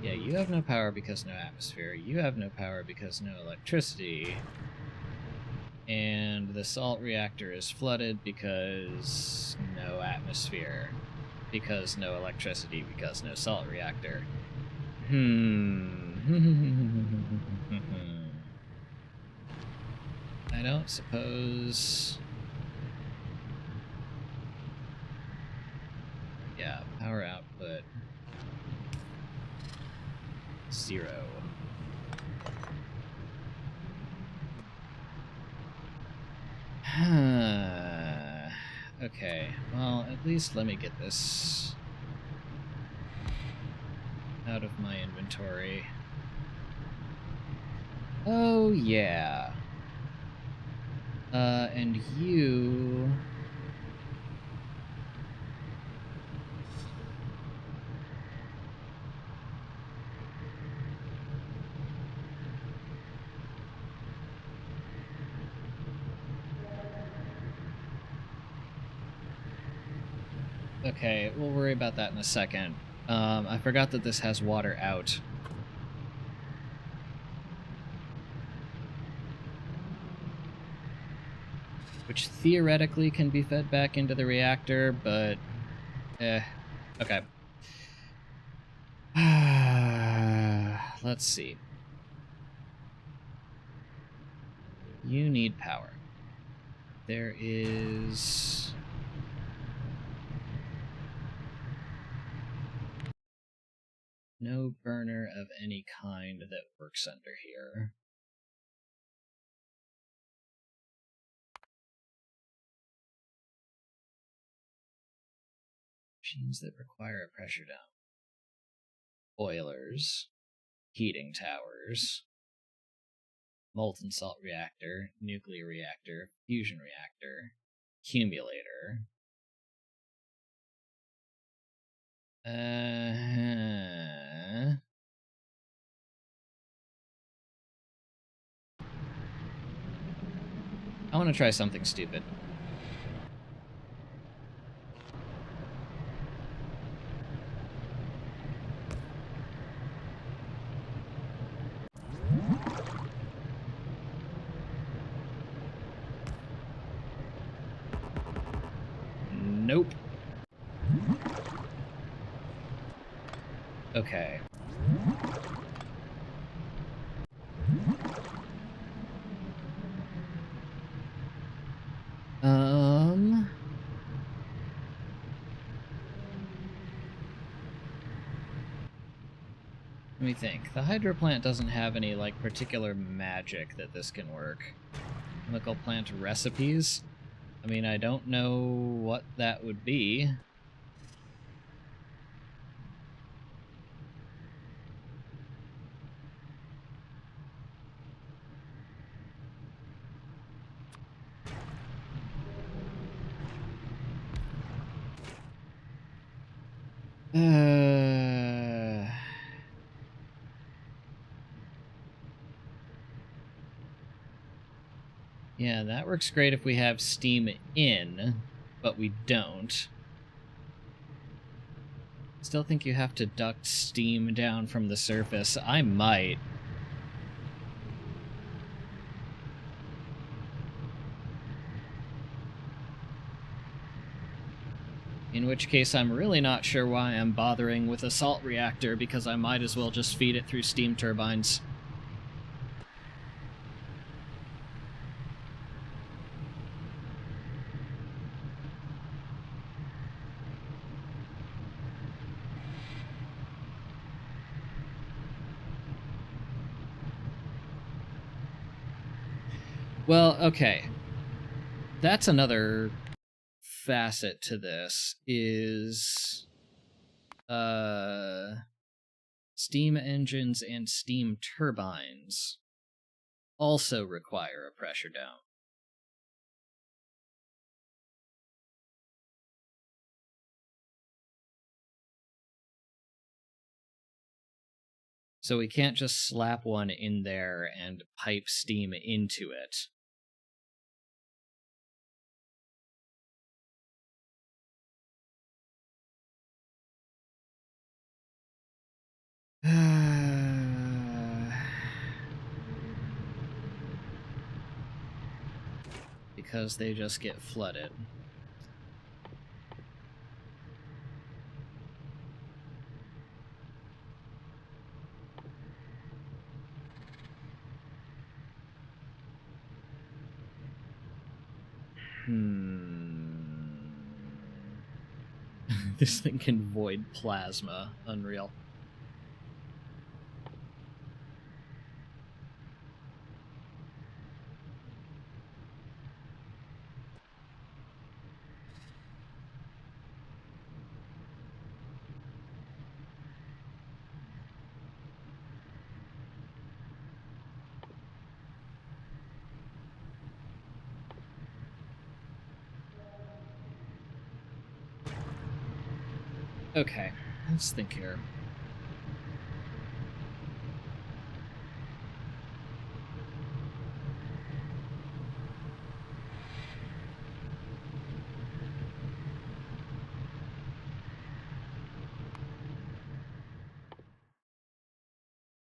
Yeah, you have no power because no atmosphere. You have no power because no electricity. And the salt reactor is flooded because no atmosphere. Because no electricity, because no salt reactor. I don't suppose... Yeah, power output. 0. Okay, well, at least let me get this out of my inventory. Oh, yeah. And you... Okay, we'll worry about that in a second. I forgot that this has water out. Which theoretically can be fed back into the reactor, but... okay. Let's see. You need power. There is... no burner of any kind that works under here. Machines that require a pressure dome. Boilers. Heating towers. Molten salt reactor. Nuclear reactor. Fusion reactor. Accumulator. I want to try something stupid. Nope. Okay. Let me think. The hydro plant doesn't have any, like, particular magic that this can work. Chemical plant recipes? I mean, I don't know what that would be. Yeah, that works great if we have steam in, but we don't. Still think you have to duct steam down from the surface. I might. In which case, I'm really not sure why I'm bothering with a salt reactor, because I might as well just feed it through steam turbines. Well, okay. That's another facet to this, is steam engines and steam turbines also require a pressure down. So we can't just slap one in there and pipe steam into it. Because they just get flooded. This thing can void plasma. Unreal. Okay, let's think here.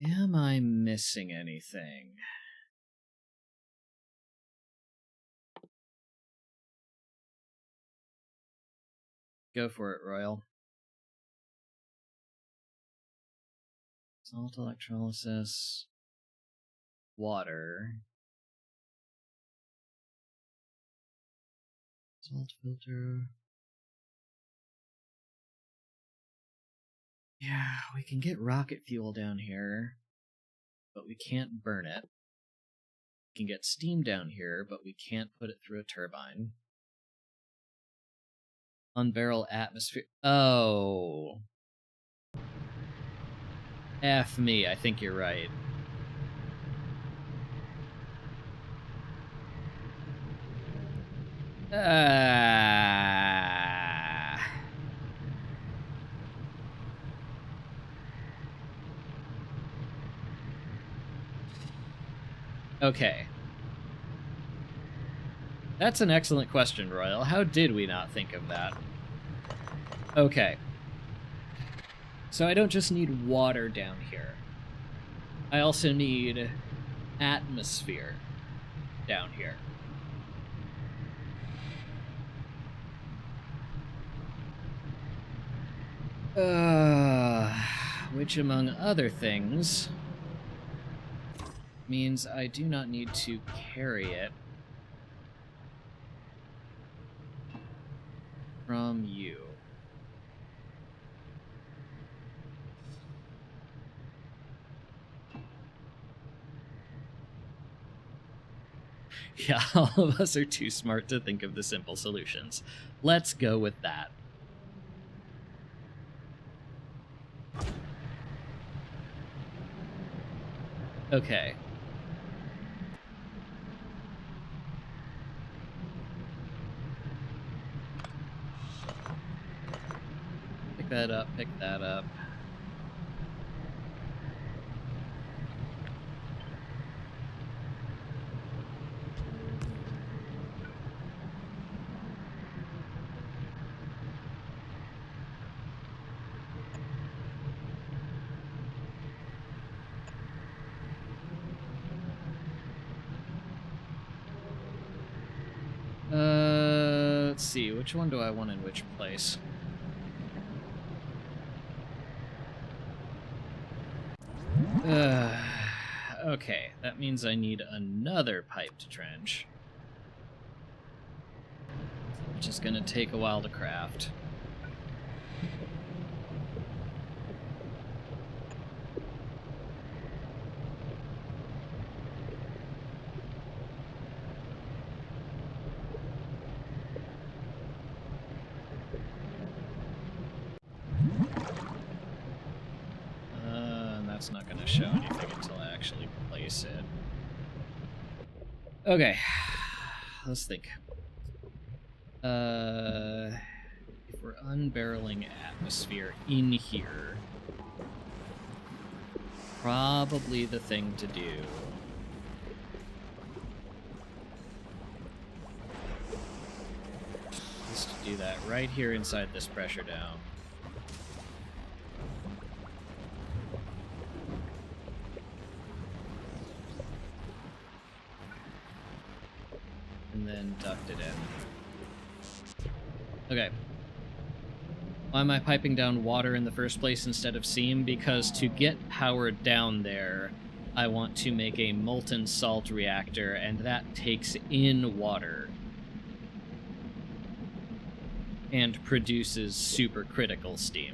Am I missing anything? Go for it, Royal. Salt electrolysis. Water. Salt filter. Yeah, we can get rocket fuel down here, but we can't burn it. We can get steam down here, but we can't put it through a turbine. Unbarrel atmosphere. Oh. F me, I think you're right. Okay. That's an excellent question, Royal. How did we not think of that? Okay. So I don't just need water down here. I also need atmosphere down here. Which, among other things, means I do not need to carry it from you. Yeah, all of us are too smart to think of the simple solutions. Let's go with that. Okay. Pick that up, pick that up. Let's see, which one do I want in which place? Okay, that means I need another pipe to trench, which is going to take a while to craft. That's not going to show anything until I actually place it. Okay, let's think. If we're unbarreling atmosphere in here, probably the thing to do is to do that right here inside this pressure down. And then duct it in. Okay. Why am I piping down water in the first place instead of steam? Because to get power down there, I want to make a molten salt reactor, and that takes in water and produces supercritical steam.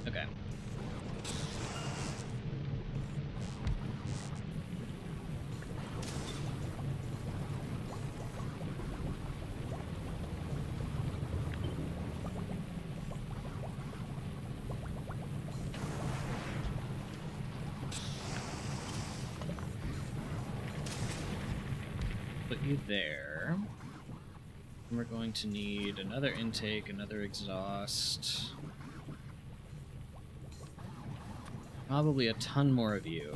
Okay. Put you there. And we're going to need another intake, another exhaust. Probably a ton more of you.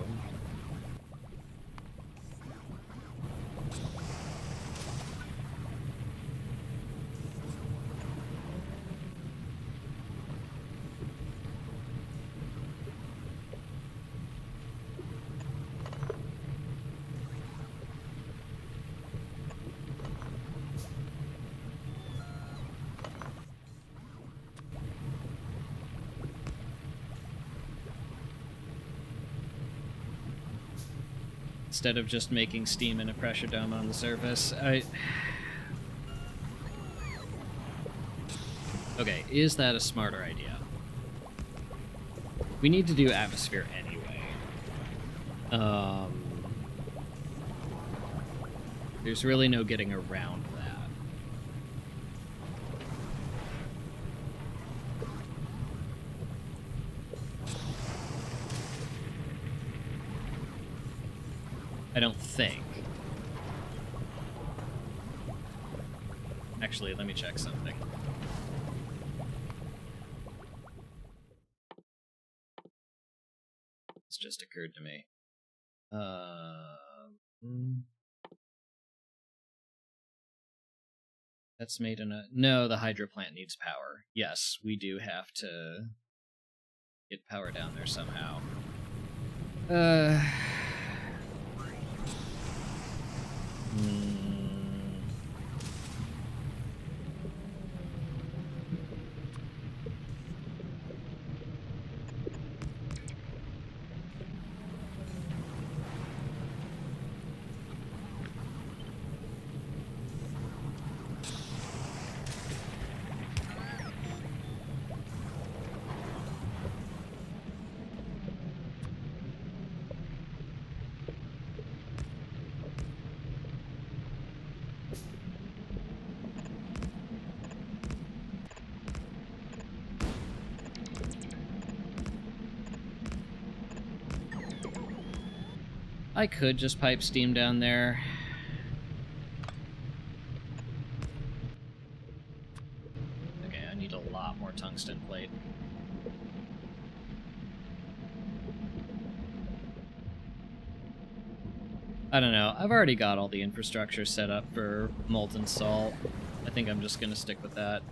Instead of just making steam in a pressure dome on the surface. Okay, is that a smarter idea? We need to do atmosphere anyway. There's really no getting around that. I don't think. Actually, let me check something. It's just occurred to me. That's made in a... No, the hydro plant needs power. Yes, we do have to get power down there somehow. I could just pipe steam down there. Okay, I need a lot more tungsten plate. I don't know. I've already got all the infrastructure set up for molten salt. I think I'm just going to stick with that.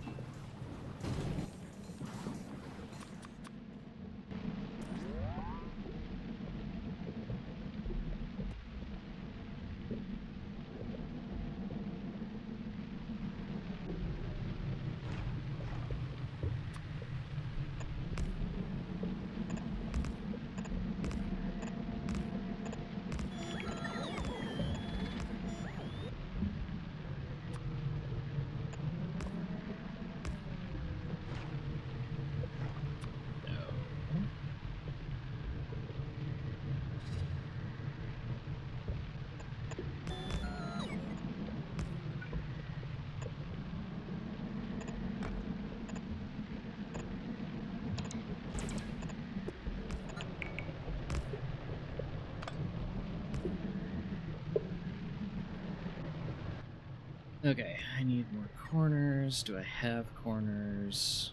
Okay, I need more corners. Do I have corners?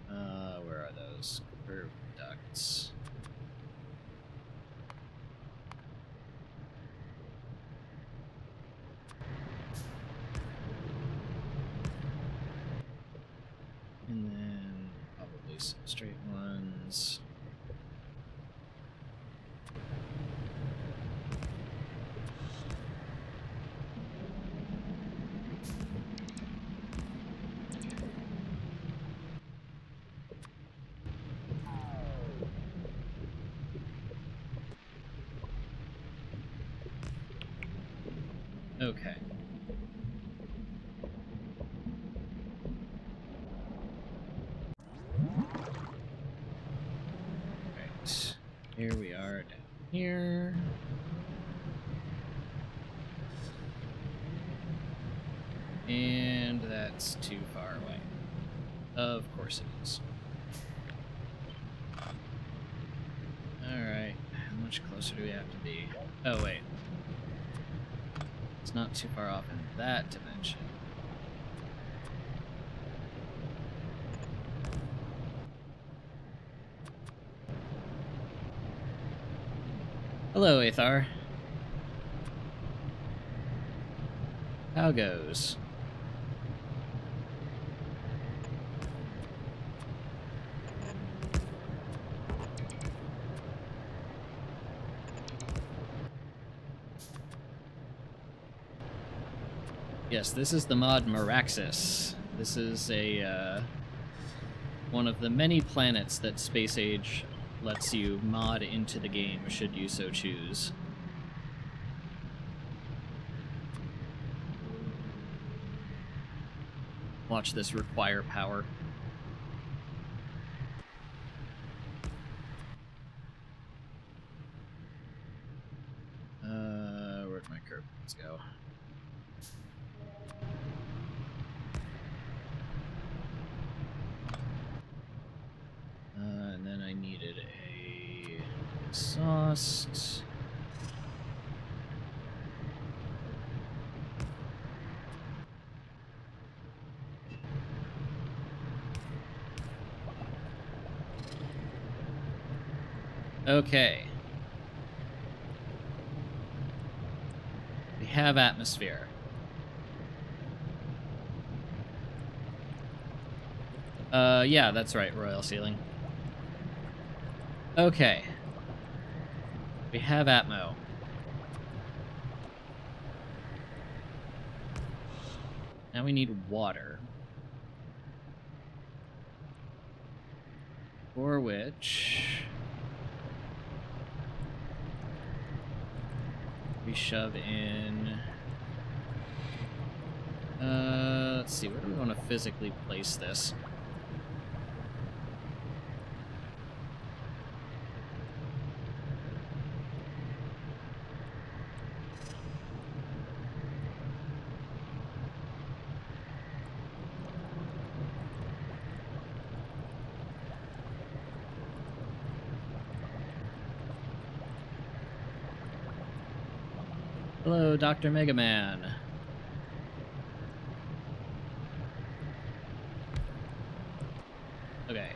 Where are those? Curved ducts. And then probably some straight ones. Okay. Right. Here we are down here. And that's too far away. Of course it is. Alright. How much closer do we have to be? Oh, wait. It's not too far off in that dimension. Hello, Aethar. How goes? Yes, this is the mod Meraxis. This is a one of the many planets that Space Age lets you mod into the game, should you so choose. Watch this require power. Where'd my curve points go? And then I needed a exhaust. Okay. We have atmosphere. Yeah, that's right, royal ceiling. Okay. We have Atmo. Now we need water. For which we shove in... let's see, where do we want to physically place this? Hello, Dr. Mega Man. Okay,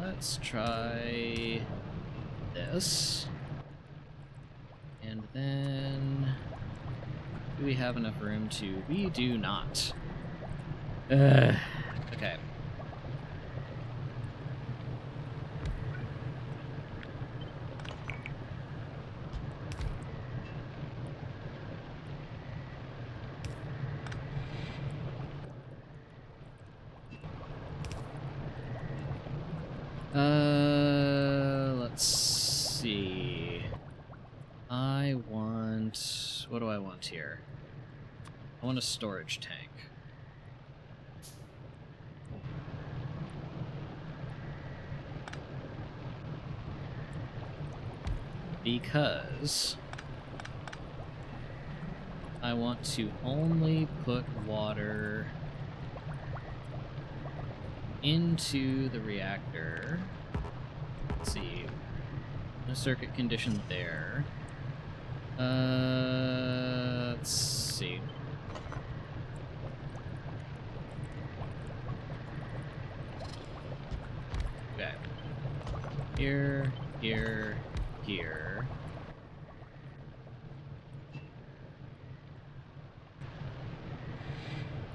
let's try this. And then... do we have enough room to... we do not. Okay. Let's see. I want... what do I want here? I want a storage tank. Because I want to only put water into the reactor. Let's see. No circuit condition there. Let's see. Okay. Here, here, here.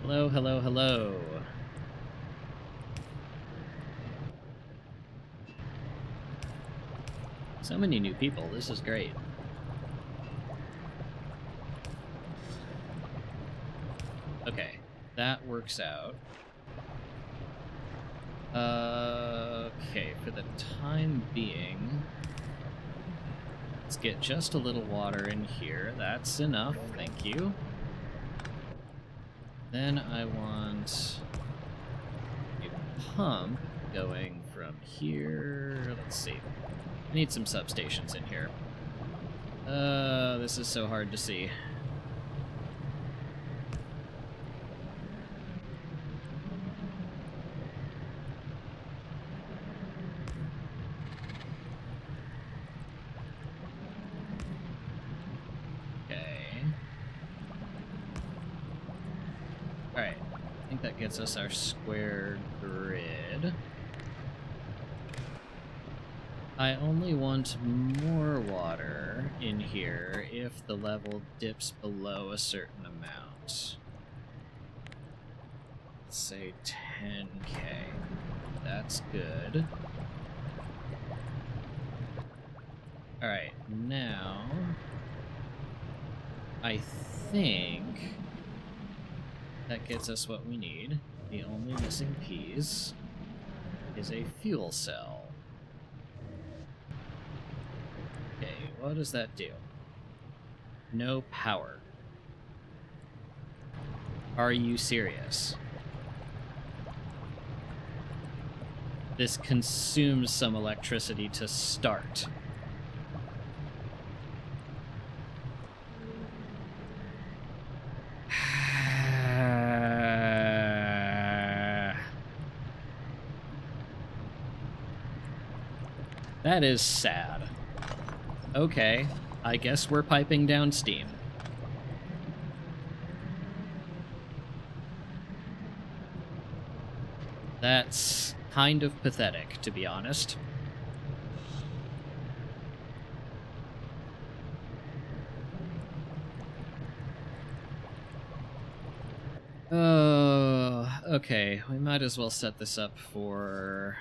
Hello, hello, hello. So many new people, this is great. Okay, that works out. Okay, for the time being, let's get just a little water in here. That's enough, thank you. Then I want a pump going from here. Let's see. I need some substations in here. This is so hard to see. Alright, I think that gets us our square grid. I only want more water in here if the level dips below a certain amount. Let's say 10k. That's good. Alright, now I think that gets us what we need. The only missing piece is a fuel cell. Okay, what does that do? No power. Are you serious? This consumes some electricity to start. That is sad. Okay, I guess we're piping down steam. That's kind of pathetic, to be honest. Oh, okay, we might as well set this up for...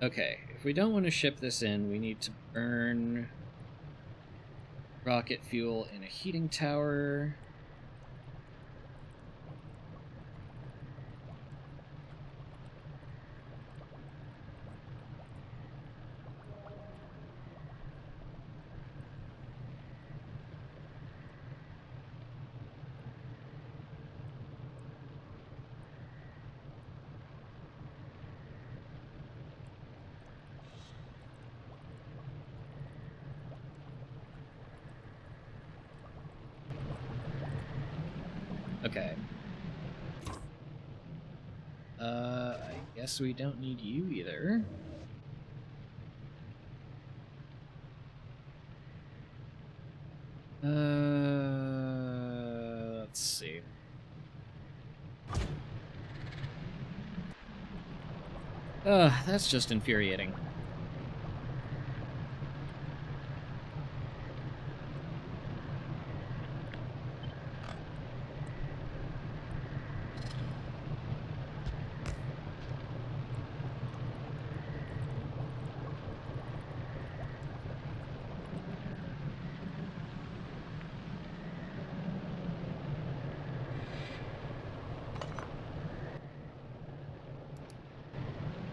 Okay, if we don't want to ship this in, we need to burn rocket fuel in a heating tower. Okay. I guess we don't need you either. Let's see. Ugh, that's just infuriating.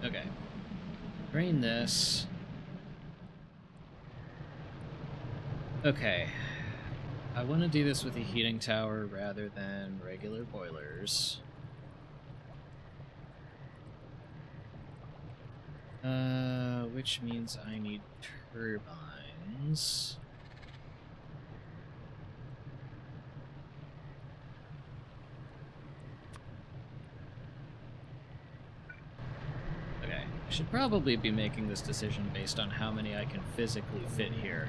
Okay. Drain this. Okay. I want to do this with a heating tower rather than regular boilers. Which means I need turbines. Okay, I should probably be making this decision based on how many I can physically fit here.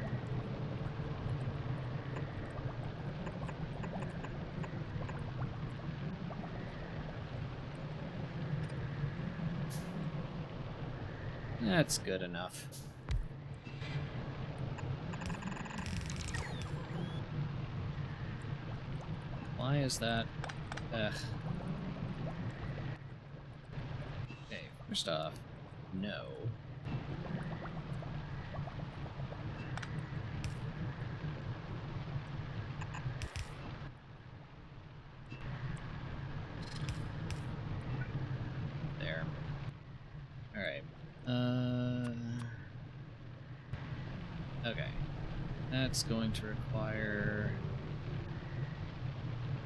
That's good enough. Why is that? Ugh. Okay, first off, no. There. Alright. Okay. That's going to require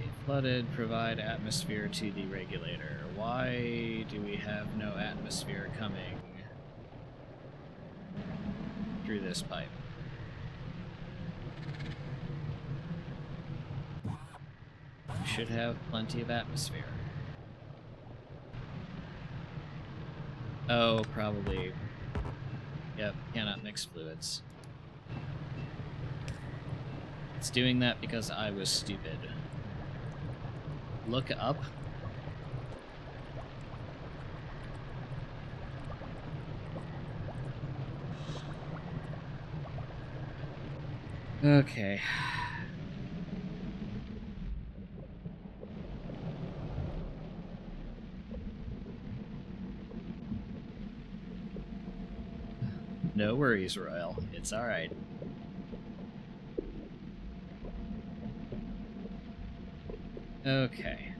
a flooded, provide atmosphere to the regulator. Why do we have no atmosphere coming through this pipe? We should have plenty of atmosphere. Oh, probably. Yep, cannot mix fluids. It's doing that because I was stupid. Look up. Okay. No worries, Royal. It's alright. Okay.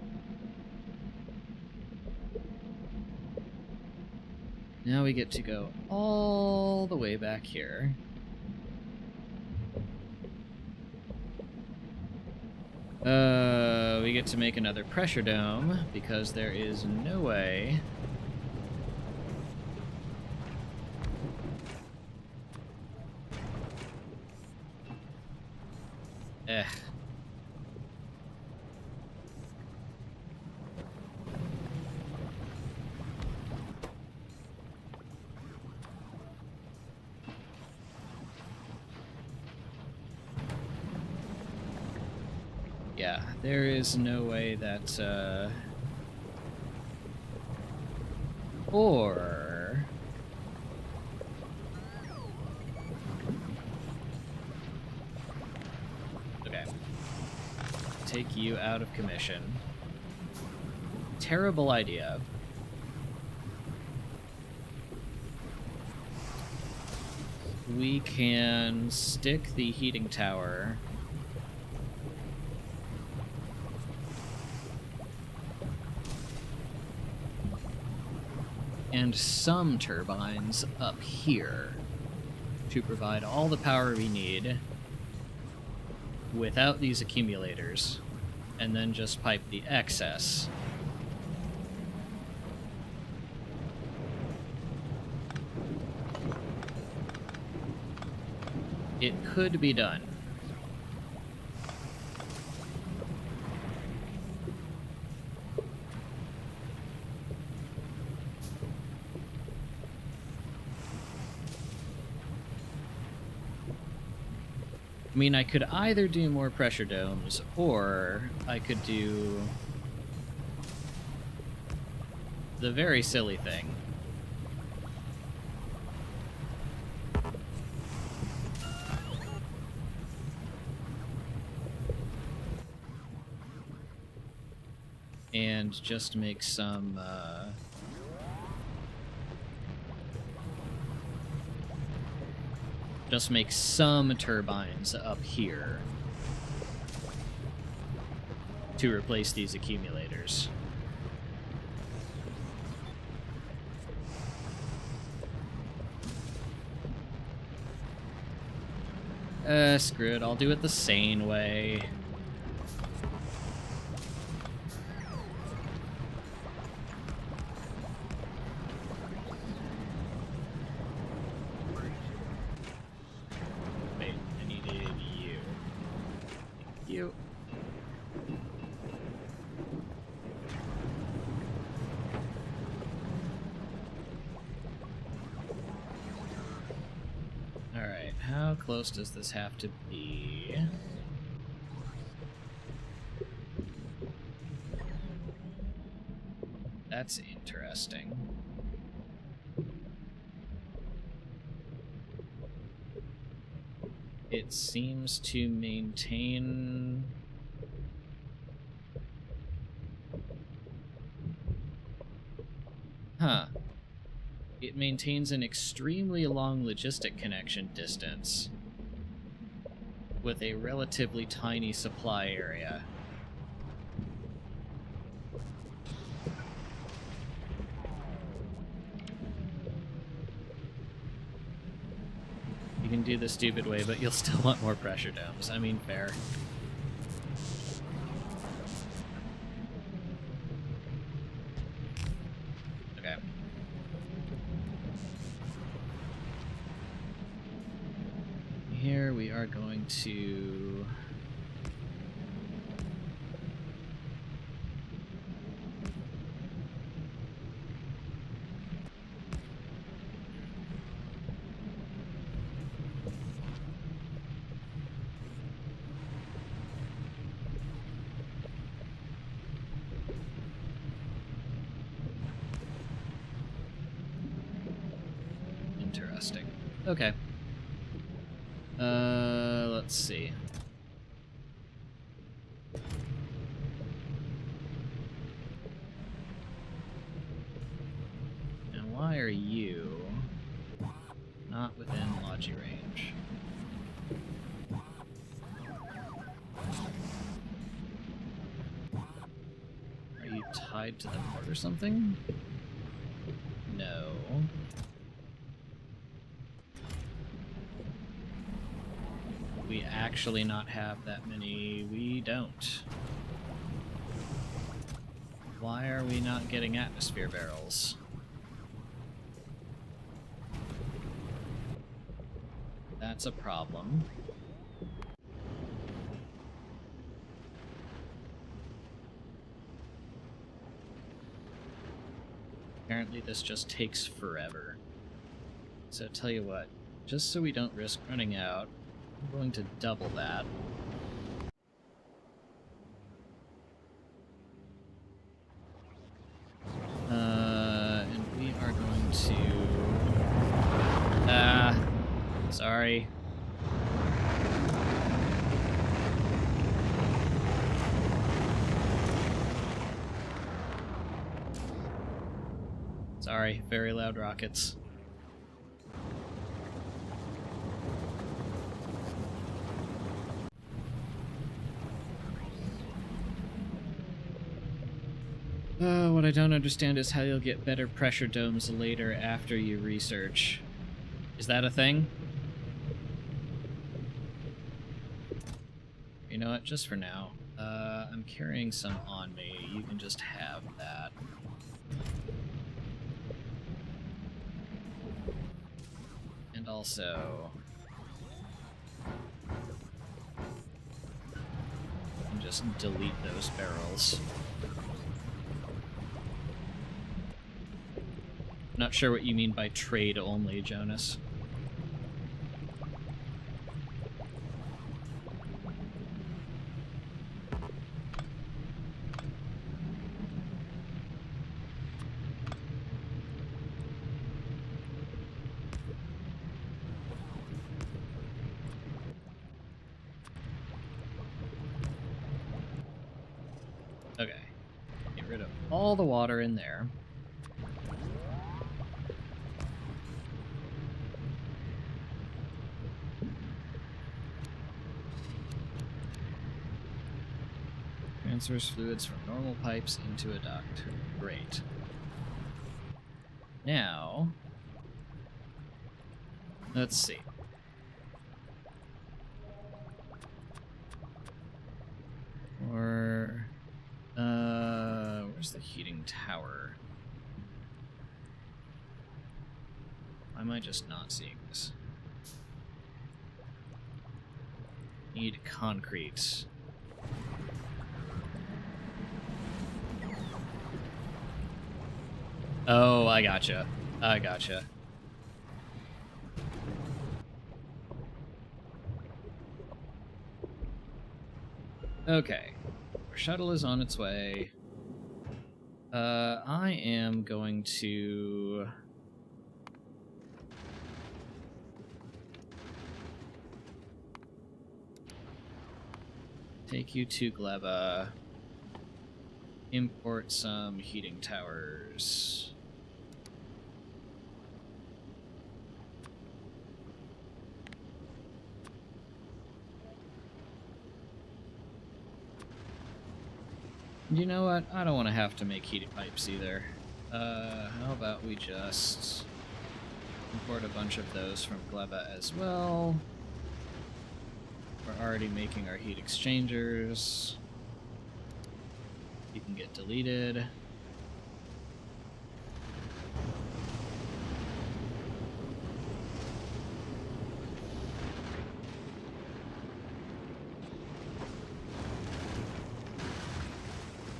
Now we get to go all the way back here. We get to make another pressure dome, because there is no way... Yeah, there is no way that, Or... Okay. Take you out of commission. Terrible idea. We can stick the heating tower and some turbines up here to provide all the power we need without these accumulators, and then just pipe the excess. It could be done. I mean, I could either do more pressure domes, or I could do the very silly thing. And just make some, just make some turbines up here to replace these accumulators. Screw it, I'll do it the sane way. Wait, I needed you. You. Alright, how close does this have to be? That's interesting. It seems to maintain... Huh. It maintains an extremely long logistic connection distance with a relatively tiny supply area. You can do the stupid way, but you'll still want more pressure domes. I mean, fair. Okay. Here we are going to... Interesting. Okay. Let's see. And why are you not within Logi range? Are you tied to the port or something? No. We actually not have that many? We don't. Why are we not getting atmosphere barrels? That's a problem. Apparently this just takes forever. So tell you what, just so we don't risk running out, I'm going to double that. And we are going to... sorry. Sorry, very loud rockets. What I don't understand is how you'll get better pressure domes later after you research. Is that a thing? You know what, just for now. I'm carrying some on me. You can just have that. And also... I can just delete those barrels. Not sure what you mean by trade only, Jonas. Okay. Get rid of all the water in there. Transfers fluids from normal pipes into a duct. Great. Now, let's see. Or, where's the heating tower? Why am I just not seeing this? Need concrete. Oh, I gotcha. I gotcha. Okay. Our shuttle is on its way. I am going to... take you to Gleba. Import some heating towers. You know what? I don't want to have to make heated pipes either. How about we just import a bunch of those from Gleba as well. We're already making our heat exchangers. You can get deleted.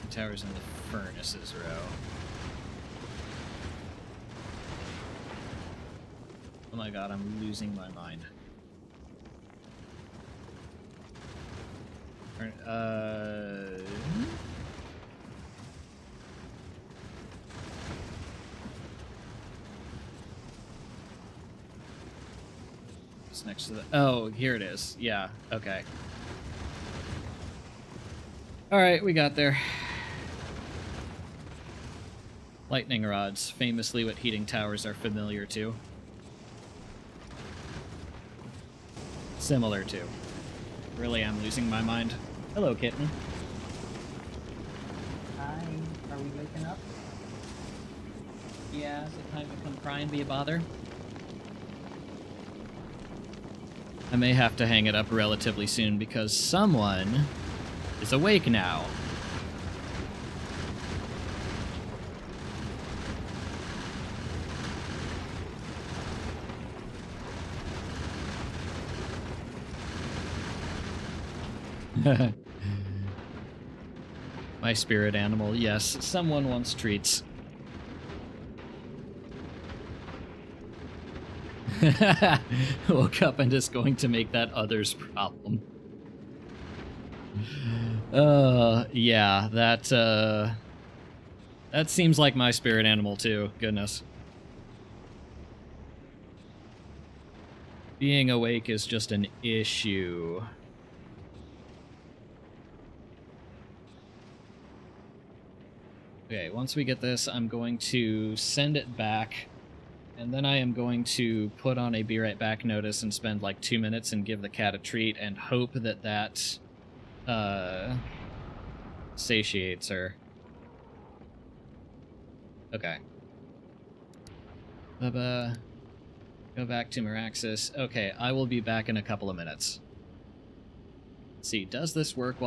The tower's in the furnaces row. Oh my god, I'm losing my mind. It's next to the... Oh, here it is. Yeah, okay. Alright, we got there. Lightning rods, famously what heating towers are familiar to. Similar to. Really am losing my mind. Hello, kitten. Hi, are we waking up? Yeah, is it time to come cry and be a bother? I may have to hang it up relatively soon because someone is awake now. My spirit animal, yes, someone wants treats. Woke up and is going to make that other's problem. Yeah, that seems like my spirit animal too, goodness. Being awake is just an issue. Okay, once we get this, I'm going to send it back, and then I am going to put on a be right back notice and spend like 2 minutes and give the cat a treat and hope that that satiates her. Okay. Bubba. Go back to Meraxis. Okay, I will be back in a couple of minutes. Let's see, does this work while